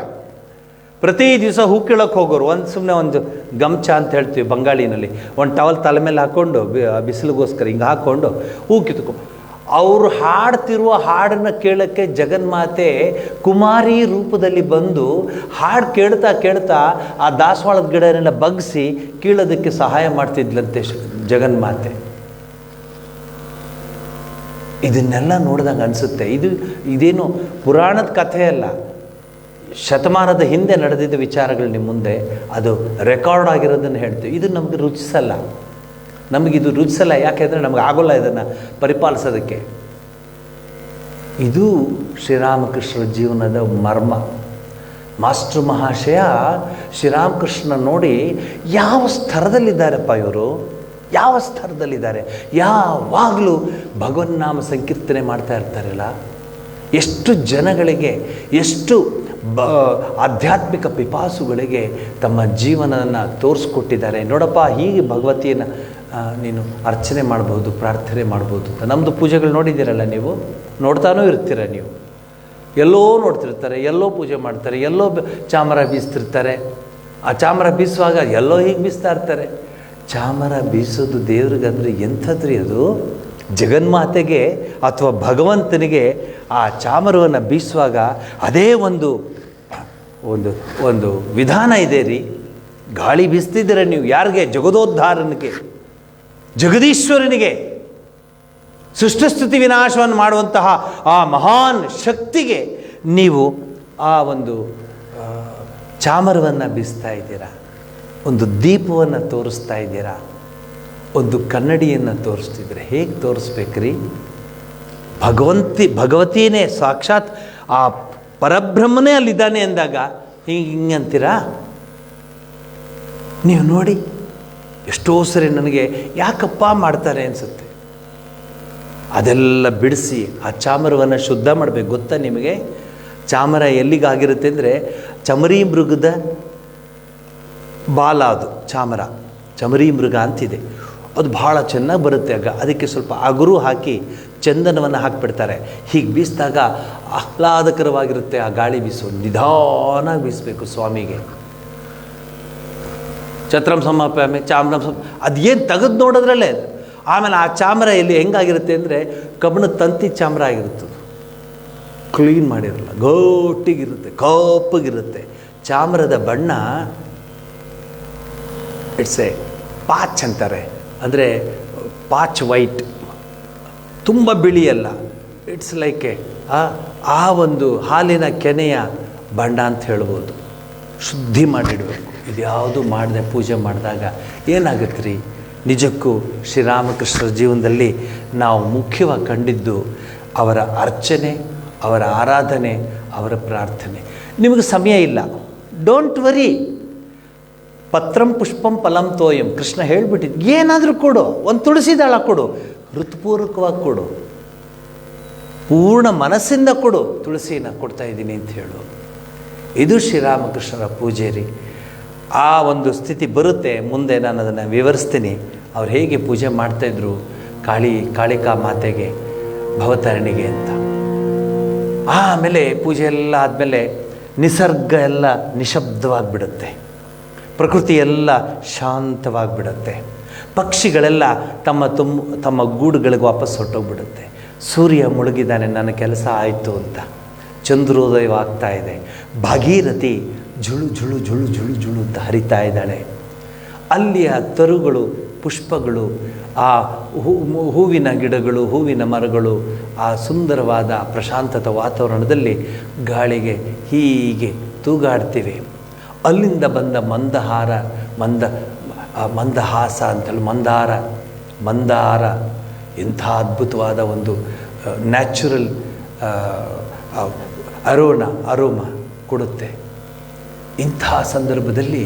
S1: ಪ್ರತಿ ದಿವಸ ಹೂ ಕೀಳಕ್ಕೆ ಹೋಗೋರು, ಸುಮ್ಮನೆ ಒಂದು ಗಮ್ಚ ಅಂತ ಹೇಳ್ತೀವಿ ಬಂಗಾಳಿನಲ್ಲಿ, ಒಂದು ಟವಲ್ ತಲೆ ಮೇಲೆ ಹಾಕ್ಕೊಂಡು ಬಿಸಿಲಿಗೋಸ್ಕರ ಹಿಂಗೆ ಹಾಕ್ಕೊಂಡು ಹೂ ಕಿತ್ಕೊ. ಅವರು ಹಾಡ್ತಿರುವ ಹಾಡನ್ನು ಕೇಳೋಕ್ಕೆ ಜಗನ್ಮಾತೆ ಕುಮಾರಿ ರೂಪದಲ್ಲಿ ಬಂದು ಹಾಡು ಕೇಳ್ತಾ ಕೇಳ್ತಾ ಆ ದಾಸವಾಳದ ಗಿಡನೆಲ್ಲ ಬಗ್ಗಿಸಿ ಕೀಳೋದಕ್ಕೆ ಸಹಾಯ ಮಾಡ್ತಿದ್ಲಂತೆ ಜಗನ್ಮಾತೆ. ಇದನ್ನೆಲ್ಲ ನೋಡಿದಾಗ ಅನಿಸುತ್ತೆ ಇದೇನು ಪುರಾಣದ ಕಥೆ ಅಲ್ಲ, ಶತಮಾನದ ಹಿಂದೆ ನಡೆದಿದ್ದ ವಿಚಾರಗಳು ನಿಮ್ಮ ಮುಂದೆ ಅದು ರೆಕಾರ್ಡ್ ಆಗಿರೋದನ್ನು ಹೇಳ್ತೀವಿ. ಇದು ನಮಗೆ ರುಚಿಸಲ್ಲ, ನಮಗಿದು ರುಚಿಸಲ್ಲ. ಯಾಕೆಂದರೆ ನಮಗೆ ಆಗೋಲ್ಲ ಇದನ್ನು ಪರಿಪಾಲಿಸೋದಕ್ಕೆ. ಇದು ಶ್ರೀರಾಮಕೃಷ್ಣರ ಜೀವನದ ಮರ್ಮ. ಮಾಸ್ಟರ್ ಮಹಾಶಯ ಶ್ರೀರಾಮಕೃಷ್ಣ ನೋಡಿ ಯಾವ ಸ್ತರದಲ್ಲಿದ್ದಾರಪ್ಪ ಇವರು, ಯಾವ ಸ್ತರದಲ್ಲಿದ್ದಾರೆ. ಯಾವಾಗಲೂ ಭಗವನ್ನಾಮ ಸಂಕೀರ್ತನೆ ಮಾಡ್ತಾ ಇರ್ತಾರಲ್ಲ, ಎಷ್ಟು ಜನಗಳಿಗೆ, ಎಷ್ಟು ಆಧ್ಯಾತ್ಮಿಕ ಪಿಪಾಸುಗಳಿಗೆ ತಮ್ಮ ಜೀವನವನ್ನು ತೋರಿಸ್ಕೊಟ್ಟಿದ್ದಾರೆ. ನೋಡಪ್ಪ, ಹೀಗೆ ಭಗವತಿಯನ್ನು ನೀನು ಅರ್ಚನೆ ಮಾಡ್ಬೋದು, ಪ್ರಾರ್ಥನೆ ಮಾಡ್ಬೋದು ಅಂತ. ನಮ್ಮದು ಪೂಜೆಗಳು ನೋಡಿದ್ದೀರಲ್ಲ, ನೀವು ನೋಡ್ತಾನೂ ಇರ್ತೀರ. ನೀವು ಎಲ್ಲೋ ನೋಡ್ತಿರ್ತಾರೆ, ಎಲ್ಲೋ ಪೂಜೆ ಮಾಡ್ತಾರೆ, ಎಲ್ಲೋ ಚಾಮರ ಬೀಸ್ತಿರ್ತಾರೆ. ಆ ಚಾಮರ ಬೀಸುವಾಗ ಎಲ್ಲೋ ಹೀಗೆ ಬೀಸ್ತಾ ಇರ್ತಾರೆ. ಚಾಮರ ಬೀಸೋದು ದೇವ್ರಿಗಂದರೆ ಎಂಥದ್ರಿ ಅದು? ಜಗನ್ಮಾತೆಗೆ ಅಥವಾ ಭಗವಂತನಿಗೆ ಆ ಚಾಮರವನ್ನು ಬೀಸುವಾಗ ಅದೇ ಒಂದು ಒಂದು ಒಂದು ವಿಧಾನ ಇದೆ ರೀ. ಗಾಳಿ ಬೀಸ್ತಿದ್ದೀರ ನೀವು ಯಾರಿಗೆ? ಜಗದೋದ್ಧಾರನಿಗೆ, ಜಗದೀಶ್ವರನಿಗೆ, ಸೃಷ್ಟಿಸ್ತುತಿ ವಿನಾಶವನ್ನು ಮಾಡುವಂತಹ ಆ ಮಹಾನ್ ಶಕ್ತಿಗೆ ನೀವು ಆ ಒಂದು ಚಾಮರವನ್ನು ಬೀಸ್ತಾ ಇದ್ದೀರಾ, ಒಂದು ದೀಪವನ್ನು ತೋರಿಸ್ತಾ ಇದ್ದೀರಾ, ಒಂದು ಕನ್ನಡಿಯನ್ನು ತೋರಿಸ್ತಿದ್ರೆ. ಹೇಗೆ ತೋರಿಸ್ಬೇಕ್ರಿ? ಭಗವತಿನೇ ಸಾಕ್ಷಾತ್ ಆ ಪರಬ್ರಹ್ಮನೇ ಅಲ್ಲಿದ್ದಾನೆ ಅಂದಾಗ ಹಿಂಗೆ ಅಂತೀರಾ ನೀವು? ನೋಡಿ, ಎಷ್ಟೋ ಸರಿ ನನಗೆ ಯಾಕಪ್ಪ ಮಾಡ್ತಾರೆ ಅನಿಸುತ್ತೆ. ಅದೆಲ್ಲ ಬಿಡಿಸಿ ಆ ಚಾಮರವನ್ನು ಶುದ್ಧ ಮಾಡಬೇಕು. ಗೊತ್ತಾ ನಿಮಗೆ? ಚಾಮರ ಎಲ್ಲಿಗಾಗಿರುತ್ತೆ ಅಂದರೆ ಚಮರಿ ಮೃಗದ ಬಾಲ, ಅದು ಚಾಮರ, ಚಮರಿ ಮೃಗ ಅಂತಿದೆ. ಅದು ಭಾಳ ಚೆನ್ನಾಗಿ ಬರುತ್ತೆ. ಅದಕ್ಕೆ ಸ್ವಲ್ಪ ಅಗುರು ಹಾಕಿ ಚಂದನವನ್ನು ಹಾಕಿಬಿಡ್ತಾರೆ. ಹೀಗೆ ಬೀಸಿದಾಗ ಆಹ್ಲಾದಕರವಾಗಿರುತ್ತೆ ಆ ಗಾಳಿ ಬೀಸೋದು. ನಿಧಾನಾಗಿ ಬೀಸಬೇಕು ಸ್ವಾಮಿಗೆ. ಛತ್ರಂ ಸಮಾಪ್ಯಾಮಿ ಚಾಮ್ರಂ ಅದೇನು ತೆಗೆದು ನೋಡೋದ್ರಲ್ಲೇ. ಆಮೇಲೆ ಆ ಚಾಮರ ಎಲ್ಲಿ ಹೆಂಗಾಗಿರುತ್ತೆ ಅಂದರೆ ಕಬ್ಬಿಣದ ತಂತಿ ಚಾಮರ ಆಗಿರುತ್ತೆ. ಕ್ಲೀನ್ ಮಾಡಿರಲ್ಲ, ಗಟ್ಟಿಗಿರುತ್ತೆ, ಕಪ್ಪಗಿರುತ್ತೆ. ಚಾಮರದ ಬಣ್ಣ ಇಟ್ಸ್ ಎ ಪಾಚ್ ಅಂತಾರೆ, ಅಂದರೆ ಪಾಚ್ ವೈಟ್, ತುಂಬ ಬಿಳಿಯಲ್ಲ. ಇಟ್ಸ್ ಲೈಕ್ ಆ ಒಂದು ಹಾಲಿನ ಕೆನೆಯ ಬಣ್ಣ ಅಂತ ಹೇಳ್ಬೋದು. ಶುದ್ಧಿ ಮಾಡಿಡಬೇಕು. ಇದ್ಯಾವುದು ಮಾಡದೆ ಪೂಜೆ ಮಾಡಿದಾಗ ಏನಾಗುತ್ತೆ ರೀ? ನಿಜಕ್ಕೂ ಶ್ರೀರಾಮಕೃಷ್ಣರ ಜೀವನದಲ್ಲಿ ನಾವು ಮುಖ್ಯವಾಗಿ ಕಂಡಿದ್ದು ಅವರ ಅರ್ಚನೆ, ಅವರ ಆರಾಧನೆ, ಅವರ ಪ್ರಾರ್ಥನೆ. ನಿಮಗೆ ಸಮಯ ಇಲ್ಲ, ಡೋಂಟ್ ವರಿ. ಪತ್ರಂ ಪುಷ್ಪಂ ಫಲಂ ತೋಯಂ ಕೃಷ್ಣ ಹೇಳಿಬಿಟ್ಟಿದ್ದು. ಏನಾದರೂ ಕೊಡು, ಒಂದು ತುಳಸಿ ದಳ ಕೊಡು, ಹೃತ್ಪೂರ್ವಕವಾಗಿ ಕೊಡು, ಪೂರ್ಣ ಮನಸ್ಸಿಂದ ಕೊಡು. ತುಳಸಿನ ಕೊಡ್ತಾ ಇದ್ದೀನಿ ಅಂತ ಹೇಳು. ಇದು ಶ್ರೀರಾಮಕೃಷ್ಣರ ಪೂಜೆ ರೀ. ಆ ಒಂದು ಸ್ಥಿತಿ ಬರುತ್ತೆ. ಮುಂದೆ ನಾನು ಅದನ್ನು ವಿವರಿಸ್ತೀನಿ. ಅವ್ರು ಹೇಗೆ ಪೂಜೆ ಮಾಡ್ತಾಯಿದ್ರು ಕಾಳಿಕಾ ಮಾತೆಗೆ, ಭವತಾರಿಣಿಗೆ ಅಂತ. ಆಮೇಲೆ ಪೂಜೆ ಎಲ್ಲ ಆದಮೇಲೆ ನಿಸರ್ಗ ಎಲ್ಲ ನಿಶಬ್ದವಾಗಿಬಿಡುತ್ತೆ, ಪ್ರಕೃತಿ ಎಲ್ಲ ಶಾಂತವಾಗಿಬಿಡುತ್ತೆ, ಪಕ್ಷಿಗಳೆಲ್ಲ ತಮ್ಮ ಗೂಡುಗಳಿಗೆ ವಾಪಸ್ ಹೊರಟೋಗ್ಬಿಡುತ್ತೆ. ಸೂರ್ಯ ಮುಳುಗಿದ್ದಾನೆ, ನನ್ನ ಕೆಲಸ ಆಯಿತು ಅಂತ. ಚಂದ್ರೋದಯವಾಗ್ತಾ ಇದೆ. ಭಾಗೀರಥಿ ಜುಳು ಜುಳು ಜುಳು ಜುಳು ಜುಳು ಅಂತ ಹರಿತಾ ಇದ್ದಾಳೆ. ಅಲ್ಲಿಯ ತರುಗಳು, ಪುಷ್ಪಗಳು, ಆ ಹೂವಿನ ಗಿಡಗಳು, ಹೂವಿನ ಮರಗಳು, ಆ ಸುಂದರವಾದ ಪ್ರಶಾಂತತ ವಾತಾವರಣದಲ್ಲಿ ಗಾಳಿಗೆ ಹೀಗೆ ತೂಗಾಡ್ತಿವೆ. ಅಲ್ಲಿಂದ ಬಂದ ಮಂದಹಾಸ ಅಂತೇಳಿ ಮಂದಾರ ಇಂಥ ಅದ್ಭುತವಾದ ಒಂದು ನ್ಯಾಚುರಲ್ ಅರೋಮ ಕೊಡುತ್ತೆ. ಇಂಥ ಸಂದರ್ಭದಲ್ಲಿ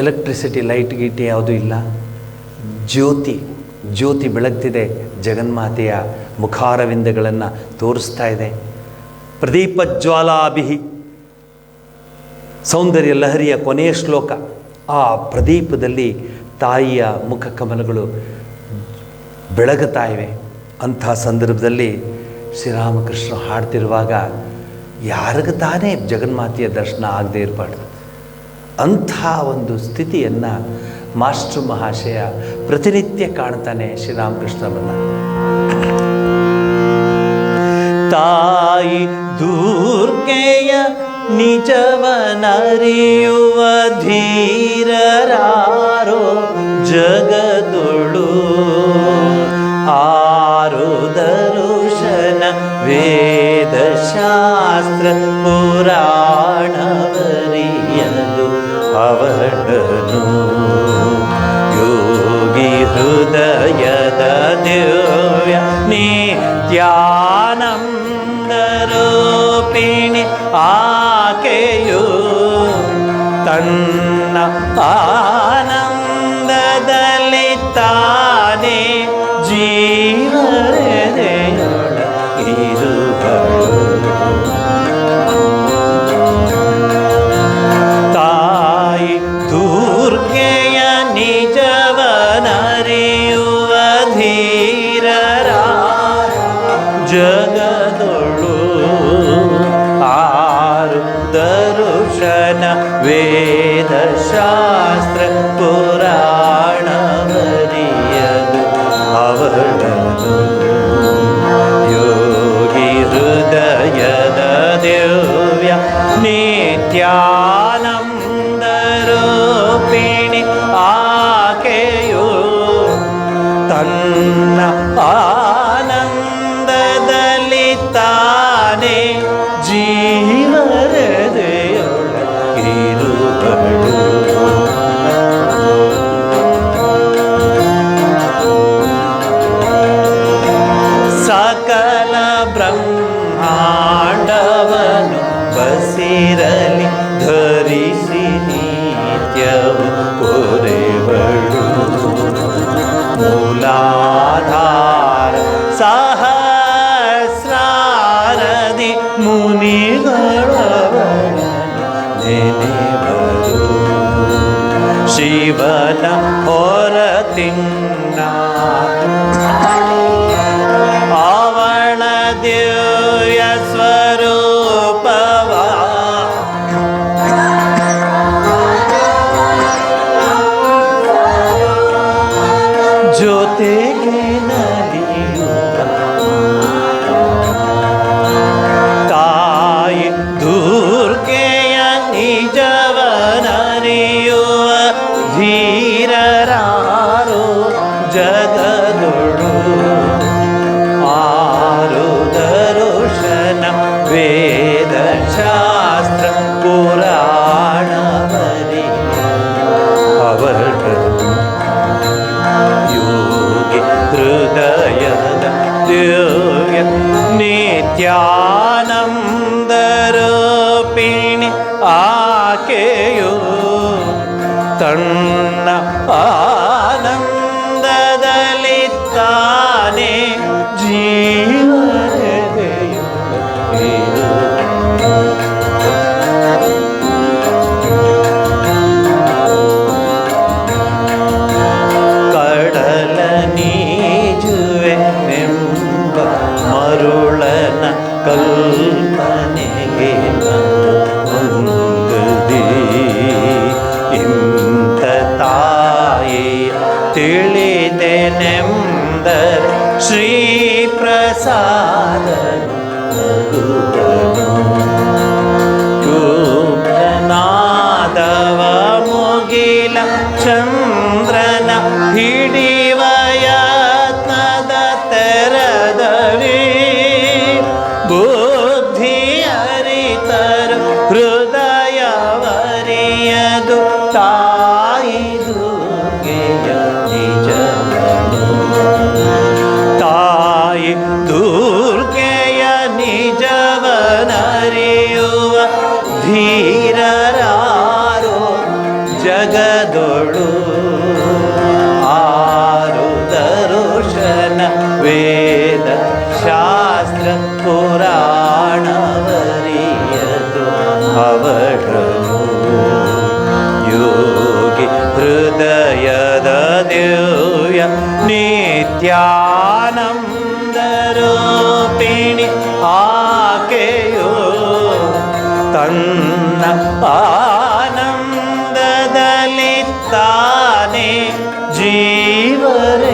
S1: ಎಲೆಕ್ಟ್ರಿಸಿಟಿ, ಲೈಟ್ ಗೀಟಿ ಯಾವುದೂ ಇಲ್ಲ. ಜ್ಯೋತಿ ಬೆಳಗ್ತಿದೆ. ಜಗನ್ಮಾತೆಯ ಮುಖಾರವಿಂದಗಳನ್ನು ತೋರಿಸ್ತಾ ಇದೆ. ಪ್ರದೀಪಜ್ವಾಲಾಭಿಹಿ ಸೌಂದರ್ಯ ಲಹರಿಯ ಕೊನೆಯ ಶ್ಲೋಕ. ಆ ಪ್ರದೀಪದಲ್ಲಿ ತಾಯಿಯ ಮುಖಕಮಲಗಳು ಬೆಳಗುತ್ತಾ ಇವೆ. ಅಂಥ ಸಂದರ್ಭದಲ್ಲಿ ಶ್ರೀರಾಮಕೃಷ್ಣ ಹಾಡ್ತಿರುವಾಗ ಯಾರಿಗೂ ತಾನೇ ಜಗನ್ಮಾತೆಯ ದರ್ಶನ ಆಗದೇ ಇರಬಾರ್ದು. ಅಂಥ ಒಂದು ಸ್ಥಿತಿಯನ್ನು ಮಾಸ್ಟರ್ ಮಹಾಶಯ ಪ್ರತಿನಿತ್ಯ ಕಾಣ್ತಾನೆ ಶ್ರೀರಾಮಕೃಷ್ಣರನ್ನ. ತಾಯಿ ದುರ್ಗೆಯ ನಿಜವನರಿಯುವ ಧೀರರಾರೋ ಜಗದೊಳು, ಆರು ದರುಶನ ವೇದ ಶಾಸ್ತ್ರ ಪುರಾಣವರಿಯದು ಅವಳನು. ಯೋಗಿ ಹೃದಯದ ದಿವ್ಯ ನಿತ್ಯಾನಂದ ರೂಪಿಣಿ ಆಕೆಯು ತನ್ನ ಆನಂದದಲ್ಲಿ ತಾನೇ ಜೀವರೆದೆಯೊಳಗಿರುವಳು. ತಾಯಿ ದುರ್ಗೆಯ ನಿಜವನರಿಯುವ ಧೀರರ ಜಗದೊಳು, ಆರು ದರುಶನ ವೇದ ಶಾಸ್ತ್ರ ಪುರಾಣವರಿಯದು ಅವಳನು. ಯೋಗಿ ಹೃದಯದ ದಿವ್ಯ ನಿತ್ಯಾನಂದ ರೂಪಿಣಿ ಆಕೆಯು ತನ್ನ ಆನಂದದಲ್ಲಿ ತಾನೇ ಜೀವರೆದೆಯೊಳಗಿರುವಳು. ಸಕಲ ಬ್ರಹ್ಮಾಂಡವನು ಬಸಿರಲಿ ಧರಿಸಿ ನಿತ್ಯವು ಪೊರೆವಳು. ಮೂಲಾಧಾರ ಸಹಸ್ರಾರದಿ ಮುನಿಗಳವಳನ್ನು ನೆನೆವರು. ಶಿವನ ಹೊರತಿನ್ನ ಅವಳ ದಿವ್ಯ ಸ್ವರೂಪವ ಜೊತೆಗೆ ನಲಿಯುವ ತಾಯಿ ದುರ್ಗೆಯ ನಿಜವನರಿಯುವ ಧೀರರಾರೋ ಜಗದೊಳು, ಆರು ದರುಶನ ವೇದ ಶಾಸ್ತ್ರ ಪುರಾಣವರಿಯ ಅವಳನು. ಯೋಗಿ ಹೃದಯದ ದಿವ್ಯ ನಿತ್ಯಾನಂದ ರೂಪಿಣಿ ಆಕೆಯು ತನ್ನ ಆನಂದದಲ್ಲಿ ತಾನೇ ಜೀವರೆದೆಯೊಳಗಿರುವಳು. ಕಡಲ ನೀಜುವೆ ಎಂಬ ಮರುಳನ ಕಲ್ಪನೆಗೆ ಹೊಂಗದಿ ಇಂಥ ತಾಯಿಯ ತಿಳಿದೆನೆಂದರೆ ಶ್ರೀ ಪ್ರಸಾದನು ನಗುವನು. ನಾದವ ಮುಗಿಲ ಚಂದ್ರನ ಹಿಡಿವ ಯತ್ನದ ತೆರದವಿ ಬುದ್ಧಿ ಅರಿತರು ಹೃದಯವರಿಯದು ತಾಯಿ ದುರ್ಗೆಯ ನಿಜವನು. ತಾಯಿ ದುರ್ಗೆಯ ನಿಜವನರಿಯುವ ಧೀರರಾರೋ ಜಗದೊಳು, ಆರು ದರುಶನ ವೇದ ಶಾಸ್ತ್ರ ಪುರಾಣವರಿಯದು ಅವಳನು. ಯೋಗಿ ಹೃದಯದ ದಿವ್ಯ ನಿತ್ಯಾನಂದ ರೂಪಿಣಿ ಆಕೆಯು ತನ್ನ ಆನಂದ
S2: ತಾನೇ ಜೀವರೆದೆಯೊಳ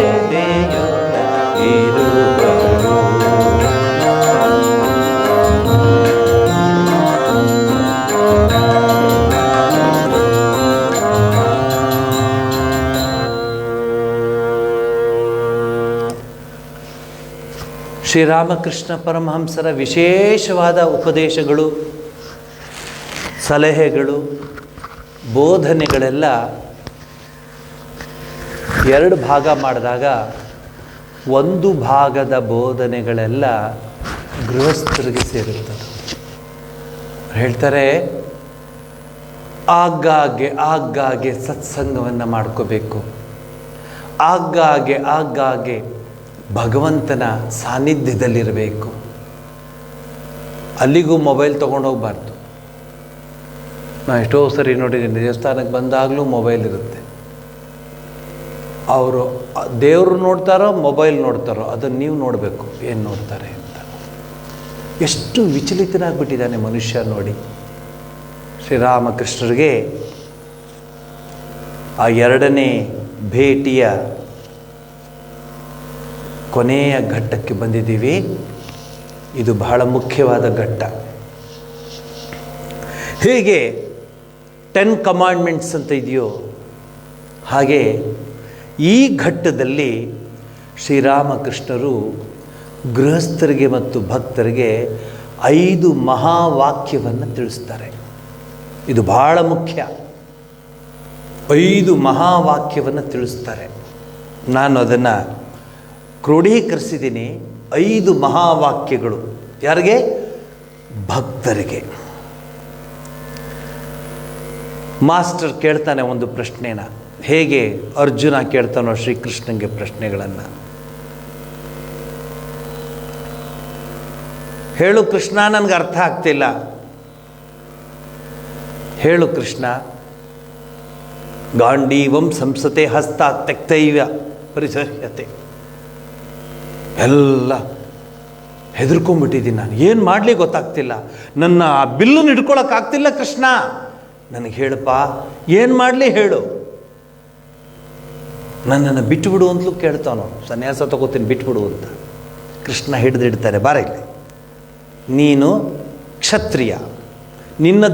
S2: ಇರುವರು.
S1: ಶ್ರೀರಾಮಕೃಷ್ಣ ಪರಮಹಂಸರ ವಿಶೇಷವಾದ ಉಪದೇಶಗಳು, ಸಲಹೆಗಳು, ಬೋಧನೆಗಳೆಲ್ಲ ಎರಡು ಭಾಗ ಮಾಡಿದಾಗ ಒಂದು ಭಾಗದ ಬೋಧನೆಗಳೆಲ್ಲ ಗೃಹಸ್ಥರಿಗೆ ಸೇರುತ್ತದೆ. ಹೇಳ್ತಾರೆ, ಆಗಾಗ್ಗೆ ಸತ್ಸಂಗವನ್ನು ಮಾಡ್ಕೋಬೇಕು, ಆಗಾಗ್ಗೆ ಭಗವಂತನ ಸಾನ್ನಿಧ್ಯದಲ್ಲಿರಬೇಕು. ಅಲ್ಲಿಗೂ ಮೊಬೈಲ್ ತೊಗೊಂಡೋಗ್ಬಾರ್ದು. ನಾನು ಎಷ್ಟೋ ಸರಿ ನೋಡಿದ್ದೀನಿ, ದೇವಸ್ಥಾನಕ್ಕೆ ಬಂದಾಗಲೂ ಮೊಬೈಲ್ ಇರುತ್ತೆ. ಅವರು ದೇವರು ನೋಡ್ತಾರೋ ಮೊಬೈಲ್ ನೋಡ್ತಾರೋ ಅದನ್ನು ನೀವು ನೋಡಬೇಕು, ಏನು ನೋಡ್ತಾರೆ ಅಂತ. ಎಷ್ಟು ವಿಚಲಿತನಾಗ್ಬಿಟ್ಟಿದ್ದಾನೆ ಮನುಷ್ಯ ನೋಡಿ. ಶ್ರೀರಾಮಕೃಷ್ಣರಿಗೆ ಆ ಎರಡನೇ ಭೇಟಿಯ ಕೊನೆಯ ಘಟ್ಟಕ್ಕೆ ಬಂದಿದ್ದೀವಿ. ಇದು ಬಹಳ ಮುಖ್ಯವಾದ ಘಟ್ಟ. ಹೇಗೆ 10 ಕಮಾಂಡ್ಮೆಂಟ್ಸ್ ಅಂತ ಇದೆಯೋ ಹಾಗೆ ಈ ಘಟ್ಟದಲ್ಲಿ ಶ್ರೀರಾಮಕೃಷ್ಣರು ಗೃಹಸ್ಥರಿಗೆ ಮತ್ತು ಭಕ್ತರಿಗೆ 5 ಮಹಾವಾಕ್ಯವನ್ನು ತಿಳಿಸ್ತಾರೆ. ಇದು ಬಹಳ ಮುಖ್ಯ. 5 ಮಹಾವಾಕ್ಯವನ್ನು ತಿಳಿಸ್ತಾರೆ. ನಾನು ಅದನ್ನು ಕ್ರೋಢೀಕರಿಸಿದ್ದೀನಿ. 5 ಮಹಾವಾಕ್ಯಗಳು ಯಾರಿಗೆ? ಭಕ್ತರಿಗೆ. ಮಾಸ್ಟರ್ ಕೇಳ್ತಾನೆ ಒಂದು ಪ್ರಶ್ನೆನ, ಹೇಗೆ ಅರ್ಜುನ ಕೇಳ್ತಾನೋ ಶ್ರೀಕೃಷ್ಣನಿಗೆ ಪ್ರಶ್ನೆಗಳನ್ನು. ಹೇಳು ಕೃಷ್ಣ, ನನಗೆ ಅರ್ಥ ಆಗ್ತಿಲ್ಲ. ಹೇಳು ಕೃಷ್ಣ. ಗಾಂಡೀವಂ ಸಂಸತೆ ಹಸ್ತ ತ್ಯಕ್ತೈವ ಪರಿಸರ್ಯತೆ. ಎಲ್ಲ ಹೆದರ್ಕೊಂಡ್ಬಿಟ್ಟಿದ್ದೀನಿ ನಾನು, ಏನು ಮಾಡಲಿ ಗೊತ್ತಾಗ್ತಿಲ್ಲ. ನನ್ನ ಆ ಬಿಲ್ಲನ್ನು ಹಿಡ್ಕೊಳಕ್ಕಾಗ್ತಿಲ್ಲ ಕೃಷ್ಣ, ನನಗೆ ಹೇಳಪ್ಪ, ಏನು ಮಾಡಲಿ ಹೇಳು. ನನ್ನನ್ನು ಬಿಟ್ಟುಬಿಡು ಅಂತಲೂ ಕೇಳ್ತಾನೋ. ಸನ್ಯಾಸ ತಗೋತೀನಿ, ಬಿಟ್ಬಿಡು ಅಂತ. ಕೃಷ್ಣ ಹಿಡಿದಿಡ್ತಾರೆ, ಬಾರ ಇಲ್ಲಿ, ನೀನು ಕ್ಷತ್ರಿಯ, ನಿನ್ನ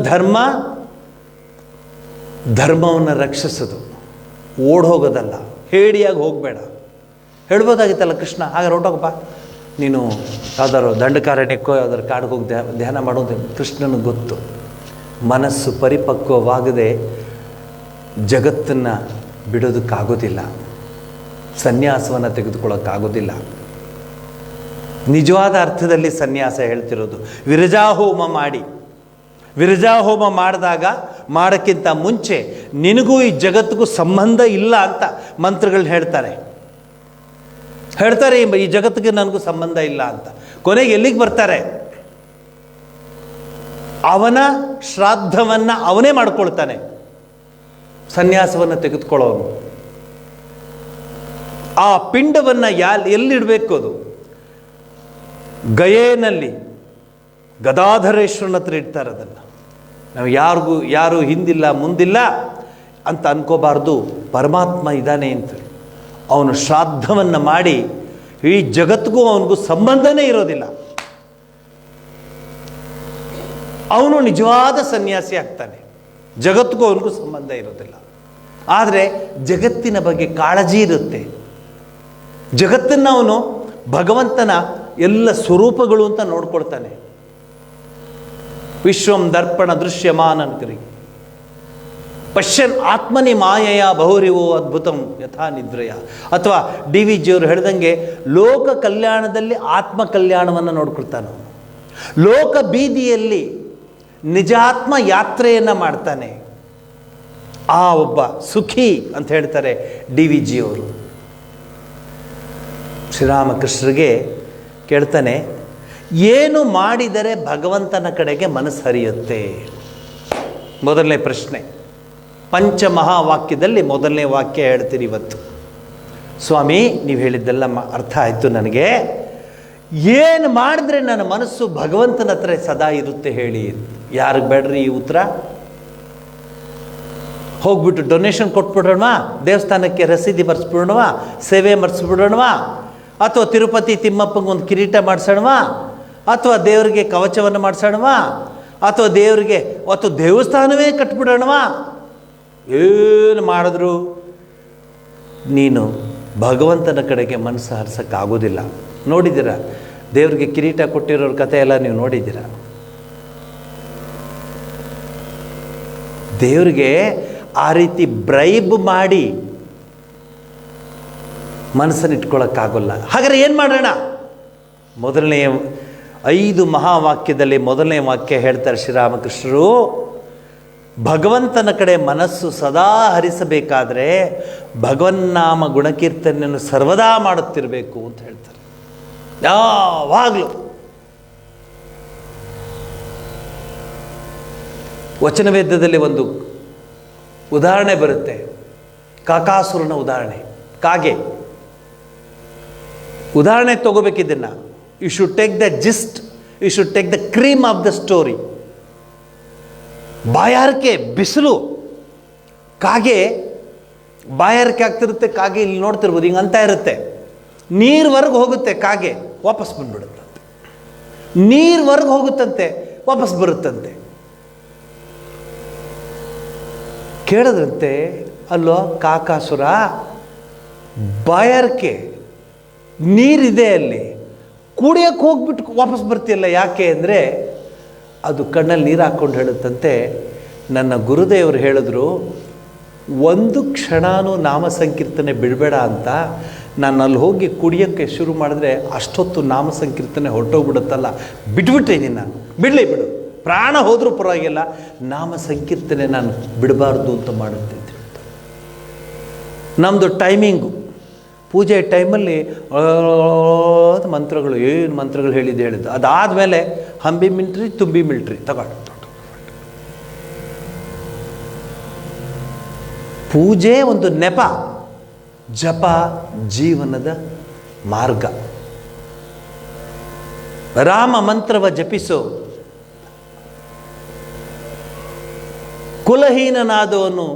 S1: ಧರ್ಮವನ್ನು ರಕ್ಷಿಸೋದು, ಓಡ್ ಹೋಗೋದಲ್ಲ, ಹೇಡಿಯಾಗಿ ಹೋಗಬೇಡ. ಹೇಳ್ಬೋದಾಗಿತ್ತಲ್ಲ ಕೃಷ್ಣ, ಆಗ ಹೊರಟೋಗಪ್ಪ, ನೀನು ಯಾವ್ದಾರು ದಂಡಕಾರಣ್ಯಕ್ಕೋ ಯಾವ್ದಾರು ಕಾಡಿಗೆ ಹೋಗಿ ಧ್ಯಾನ ಮಾಡೋದು. ಕೃಷ್ಣನಿಗೆ ಗೊತ್ತು, ಮನಸ್ಸು ಪರಿಪಕ್ವವಾಗದೆ ಜಗತ್ತನ್ನು ಬಿಡೋದಕ್ಕಾಗೋದಿಲ್ಲ, ಸನ್ಯಾಸವನ್ನು ತೆಗೆದುಕೊಳ್ಳೋಕ್ಕಾಗೋದಿಲ್ಲ. ನಿಜವಾದ ಅರ್ಥದಲ್ಲಿ ಸನ್ಯಾಸ ಹೇಳ್ತಿರೋದು. ವಿರಜಾಹೋಮ ಮಾಡಿ, ವಿರಜಾಹೋಮ ಮಾಡಿದಾಗ ಮಾಡೋಕ್ಕಿಂತ ಮುಂಚೆ ನಿನಗೂ ಈ ಜಗತ್ತಿಗೂ ಸಂಬಂಧ ಇಲ್ಲ ಅಂತ ಮಂತ್ರಗಳನ್ನ ಹೇಳ್ತಾರೆ. ಈ ಜಗತ್ತಿಗೆ ನನಗೂ ಸಂಬಂಧ ಇಲ್ಲ ಅಂತ. ಕೊನೆಗೆ ಎಲ್ಲಿಗೆ ಬರ್ತಾರೆ? ಅವನ ಶ್ರಾದ್ದವನ್ನು ಅವನೇ ಮಾಡ್ಕೊಳ್ತಾನೆ, ಸನ್ಯಾಸವನ್ನು ತೆಗೆದುಕೊಳ್ಳೋನು. ಆ ಪಿಂಡವನ್ನು ಎಲ್ಲಿಡಬೇಕು? ಅದು ಗಯೇನಲ್ಲಿ ಗದಾಧರೇಶ್ವರನ ಹತ್ರ ಇಡ್ತಾರೆ. ಅದನ್ನು ನಾವು ಯಾರು ಹಿಂದಿಲ್ಲ ಮುಂದಿಲ್ಲ ಅಂತ ಅನ್ಕೋಬಾರ್ದು. ಪರಮಾತ್ಮ ಇದ್ದಾನೆ ಅಂತ ಅವನು ಶ್ರಾದ್ದವನ್ನು ಮಾಡಿ ಈ ಜಗತ್ತಿಗೂ ಅವನಿಗೂ ಸಂಬಂಧನೇ ಇರೋದಿಲ್ಲ. ಅವನು ನಿಜವಾದ ಸನ್ಯಾಸಿ ಆಗ್ತಾನೆ, ಜಗತ್ತಿಗೂ ಅವನಿಗೂ ಸಂಬಂಧ ಇರೋದಿಲ್ಲ. ಆದರೆ ಜಗತ್ತಿನ ಬಗ್ಗೆ ಕಾಳಜಿ ಇರುತ್ತೆ. ಜಗತ್ತನ್ನು ಅವನು ಭಗವಂತನ ಎಲ್ಲ ಸ್ವರೂಪಗಳು ಅಂತ ನೋಡ್ಕೊಳ್ತಾನೆ. ವಿಶ್ವಂ ದರ್ಪಣ ದೃಶ್ಯಮಾನಂಕರಿ ಪಶ್ಯನ್ ಆತ್ಮನಿ ಮಾಯೆಯ ಬಹುರಿವೋ ಅದ್ಭುತಂ ಯಥಾ ನಿದ್ರೆಯ. ಅಥವಾ ಡಿ ವಿ ಜಿಯವರು ಹೇಳ್ದಂಗೆ ಲೋಕ ಕಲ್ಯಾಣದಲ್ಲಿ ಆತ್ಮ ಕಲ್ಯಾಣವನ್ನು ನೋಡ್ಕೊಳ್ತಾನೆ. ಲೋಕ ಬೀದಿಯಲ್ಲಿ ನಿಜಾತ್ಮ ಯಾತ್ರೆಯನ್ನು ಮಾಡ್ತಾನೆ. ಆ ಒಬ್ಬ ಸುಖಿ ಅಂತ ಹೇಳ್ತಾರೆ ಡಿ ವಿ ಜಿಯವರು. ಶ್ರೀರಾಮಕೃಷ್ಣರಿಗೆ ಕೇಳ್ತಾನೆ, ಏನು ಮಾಡಿದರೆ ಭಗವಂತನ ಕಡೆಗೆ ಮನಸ್ಸು ಹರಿಯುತ್ತೆ? ಮೊದಲನೇ ಪ್ರಶ್ನೆ. ಪಂಚಮಹಾವಾಕ್ಯದಲ್ಲಿ ಮೊದಲನೇ ವಾಕ್ಯ ಹೇಳ್ತೀರಿ ಇವತ್ತು. ಸ್ವಾಮಿ, ನೀವು ಹೇಳಿದ್ದೆಲ್ಲ ಅರ್ಥ ಆಯಿತು ನನಗೆ. ಏನು ಮಾಡಿದ್ರೆ ನನ್ನ ಮನಸ್ಸು ಭಗವಂತನ ಹತ್ರ ಸದಾ ಇರುತ್ತೆ ಹೇಳಿ. ಯಾರಿಗೆ ಬೇಡ್ರಿ ಈ ಉತ್ತರ? ಹೋಗ್ಬಿಟ್ಟು ಡೊನೇಷನ್ ಕೊಟ್ಬಿಡೋಣ, ದೇವಸ್ಥಾನಕ್ಕೆ ರಸೀದಿ ಬರ್ಸ್ಬಿಡೋಣವಾ, ಸೇವೆ ಮಾಡಿಸ್ಬಿಡೋಣವಾ, ಅಥವಾ ತಿರುಪತಿ ತಿಮ್ಮಪ್ಪಂಗೆ ಒಂದು ಕಿರೀಟ ಮಾಡಿಸೋಣವಾ, ಅಥವಾ ದೇವರಿಗೆ ಕವಚವನ್ನು ಮಾಡಿಸೋಣವಾ, ಅಥವಾ ದೇವರಿಗೆ ದೇವಸ್ಥಾನವೇ ಕಟ್ಬಿಡೋಣವಾ. ಏನು ಮಾಡಿದ್ರು ನೀನು ಭಗವಂತನ ಕಡೆಗೆ ಮನಸ್ಸು ಹರಿಸೋಕ್ಕಾಗೋದಿಲ್ಲ. ನೋಡಿದ್ದೀರಾ ದೇವರಿಗೆ ಕಿರೀಟ ಕೊಟ್ಟಿರೋರ ಕಥೆ ಎಲ್ಲ ನೀವು ನೋಡಿದ್ದೀರಾ? ದೇವರಿಗೆ ಆ ರೀತಿ ಬ್ರೈಬ್ ಮಾಡಿ ಮನಸ್ಸನ್ನು ಇಟ್ಕೊಳ್ಳೋಕ್ಕಾಗೋಲ್ಲ. ಹಾಗಾದ್ರೆ ಏನು ಮಾಡೋಣ? ಮೊದಲನೇ 5 ಮಹಾವಾಕ್ಯದಲ್ಲಿ ಮೊದಲನೇ ವಾಕ್ಯ ಹೇಳ್ತಾರೆ ಶ್ರೀರಾಮಕೃಷ್ಣರು, ಭಗವಂತನ ಕಡೆ ಮನಸ್ಸು ಸದಾ ಹರಿಸಬೇಕಾದ್ರೆ ಭಗವನ್ನಾಮ ಗುಣಕೀರ್ತನೆಯನ್ನು ಸರ್ವದಾ ಮಾಡುತ್ತಿರಬೇಕು ಅಂತ ಹೇಳ್ತಾರೆ. ಯಾವಾಗಲೂ ವಚನವೇದದಲ್ಲಿ ಒಂದು ಉದಾಹರಣೆ ಬರುತ್ತೆ, ಕಾಕಾಸುರನ ಉದಾಹರಣೆ. ಕಾಗೆ ಉದಾಹರಣೆ ತಗೋಬೇಕಿದ್ದನ್ನು. You should take the gist, you should take the cream of the story. ಬಾಯಾರಿಕೆ, ಬಿಸಿಲು, ಕಾಗೆ ಬಾಯಾರಿಕೆ ಆಗ್ತಿರುತ್ತೆ. ಕಾಗೆ ಇಲ್ಲಿ ನೋಡ್ತಿರ್ಬೋದು, ಹಿಂಗೆ ಅಂತ ಇರುತ್ತೆ. ನೀರ್ವರೆಗೆ ಹೋಗುತ್ತೆ ಕಾಗೆ, ವಾಪಸ್ ಬಂದ್ಬಿಡುತ್ತಂತೆ. ನೀರ್ವರೆಗೆ ಹೋಗುತ್ತಂತೆ, ವಾಪಸ್ ಬರುತ್ತಂತೆ. ಕೇಳಿದ್ರಂತೆ, ಅಲ್ಲೋ ಕಾಕಾಸುರ, ಬಾಯಾರಿಕೆ, ನೀರಿದೆ ಅಲ್ಲಿ, ಕುಡಿಯೋಕ್ಕೆ ಹೋಗ್ಬಿಟ್ಟು ವಾಪಸ್ ಬರ್ತಿಯಲ್ಲ ಯಾಕೆ ಅಂದರೆ, ಅದು ಕಣ್ಣಲ್ಲಿ ನೀರು ಹಾಕ್ಕೊಂಡು ಹೇಳುತ್ತಂತೆ, ನನ್ನ ಗುರುದೇವರು ಹೇಳಿದ್ರು ಒಂದು ಕ್ಷಣನೂ ನಾಮ ಸಂಕೀರ್ತನೆ ಬಿಡಬೇಡ ಅಂತ. ನಾನು ಅಲ್ಲಿ ಹೋಗಿ ಕುಡಿಯೋಕ್ಕೆ ಶುರು ಮಾಡಿದ್ರೆ ಅಷ್ಟೊತ್ತು ನಾಮ ಸಂಕೀರ್ತನೆ ಹೊರಟೋಗ್ಬಿಡುತ್ತಲ್ಲ, ಬಿಟ್ಬಿಟ್ಟಿದ್ದೀನಿ ನಾನು. ಬಿಡಲಿ ಬಿಡು, ಪ್ರಾಣ ಹೋದರೂ ಪರವಾಗಿಲ್ಲ, ನಾಮ ಸಂಕೀರ್ತನೆ ನಾನು ಬಿಡಬಾರ್ದು ಅಂತ ಮಾಡುತ್ತೆ ಅಂತ ಹೇಳ್ತಾರೆ. ನಮ್ಮದು ಟೈಮಿಂಗು, ಪೂಜೆ ಟೈಮಲ್ಲಿ ಮಂತ್ರಗಳು, ಏನು ಮಂತ್ರಗಳು ಹೇಳಿದ್ದು. ಅದಾದಮೇಲೆ ಹಂಬಿ ಮಿಲ್ಟ್ರಿ, ತುಂಬಿ ಮಿಲ್ಟ್ರಿ ತಗೊಂಡು. ಪೂಜೆ ಒಂದು ನೆಪ, ಜಪ ಜೀವನದ ಮಾರ್ಗ. ರಾಮ ಮಂತ್ರವ ಜಪಿಸೋ, ಕುಲಹೀನನಾದವನು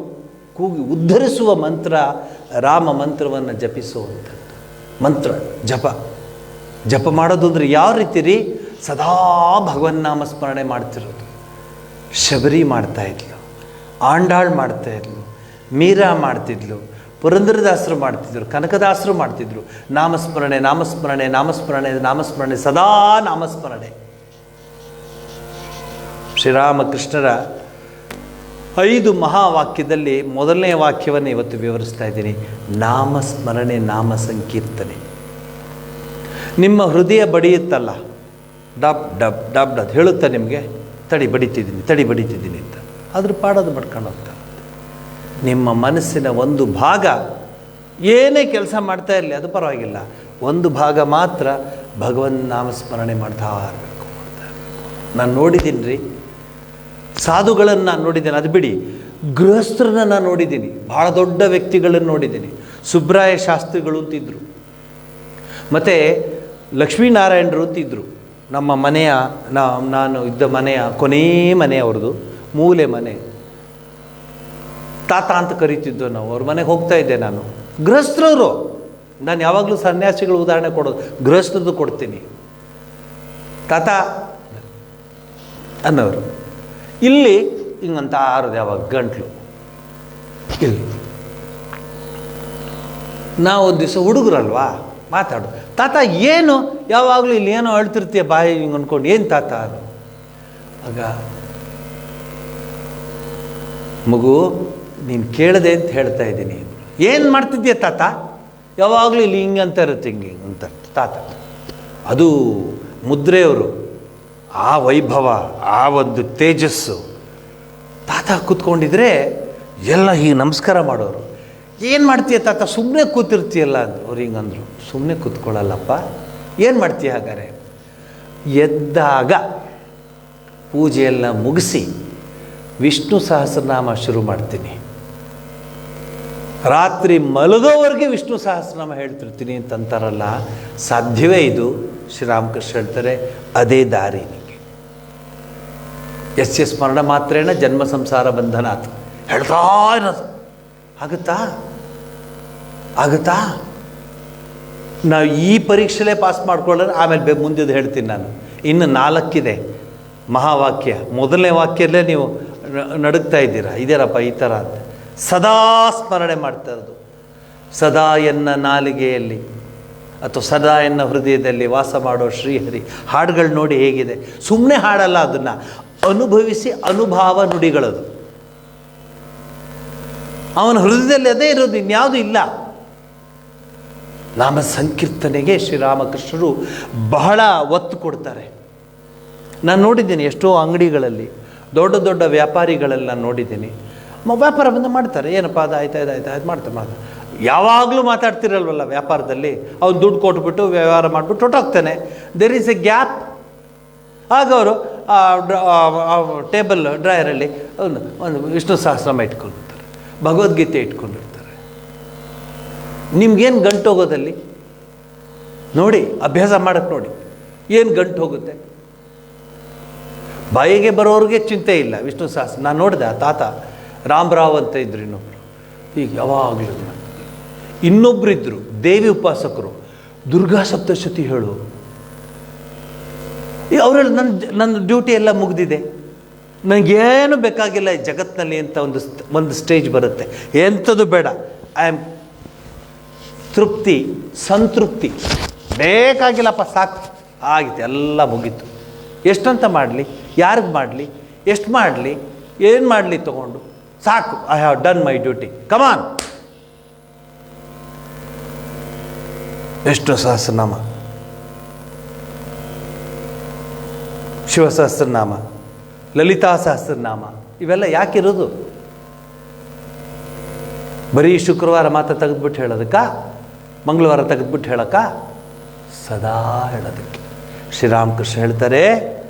S1: ಕೂಗಿ ಉದ್ಧರಿಸುವ ಮಂತ್ರ ರಾಮ ಮಂತ್ರವನ್ನು ಜಪಿಸುವಂಥದ್ದು. ಮಂತ್ರ ಜಪ ಮಾಡೋದು ಅಂದರೆ ಯಾವ ರೀತಿ ರೀ? ಸದಾ ಭಗವನ್ನಾಮ ಸ್ಮರಣೆ ಮಾಡ್ತಿರೋದು. ಶಬರಿ ಮಾಡ್ತಾಯಿದ್ಲು, ಆಂಡಾಳ್ ಮಾಡ್ತಾಯಿದ್ಲು, ಮೀರಾ ಮಾಡ್ತಿದ್ಲು, ಪುರಂದರದಾಸರು ಮಾಡ್ತಿದ್ರು, ಕನಕದಾಸರು ಮಾಡ್ತಿದ್ರು. ನಾಮಸ್ಮರಣೆ ನಾಮಸ್ಮರಣೆ ನಾಮಸ್ಮರಣೆ ನಾಮಸ್ಮರಣೆ, ಸದಾ ನಾಮಸ್ಮರಣೆ. ಶ್ರೀರಾಮಕೃಷ್ಣರ 5 ಮಹಾವಾಕ್ಯದಲ್ಲಿ ಮೊದಲನೇ ವಾಕ್ಯವನ್ನು ಇವತ್ತು ವಿವರಿಸ್ತಾ ಇದ್ದೀನಿ. ನಾಮಸ್ಮರಣೆ, ನಾಮ ಸಂಕೀರ್ತನೆ. ನಿಮ್ಮ ಹೃದಯ ಬಡಿಯುತ್ತಲ್ಲ, ಡಬ್ ಡಬ್ ಡಬ್ ಡಬ್ ಹೇಳುತ್ತಾ ನಿಮಗೆ, ತಡಿ ಬಡಿತಿದ್ದೀನಿ ಅಂತ. ಅದ್ರ ಪಾಡೋದು ಮಾಡ್ಕೊಂಡು ಹೋಗ್ತಾ. ನಿಮ್ಮ ಮನಸ್ಸಿನ ಒಂದು ಭಾಗ ಏನೇ ಕೆಲಸ ಮಾಡ್ತಾ ಇರಲಿ, ಅದು ಪರವಾಗಿಲ್ಲ, ಒಂದು ಭಾಗ ಮಾತ್ರ ಭಗವನ್ ನಾಮಸ್ಮರಣೆ ಮಾಡ್ತಾ ಇರಬೇಕು. ನಾನು ನೋಡಿದ್ದೀನಿ ರೀ, ಸಾಧುಗಳನ್ನು ನಾನು ನೋಡಿದ್ದೇನೆ, ಅದು ಬಿಡಿ, ಗೃಹಸ್ಥರನ್ನ ನಾನು ನೋಡಿದ್ದೀನಿ, ಭಾಳ ದೊಡ್ಡ ವ್ಯಕ್ತಿಗಳನ್ನು ನೋಡಿದ್ದೀನಿ. ಸುಬ್ರಾಯ ಶಾಸ್ತ್ರಿಗಳು ಅಂತಿದ್ರು, ಮತ್ತು ಲಕ್ಷ್ಮೀನಾರಾಯಣರು ಅಂತಿದ್ರು. ನಮ್ಮ ಮನೆಯ ನಾನು ಇದ್ದ ಮನೆಯ ಕೊನೇ ಮನೆ ಅವ್ರದ್ದು, ಮೂಲೆ ಮನೆ. ತಾತ ಅಂತ ಕರಿತಿದ್ದೋ ನಾವು. ಅವ್ರ ಮನೆಗೆ ಹೋಗ್ತಾ ಇದ್ದೆ ನಾನು. ಗೃಹಸ್ಥರವರು, ನಾನು ಯಾವಾಗಲೂ ಸನ್ಯಾಸಿಗಳು ಉದಾಹರಣೆ ಕೊಡೋದು, ಗೃಹಸ್ಥರದ್ದು ಕೊಡ್ತೀನಿ. ತಾತ ಅನ್ನೋರು ಇಲ್ಲಿ ಹಿಂಗಂತ ಆರೋದು, ಯಾವಾಗ ಗಂಟ್ಲು ಇಲ್ಲಿ. ನಾವು ಒಂದು ದಿವಸ ಹುಡುಗರಲ್ವಾ, ಮಾತಾಡು, ತಾತ ಏನು ಯಾವಾಗಲೂ ಇಲ್ಲಿ ಏನೋ ಅಳ್ತಿರ್ತೀಯ ಬಾಯಿ ಹಿಂಗೆ ಅಂದ್ಕೊಂಡು, ಏನು ತಾತ ಅದು? ಆಗ ಮಗು ನೀನು ಕೇಳದೆ ಅಂತ ಹೇಳ್ತಾ ಇದ್ದೀನಿ. ಏನು ಮಾಡ್ತಿದ್ದೀಯ ತಾತ? ಯಾವಾಗಲೂ ಇಲ್ಲಿ ಹಿಂಗೆ ಅಂತ ಇರುತ್ತೆ, ಹಿಂಗೆ ಅಂತ ತಾತ. ಅದು ಮುದ್ರೆಯವರು, ಆ ವೈಭವ, ಆ ಒಂದು ತೇಜಸ್ಸು. ತಾತ ಕೂತ್ಕೊಂಡಿದ್ರೆ ಎಲ್ಲ ಹೀಗೆ ನಮಸ್ಕಾರ ಮಾಡೋರು. ಏನು ಮಾಡ್ತೀಯ ತಾತ? ಸುಮ್ಮನೆ ಕೂತಿರ್ತೀಯಲ್ಲ ಅಂದರು. ಅವ್ರು ಹಿಂಗಂದರು, ಸುಮ್ಮನೆ ಕೂತ್ಕೊಳ್ಳಲ್ಲಪ್ಪ, ಏನು ಮಾಡ್ತೀಯ ಹಾಗಾದ್ರೆ? ಎದ್ದಾಗ ಪೂಜೆಯೆಲ್ಲ ಮುಗಿಸಿ ವಿಷ್ಣು ಸಹಸ್ರನಾಮ ಶುರು ಮಾಡ್ತೀನಿ, ರಾತ್ರಿ ಮಲಗೋವರೆಗೆ ವಿಷ್ಣು ಸಹಸ್ರನಾಮ ಹೇಳ್ತಿರ್ತೀನಿ ಅಂತಂತಾರಲ್ಲ, ಸಾಧ್ಯವೇ ಇದು? ಶ್ರೀರಾಮಕೃಷ್ಣ ಹೇಳ್ತಾರೆ, ಅದೇ ದಾರಿ ನಿಮಗೆ. ಯಸ್ಯ ಸ್ಮರಣ ಮಾತ್ರೇಣ ಜನ್ಮ ಸಂಸಾರ ಬಂಧನಾತ್. ಹೇಳ್ತಾ ಇರೋದು. ಆಗುತ್ತಾ? ನಾವು ಈ ಪರೀಕ್ಷೆಲೇ ಪಾಸ್ ಮಾಡ್ಕೊಳ್ಳೋಣ, ಆಮೇಲೆ ಮುಂದಿದ್ದು ಹೇಳ್ತೀನಿ ನಾನು. ಇನ್ನು 4 ಇದೆ ಮಹಾವಾಕ್ಯ. ಮೊದಲನೇ ವಾಕ್ಯದಲ್ಲೇ ನೀವು ನಡುಗ್ತಾ ಇದ್ದೀರಾ, ಇದೇನಪ್ಪ ಈ ಥರ ಅಂತ. ಸದಾ ಸ್ಮರಣೆ ಮಾಡ್ತಾ ಇರೋದು. ಸದಾ ಎನ್ನ ನಾಲಿಗೆಯಲ್ಲಿ ಅಥವಾ ಸದಾ ಎನ್ನ ಹೃದಯದಲ್ಲಿ ವಾಸ ಮಾಡೋ ಶ್ರೀಹರಿ. ಹಾಡುಗಳು ನೋಡಿ ಹೇಗಿದೆ, ಸುಮ್ಮನೆ ಹಾಡಲ್ಲ, ಅದನ್ನು ಅನುಭವಿಸಿ ಅನುಭಾವ ನುಡಿಗಳದು. ಅವನ ಹೃದಯದಲ್ಲಿ ಅದೇ ಇರೋದು, ಇನ್ಯಾವುದೂ ಇಲ್ಲ. ನಾಮ ಸಂಕೀರ್ತನೆಗೆ ಶ್ರೀರಾಮಕೃಷ್ಣರು ಬಹಳ ಒತ್ತು ಕೊಡ್ತಾರೆ. ನಾನು ನೋಡಿದ್ದೀನಿ ಎಷ್ಟೋ ಅಂಗಡಿಗಳಲ್ಲಿ, ದೊಡ್ಡ ದೊಡ್ಡ ವ್ಯಾಪಾರಿಗಳಲ್ಲಿ ನಾನು ನೋಡಿದ್ದೀನಿ. ವ್ಯಾಪಾರ ಬಂದು ಮಾಡ್ತಾರೆ, ಏನಪ್ಪ ಅದು ಆಯ್ತು ಮಾಡ್ತಾರೆ. ಯಾವಾಗಲೂ ಮಾತಾಡ್ತಿರಲ್ವಲ್ಲ ವ್ಯಾಪಾರದಲ್ಲಿ. ಅವ್ನು ದುಡ್ಡು ಕೊಟ್ಬಿಟ್ಟು ವ್ಯವಹಾರ ಮಾಡಿಬಿಟ್ಟು ಹೊಟ್ಟೋಗ್ತಾನೆ. There is a gap. ಆಗ ಅವರು ಟೇಬಲ್ ಡ್ರಾಯರಲ್ಲಿ ಒಂದು ವಿಷ್ಣು ಸಹಸ್ರನಾಮ ಇಟ್ಕೊಂಡಿರ್ತಾರೆ, ಭಗವದ್ಗೀತೆ ಇಟ್ಕೊಂಡಿರ್ತಾರೆ. ನಿಮ್ಗೇನು ಗಂಟು ಹೋಗೋದಲ್ಲಿ ನೋಡಿ, ಅಭ್ಯಾಸ ಮಾಡೋಕ್ಕೆ ನೋಡಿ, ಏನು ಗಂಟು ಹೋಗುತ್ತೆ. ಬಾಯಿಗೆ ಬರೋರಿಗೆ ಚಿಂತೆ ಇಲ್ಲ. ವಿಷ್ಣು ಸಹಸ್ರ ನಾನು ನೋಡಿದೆ. ಆ ತಾತ ರಾಮರಾವ್ ಅಂತ ಇದ್ರು, ಇನ್ನೊಬ್ಬರು. ಈಗ ಯಾವಾಗಲೂ ಇನ್ನೊಬ್ಬರು ಇದ್ದರು, ದೇವಿ ಉಪಾಸಕರು, ದುರ್ಗಾ ಸಪ್ತಶತಿ ಹೇಳು. ಅವರಲ್ಲಿ ನನ್ನ ಡ್ಯೂಟಿ ಎಲ್ಲ ಮುಗಿದಿದೆ, ನನಗೇನು ಬೇಕಾಗಿಲ್ಲ ಈ ಜಗತ್ತಿನಲ್ಲಿ ಅಂತ ಒಂದು ಸ್ಟೇಜ್ ಬರುತ್ತೆ. ಎಂಥದ್ದು ಬೇಡ, ಐ ಆಮ್ ತೃಪ್ತಿ, ಸಂತೃಪ್ತಿ, ಬೇಕಾಗಿಲ್ಲಪ್ಪ, ಸಾಕು, ಆಗಿತ್ತು, ಎಲ್ಲ ಮುಗೀತು. ಎಷ್ಟಂತ ಮಾಡಲಿ, ಯಾರಿಗೆ ಮಾಡಲಿ, ಎಷ್ಟು ಮಾಡಲಿ, ಏನು ಮಾಡಲಿ, ತಗೊಂಡು ಸಾಕು, I have done my duty, come on. ಎಷ್ಟು ಸಹಸ್ರನಾಮ, ಶಿವಸಹಸ್ರನಾಮ, ಲಲಿತಾ ಸಹಸ್ರನಾಮ, ಇವೆಲ್ಲ ಯಾಕಿರೋದು? ಬರೀ ಶುಕ್ರವಾರ ಮಾತ್ರ ತೆಗೆದ್ಬಿಟ್ಟು ಹೇಳೋದಕ್ಕ, ಮಂಗಳವಾರ ತೆಗೆದ್ಬಿಟ್ಟು ಹೇಳೋಕ್ಕ? ಸದಾ ಹೇಳೋದಕ್ಕೆ. ಶ್ರೀರಾಮಕೃಷ್ಣ ಹೇಳ್ತಾರೆ,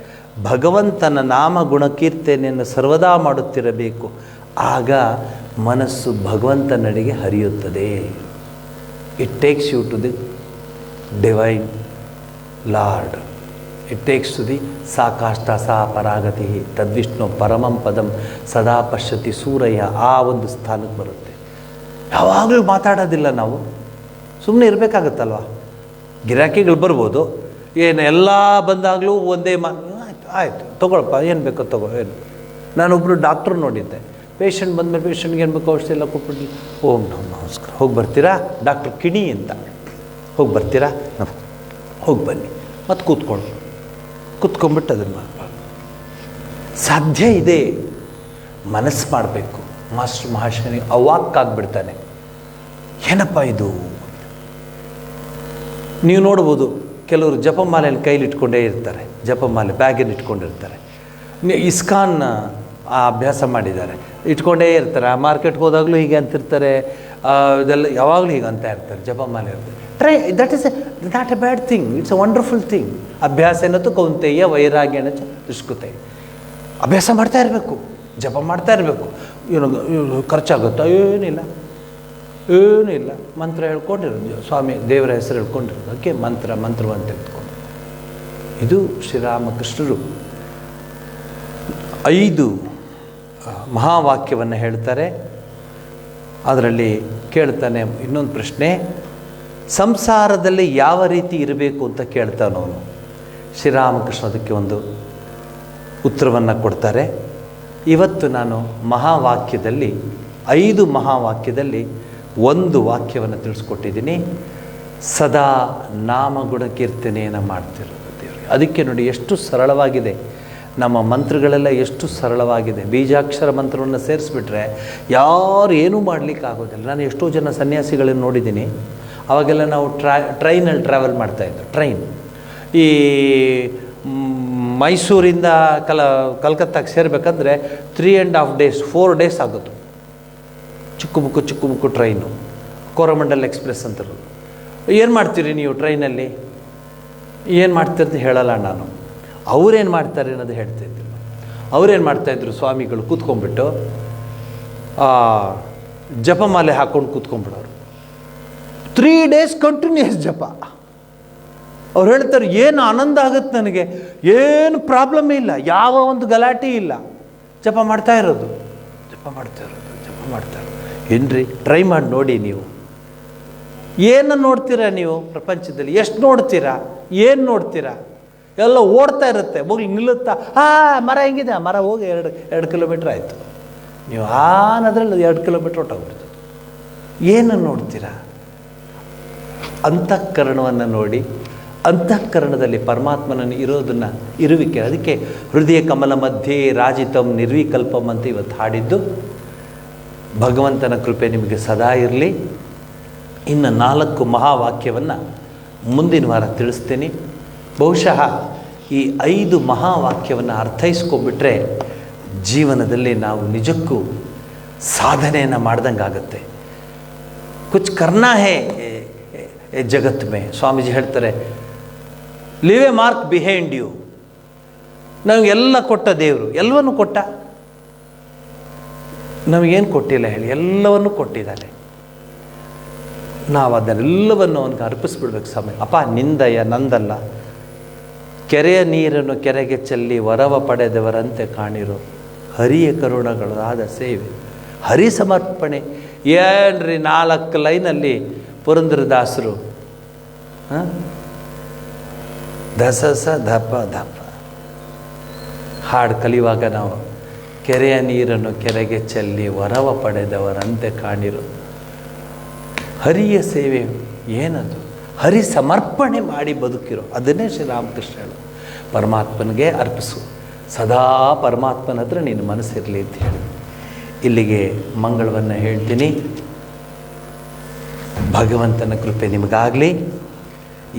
S1: ಭಗವಂತನ ನಾಮ ಗುಣಕೀರ್ತನೆಯನ್ನು ಸರ್ವದಾ ಮಾಡುತ್ತಿರಬೇಕು. ಆಗ ಮನಸ್ಸು ಭಗವಂತನಡೆಗೆ ಹರಿಯುತ್ತದೆ. It takes you to the divine lord. It takes to the ಸಾಕಾಷ್ಟ ಸಾ ಪರಾಗತಿ ತದ್ವಿಷ್ಣು ಪರಮಂ ಪದಂ ಸದಾ ಪಶ್ಯತಿ ಸೂರಯ್ಯ. ಆ ಒಂದು ಸ್ಥಾನಕ್ಕೆ ಬರುತ್ತೆ. ಯಾವಾಗಲೂ ಮಾತಾಡೋದಿಲ್ಲ ನಾವು, ಸುಮ್ಮನೆ ಇರಬೇಕಾಗತ್ತಲ್ವ. ಗಿರಾಕಿಗಳು ಬರ್ಬೋದು, ಏನು ಎಲ್ಲ ಬಂದಾಗಲೂ ಒಂದೇ ಆಯಿತು ತೊಗೊಳಪ್ಪ, ಏನು ಬೇಕೋ ತಗೋ. ಏನು, ನಾನೊಬ್ಬರು ಡಾಕ್ಟ್ರು ನೋಡಿದ್ದೆ. ಪೇಷಂಟ್ ಬಂದಮೇಲೆ ಪೇಷಂಟ್ಗೆ ಏನು ಬೇಕೋ ಔಷಧಿ ಎಲ್ಲ ಕೊಟ್ಬಿಟ್ಟು, ಓಂ ನಮಸ್ಕಾರ, ಹೋಗಿ ಬರ್ತೀರಾ ಡಾಕ್ಟ್ರ್ ಕಿಣಿ ಅಂತ, ಹೋಗಿ ಬರ್ತೀರಾ, ಹೋಗಿ ಬನ್ನಿ, ಮತ್ತು ಕೂತ್ಕೊಂಡ್ಬಿಟ್ಟು ಅದನ್ನು ಸಾಧ್ಯ ಇದೆ. ಮನಸ್ಸು ಮಾಡಬೇಕು. ಮಾಸ್ಟರ್ ಮಹಾಶಯನಿಗೆ ಅವಾಕ್ಕಾಗ್ಬಿಡ್ತಾನೆ, ಏನಪ್ಪ ಇದು. ನೀವು ನೋಡ್ಬೋದು, ಕೆಲವರು ಜಪಮಾಲೆಯಲ್ಲಿ ಕೈಲಿ ಇಟ್ಕೊಂಡೇ ಇರ್ತಾರೆ, ಜಪಮಾಲೆ ಬ್ಯಾಗಲ್ಲಿ ಇಟ್ಕೊಂಡಿರ್ತಾರೆ. ಇಸ್ಕಾನ್ ಆ ಅಭ್ಯಾಸ ಮಾಡಿದ್ದಾರೆ, ಇಟ್ಕೊಂಡೇ ಇರ್ತಾರೆ. ಆ ಮಾರ್ಕೆಟ್ಗೆ ಹೋದಾಗಲೂ ಹೀಗೆ ಅಂತಿರ್ತಾರೆ, ಇದೆಲ್ಲ ಯಾವಾಗಲೂ ಹೀಗೆ ಅಂತ ಇರ್ತಾರೆ, ಜಪಮಾಲೆ ಇರ್ತಾರೆ. That is not a bad thing, it's A wonderful thing. ಅಭ್ಯಾಸ ಏನತ್ತು ಕೌಂತೆಯ ವೈರಾಗ್ಯನ ದುಷ್ಕೃತೆ. ಅಭ್ಯಾಸ ಮಾಡ್ತಾ ಇರಬೇಕು, ಜಪ ಮಾಡ್ತಾ ಇರಬೇಕು. ಏನು ಖರ್ಚಾಗುತ್ತೋ? ಏನಿಲ್ಲ, ಮಂತ್ರ ಹೇಳ್ಕೊಂಡಿರೋದು, ಸ್ವಾಮಿ ದೇವರ ಹೆಸರು ಹೇಳ್ಕೊಂಡಿರೋದು, ಅದಕ್ಕೆ ಮಂತ್ರವಂತ ತೆಗೆದುಕೊಂಡು. ಇದು ಶ್ರೀರಾಮಕೃಷ್ಣರು 5 ಮಹಾವಾಕ್ಯವನ್ನು ಹೇಳ್ತಾರೆ. ಅದರಲ್ಲಿ ಕೇಳ್ತಾನೆ ಇನ್ನೊಂದು ಪ್ರಶ್ನೆ, ಸಂಸಾರದಲ್ಲಿ ಯಾವ ರೀತಿ ಇರಬೇಕು ಅಂತ ಕೇಳ್ತಾನವನು. ಶ್ರೀರಾಮಕೃಷ್ಣ ಅದಕ್ಕೆ ಒಂದು ಉತ್ತರವನ್ನು ಕೊಡ್ತಾರೆ. ಇವತ್ತು ನಾನು ಮಹಾವಾಕ್ಯದಲ್ಲಿ 5 ಮಹಾವಾಕ್ಯದಲ್ಲಿ ಒಂದು ವಾಕ್ಯವನ್ನು ತಿಳಿಸ್ಕೊಟ್ಟಿದ್ದೀನಿ. ಸದಾ ನಾಮಗುಣ ಕೀರ್ತನೆಯನ್ನು ಮಾಡ್ತಿರೋದು ದೇವರಿಗೆ. ಅದಕ್ಕೆ ನೋಡಿ ಎಷ್ಟು ಸರಳವಾಗಿದೆ, ನಮ್ಮ ಮಂತ್ರಗಳೆಲ್ಲ ಎಷ್ಟು ಸರಳವಾಗಿದೆ. ಬೀಜಾಕ್ಷರ ಮಂತ್ರವನ್ನು ಸೇರಿಸ್ಬಿಟ್ರೆ ಯಾರು ಏನೂ ಮಾಡಲಿಕ್ಕಾಗೋದಿಲ್ಲ. ನಾನು ಎಷ್ಟೋ ಜನ ಸನ್ಯಾಸಿಗಳನ್ನು ನೋಡಿದ್ದೀನಿ. ಅವಾಗೆಲ್ಲ ನಾವು ಟ್ರೈನಲ್ಲಿ ಟ್ರಾವೆಲ್ ಮಾಡ್ತಾಯಿದ್ದು. ಟ್ರೈನ್ ಈ ಮೈಸೂರಿಂದ ಕಲ್ಕತ್ತಾಗೆ ಸೇರಬೇಕಂದ್ರೆ 3.5 days 4 days ಆಗೋದು. ಚಿಕ್ಕ ಮುಕ್ಕು ಟ್ರೈನು, ಕೋರಮಂಡಲ್ ಎಕ್ಸ್ಪ್ರೆಸ್ ಅಂತರು. ಏನು ಮಾಡ್ತೀರಿ ನೀವು ಟ್ರೈನಲ್ಲಿ? ಏನು ಮಾಡ್ತೀರಿ ಅಂತ ಹೇಳಲ್ಲ ನಾನು, ಅವ್ರೇನು ಮಾಡ್ತಾರೆ ಅನ್ನೋದು ಹೇಳ್ತಾಯಿದ್ರು. ಅವ್ರೇನು ಮಾಡ್ತಾಯಿದ್ರು, ಸ್ವಾಮಿಗಳು ಕೂತ್ಕೊಂಡ್ಬಿಟ್ಟು ಜಪಮಾಲೆ ಹಾಕ್ಕೊಂಡು ಕೂತ್ಕೊಂಡ್ಬಿಡೋರು. 3 days ಕಂಟಿನ್ಯೂಸ್ ಜಪ. ಅವ್ರು ಹೇಳ್ತಾರೆ, ಏನು ಆನಂದ ಆಗುತ್ತೆ ನನಗೆ, ಏನು ಪ್ರಾಬ್ಲಮ್ ಇಲ್ಲ, ಯಾವ ಒಂದು ಗಲಾಟೆ ಇಲ್ಲ, ಜಪ ಮಾಡ್ತಾ ಇರೋದು. ಮಾಡ್ತಾರೆ. ಏನ್ರಿ ಟ್ರೈ ಮಾಡಿ ನೋಡಿ. ನೀವು ಏನು ನೋಡ್ತೀರಾ? ನೀವು ಪ್ರಪಂಚದಲ್ಲಿ ಎಷ್ಟು ನೋಡ್ತೀರಾ? ಏನು ನೋಡ್ತೀರಾ? ಎಲ್ಲ ಓಡ್ತಾ ಇರುತ್ತೆ, ಹೋಗಿ ನಿಲ್ಲುತ್ತಾ, ಮರ ಹೆಂಗಿದೆ, ಮರ ಹೋಗಿ 2 ಕಿಲೋಮೀಟ್ರ್ ಆಯಿತು. ನೀವು ಅದರಲ್ಲಿ 2 ಕಿಲೋಮೀಟ್ರ್ ಹೊಟ್ಟೋಗ್ಬಿಡ್ತು. ಏನು ನೋಡ್ತೀರಾ? ಅಂತಃಕರಣವನ್ನು ನೋಡಿ, ಅಂತಃಕರಣದಲ್ಲಿ ಪರಮಾತ್ಮನನ್ನು ಇರುವಿಕೆ. ಅದಕ್ಕೆ ಹೃದಯ ಕಮಲ ಮಧ್ಯೆ ರಾಜಿತಂ ನಿರ್ವಿಕಲ್ಪಂ ಅಂತ ಇವತ್ತು ಹಾಡಿದ್ದು. ಭಗವಂತನ ಕೃಪೆ ನಿಮಗೆ ಸದಾ ಇರಲಿ. ಇನ್ನು 4 ಮಹಾವಾಕ್ಯವನ್ನು ಮುಂದಿನ ವಾರ ತಿಳಿಸ್ತೀನಿ. ಬಹುಶಃ ಈ 5 ಮಹಾವಾಕ್ಯವನ್ನು ಅರ್ಥೈಸ್ಕೊಂಡ್ಬಿಟ್ರೆ ಜೀವನದಲ್ಲಿ ನಾವು ನಿಜಕ್ಕೂ ಸಾಧನೆಯನ್ನು ಮಾಡ್ದಂಗೆ ಆಗುತ್ತೆ. ಕುಚ್ ಕರ್ನಾ ಹೇ ಜಗತ್ ಮೇ. ಸ್ವಾಮೀಜಿ ಹೇಳ್ತಾರೆ, live a mark behind you. ನಮಗೆಲ್ಲ ಕೊಟ್ಟ ದೇವರು, ಎಲ್ಲವನ್ನೂ ಕೊಟ್ಟ. ನಮಗೇನು ಕೊಟ್ಟಿಲ್ಲ ಹೇಳಿ? ಎಲ್ಲವನ್ನೂ ಕೊಟ್ಟಿದ್ದಾನೆ. ನಾವು ಅದನ್ನೆಲ್ಲವನ್ನು ಅವನಿಗೆ ಅರ್ಪಿಸ್ಬಿಡ್ಬೇಕು. ಸಮಯ ಅಪ್ಪ ನಿಂದಯ್ಯ, ನಂದಲ್ಲ. ಕೆರೆಯ ನೀರನ್ನು ಕೆರೆಗೆ ಚೆಲ್ಲಿ ವರವ ಪಡೆದವರಂತೆ ಕಾಣಿರು ಹರಿಯ ಕರುಣಗಳಾದ ಸೇವೆ. ಹರಿ ಸಮರ್ಪಣೆ. ಏನ್ರಿ 4 ಲೈನಲ್ಲಿ ಪುರಂದರದಾಸರು ದಸಸ ಧಪ ಧಪ ಹಾಡು ಕಲಿಯುವಾಗ ನಾವು ಕೆರೆಯ ನೀರನ್ನು ಕೆರೆಗೆ ಚೆಲ್ಲಿ ವರವ ಪಡೆದವರಂತೆ ಕಾಣಿರು. ಹರಿಯ ಸೇವೆ ಏನದು? ಹರಿ ಸಮರ್ಪಣೆ ಮಾಡಿ ಬದುಕಿರೋ ಅದನ್ನೇ ಶ್ರೀರಾಮಕೃಷ್ಣ ಹೇಳು. ಪರಮಾತ್ಮನಿಗೆ ಅರ್ಪಿಸು. ಸದಾ ಪರಮಾತ್ಮನ ಹತ್ರ ನೀನು ಮನಸ್ಸಿರಲಿ ಅಂತ ಹೇಳಿ ಇಲ್ಲಿಗೆ ಮಂಗಳವನ್ನು ಹೇಳ್ತೀನಿ. ಭಗವಂತನ ಕೃಪೆ ನಿಮಗಾಗಲಿ.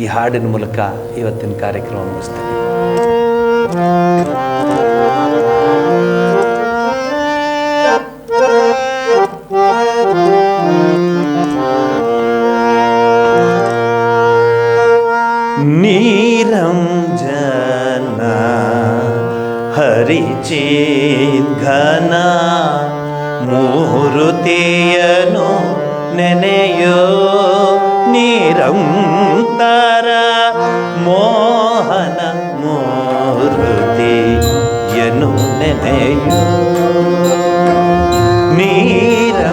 S1: ಈ ಹಾಡಿನ ಮೂಲಕ ಇವತ್ತಿನ ಕಾರ್ಯಕ್ರಮ ಮುಗಿಸ್ತೇನೆ.
S2: ನೀರಂಜನ ಹರಿಚಿದ್ಘನ ಮೂರುತಿಯನು ನೆನೆಯೋ ನಿರಂತರ ಮೋಹನ ಮೂರುತಿಯನು ನೆನೆಯೋ ನೀರಂಜನ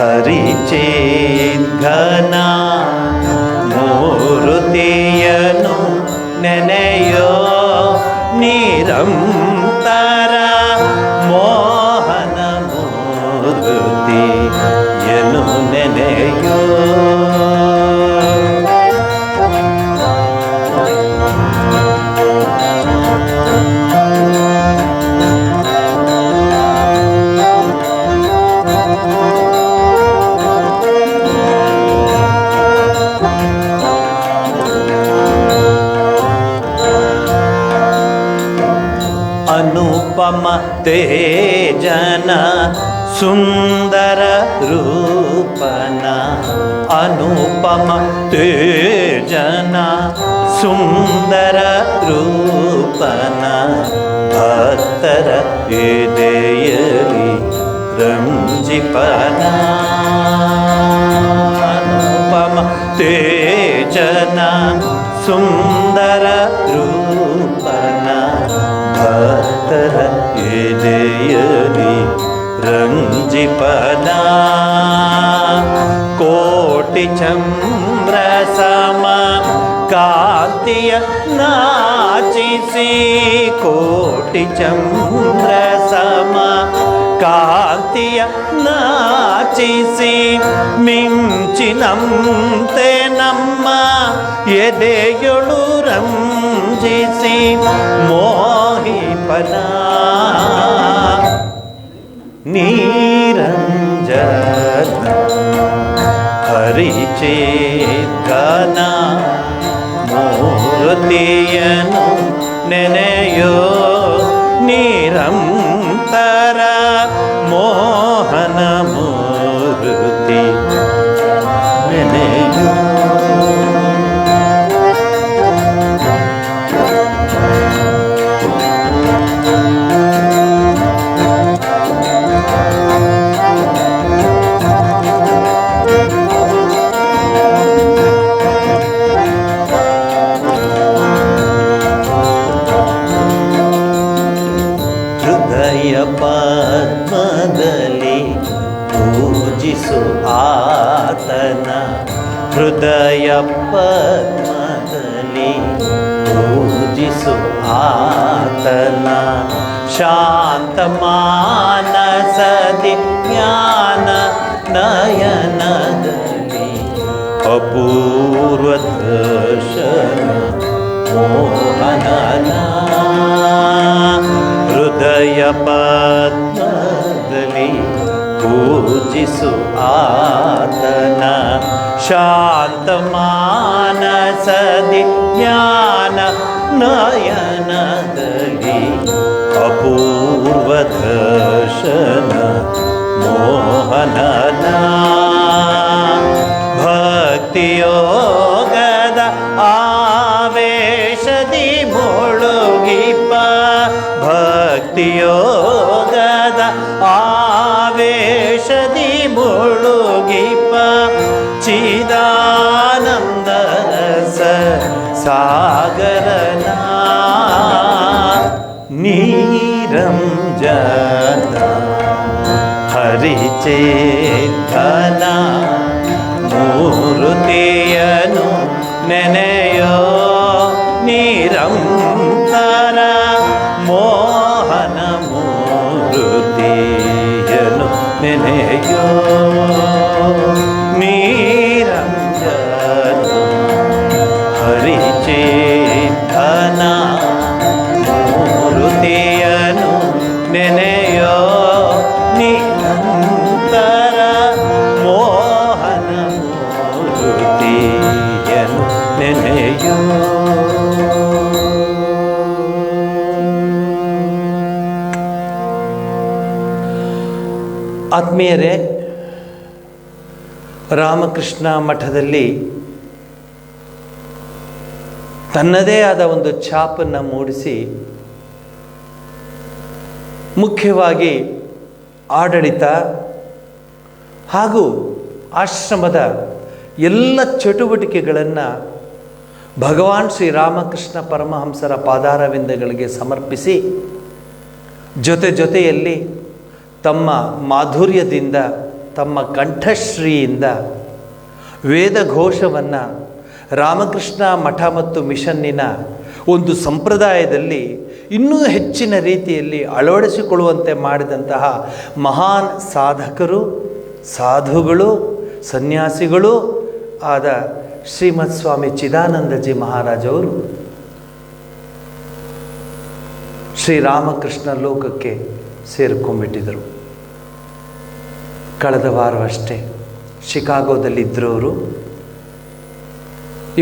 S2: ಹರಿಚಿದ್ಘನ ಮೂರುತಿಯನು ನೆನೆಯೋ ನಿರಂತರ ಮೋಹನ ಮೂರುತಿಯನು ನೆನೆಯೋ ಅನುಪಮ ತೇಜನ ಸುಂದರ ರೂಪನ ಅನುಪಮ ತೇಜನ ಸುಂದರ ರೂಪನ ಭಕ್ತರ ಎದೆಯಲಿ ರಂಜಿಪನ ಅನುಪಮ ತೇಜನ ಸುಂದರ ರೂಪನ ಭಕ್ತರ ಎದೆಯಲಿ ರಂಜಿಪನ ಕೋಟಿ ಚಂದ್ರ ಸಮ ಕಾಂತಿಯ ನಾಚಿಸಿ ಕೋಟಿ ಚಂದ್ರ ಸಮ ಕಾಂತಿಯ ನಾಚಿಸಿ ಮಿಂಚಿನಂತೆ ನಮ್ಮ ಎದೆಯೊಳು ರಂಜಿಸಿ ಮೋಹಿಪನ ನೀರಂಜನ ಹರಿಚಿದ್ಘನ ಮೂರುತಿಯನು ನೆನೆಯೋ ನಿರಂತರ ಮೋಹನ ಮೂರುತಿ ನೆನೆಯೋ ಹೃದಯ ಪೂಜಿಸು ಆತನ ಹೃದಯ ಪದ್ಮದಲ್ಲಿ ಪೂಜಿಸು ಆತನ ಶಾಂತ ಮಾನಸದಿ ಜ್ಞಾನ ನಯನದಲ್ಲಿ ಅಪೂರ್ವ ದರ್ಶನ ಮೋಹನನ ಹೃದಯ ಪದ್ಮದಲ್ಲಿ ಪೂಜಿಸು ಆತನ ಶಾಂತ ಮಾನಸದಿ ಜ್ಞಾನ ನಯನದಲ್ಲಿ ಅಪೂರ್ವ ದರ್ಶನ ಮೋಹನನ ಭಕ್ತಿಯೋಗದ ಆವೇಶದಿ ಮುಳುಗಿಪ ಭಕ್ತಿಯೋಗದ ಆವೇಶದಿ ಮುಳುಗಿಪ ಚಿದಾನಂದ ಸಾಗರನ ನೀರಂಜನ ಹರಿಚೇತನ ಮೂರುತಿಯನು ನೆನೆಯೋ ನಿರಂತರ ಮೋಹನ ಮೂರುತಿಯನು ನೆನೆಯೋ ನೀರಂಜನ ಹರಿಚೇತನ ಮೂರುತಿಯನು ನೆನೆಯೋ ನಿರಂತರ ಮೋಹನ ಮೂರುತಿಯನು ನೆನೆಯೋ.
S1: ಆತ್ಮೀಯರೇ, ರಾಮಕೃಷ್ಣ ಮಠದಲ್ಲಿ ತನ್ನದೇ ಆದ ಒಂದು ಛಾಪನ್ನು ಮೂಡಿಸಿ ಮುಖ್ಯವಾಗಿ ಆಡಳಿತ ಹಾಗೂ ಆಶ್ರಮದ ಎಲ್ಲ ಚಟುವಟಿಕೆಗಳನ್ನು ಭಗವಾನ್ ಶ್ರೀರಾಮಕೃಷ್ಣ ಪರಮಹಂಸರ ಪಾದಾರವಿಂದಗಳಿಗೆ ಸಮರ್ಪಿಸಿ ಜೊತೆಯಲ್ಲಿ ತಮ್ಮ ಮಾಧುರ್ಯದಿಂದ ತಮ್ಮ ಕಂಠಶ್ರೀಯಿಂದ ವೇದಘೋಷವನ್ನು ರಾಮಕೃಷ್ಣ ಮಠ ಮತ್ತು ಮಿಷನ್ನಿನ ಒಂದು ಸಂಪ್ರದಾಯದಲ್ಲಿ ಇನ್ನೂ ಹೆಚ್ಚಿನ ರೀತಿಯಲ್ಲಿ ಅಳವಡಿಸಿಕೊಳ್ಳುವಂತೆ ಮಾಡಿದಂತಹ ಮಹಾನ್ ಸಾಧಕರು, ಸಾಧುಗಳು, ಸನ್ಯಾಸಿಗಳು ಆದ ಶ್ರೀಮತ್ ಸ್ವಾಮಿ ಚಿದಾನಂದಜಿ ಮಹಾರಾಜವರು ಶ್ರೀರಾಮಕೃಷ್ಣ ಲೋಕಕ್ಕೆ ಸೇರಿಕೊಂಡ್ಬಿಟ್ಟಿದ್ದರು. ಕಳೆದ ವಾರವಷ್ಟೇ ಶಿಕಾಗೋದಲ್ಲಿದ್ದರವರು.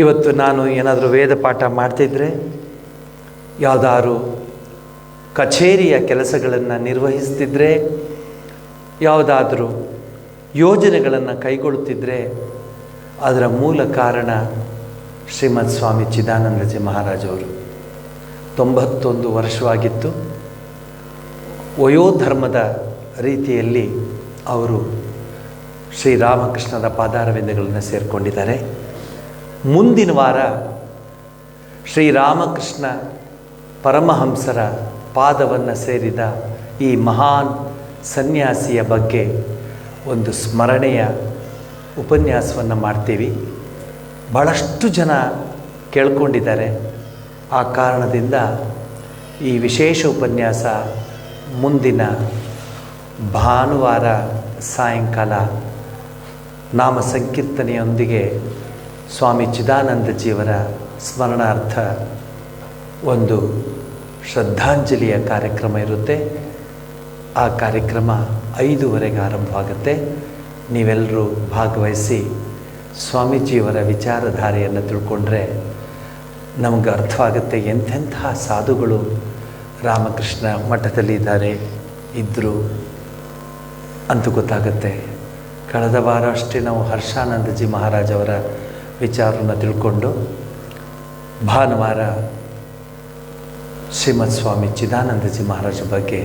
S1: ಇವತ್ತು ನಾನು ಏನಾದರೂ ವೇದ ಪಾಠ ಮಾಡ್ತಿದ್ರೆ, ಯಾವುದಾದ್ರು ಕಚೇರಿಯ ಕೆಲಸಗಳನ್ನು ನಿರ್ವಹಿಸ್ತಿದ್ರೆ, ಯಾವುದಾದ್ರೂ ಯೋಜನೆಗಳನ್ನು ಕೈಗೊಳ್ಳುತ್ತಿದ್ದರೆ ಅದರ ಮೂಲ ಕಾರಣ ಶ್ರೀಮತ್ ಸ್ವಾಮಿ ಚಿದಾನಂದಜಿ ಮಹಾರಾಜವರು. 91 ವರ್ಷವಾಗಿತ್ತು. ವಯೋಧರ್ಮದ ರೀತಿಯಲ್ಲಿ ಅವರು ಶ್ರೀರಾಮಕೃಷ್ಣನ ಪಾದಾರವಿಂದಗಳನ್ನು ಸೇರಿಕೊಂಡಿದ್ದಾರೆ. ಮುಂದಿನ ವಾರ ಶ್ರೀರಾಮಕೃಷ್ಣ ಪರಮಹಂಸರ ಪಾದವನ್ನು ಸೇರಿದ ಈ ಮಹಾನ್ ಸನ್ಯಾಸಿಯ ಬಗ್ಗೆ ಒಂದು ಸ್ಮರಣೆಯ ಉಪನ್ಯಾಸವನ್ನು ಮಾಡ್ತೀವಿ. ಭಾಳಷ್ಟು ಜನ ಕೇಳ್ಕೊಂಡಿದ್ದಾರೆ. ಆ ಕಾರಣದಿಂದ ಈ ವಿಶೇಷ ಉಪನ್ಯಾಸ ಮುಂದಿನ ಭಾನುವಾರ ಸಾಯಂಕಾಲ ನಾಮ ಸಂಕೀರ್ತನೆಯೊಂದಿಗೆ ಸ್ವಾಮಿ ಚಿದಾನಂದಜಿಯವರ ಸ್ಮರಣಾರ್ಥ ಒಂದು ಶ್ರದ್ಧಾಂಜಲಿಯ ಕಾರ್ಯಕ್ರಮ ಇರುತ್ತೆ. ಆ ಕಾರ್ಯಕ್ರಮ 5:30ಗೆ ಆರಂಭವಾಗುತ್ತೆ. ನೀವೆಲ್ಲರೂ ಭಾಗವಹಿಸಿ ಸ್ವಾಮೀಜಿಯವರ ವಿಚಾರಧಾರೆಯನ್ನು ತಿಳ್ಕೊಂಡ್ರೆ ನಮಗೆ ಅರ್ಥವಾಗುತ್ತೆ ಎಂಥೆಂಥ ಸಾಧುಗಳು ರಾಮಕೃಷ್ಣ ಮಠದಲ್ಲಿ ಇದ್ದರು ಅಂತ ಗೊತ್ತಾಗುತ್ತೆ. ಕಳೆದ ವಾರ ಅಷ್ಟೇ ನಾವು ಹರ್ಷಾನಂದಜಿ ಮಹಾರಾಜ್ ಅವರ ವಿಚಾರವನ್ನು ತಿಳ್ಕೊಂಡು ಭಾನುವಾರ ಶ್ರೀಮತ್ ಸ್ವಾಮಿ ಚಿದಾನಂದಜಿ ಮಹಾರಾಜ ಬಗ್ಗೆ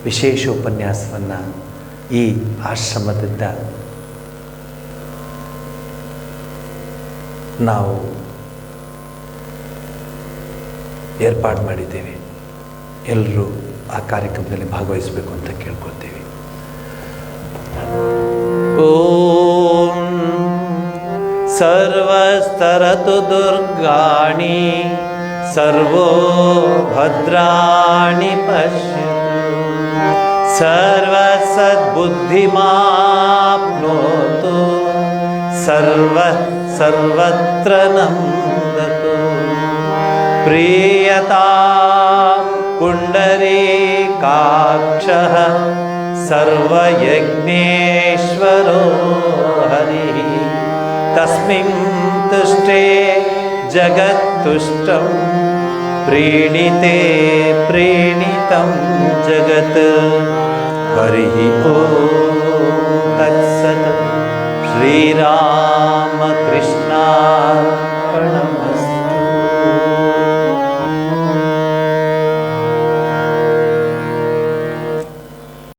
S1: ವಿಶೇಷ ಉಪನ್ಯಾಸವನ್ನು ಈ ಆಶ್ರಮದಿಂದ ನಾವು ಏರ್ಪಾಡು ಮಾಡಿದ್ದೇವೆ. ಎಲ್ಲರೂ ಆ ಕಾರ್ಯಕ್ರಮದಲ್ಲಿ ಭಾಗವಹಿಸಬೇಕು ಅಂತ ಕೇಳ್ಕೊಳ್ತೀವಿ. ಓ
S2: सर्वस्तरतु दुर्गाणि सर्वो भद्राणि पश्यतु सर्वसद्बुद्धिमाप्नोतु सर्वत्र नन्दतु प्रीयतां पुण्डरीकाक्षः सर्वयज्ञेश्वरो हरिः तस्मिन् तुष्टे जगत्तुष्टं प्रीणिते प्रीणितं जगत् हरिः ॐ तत्सत् श्रीराम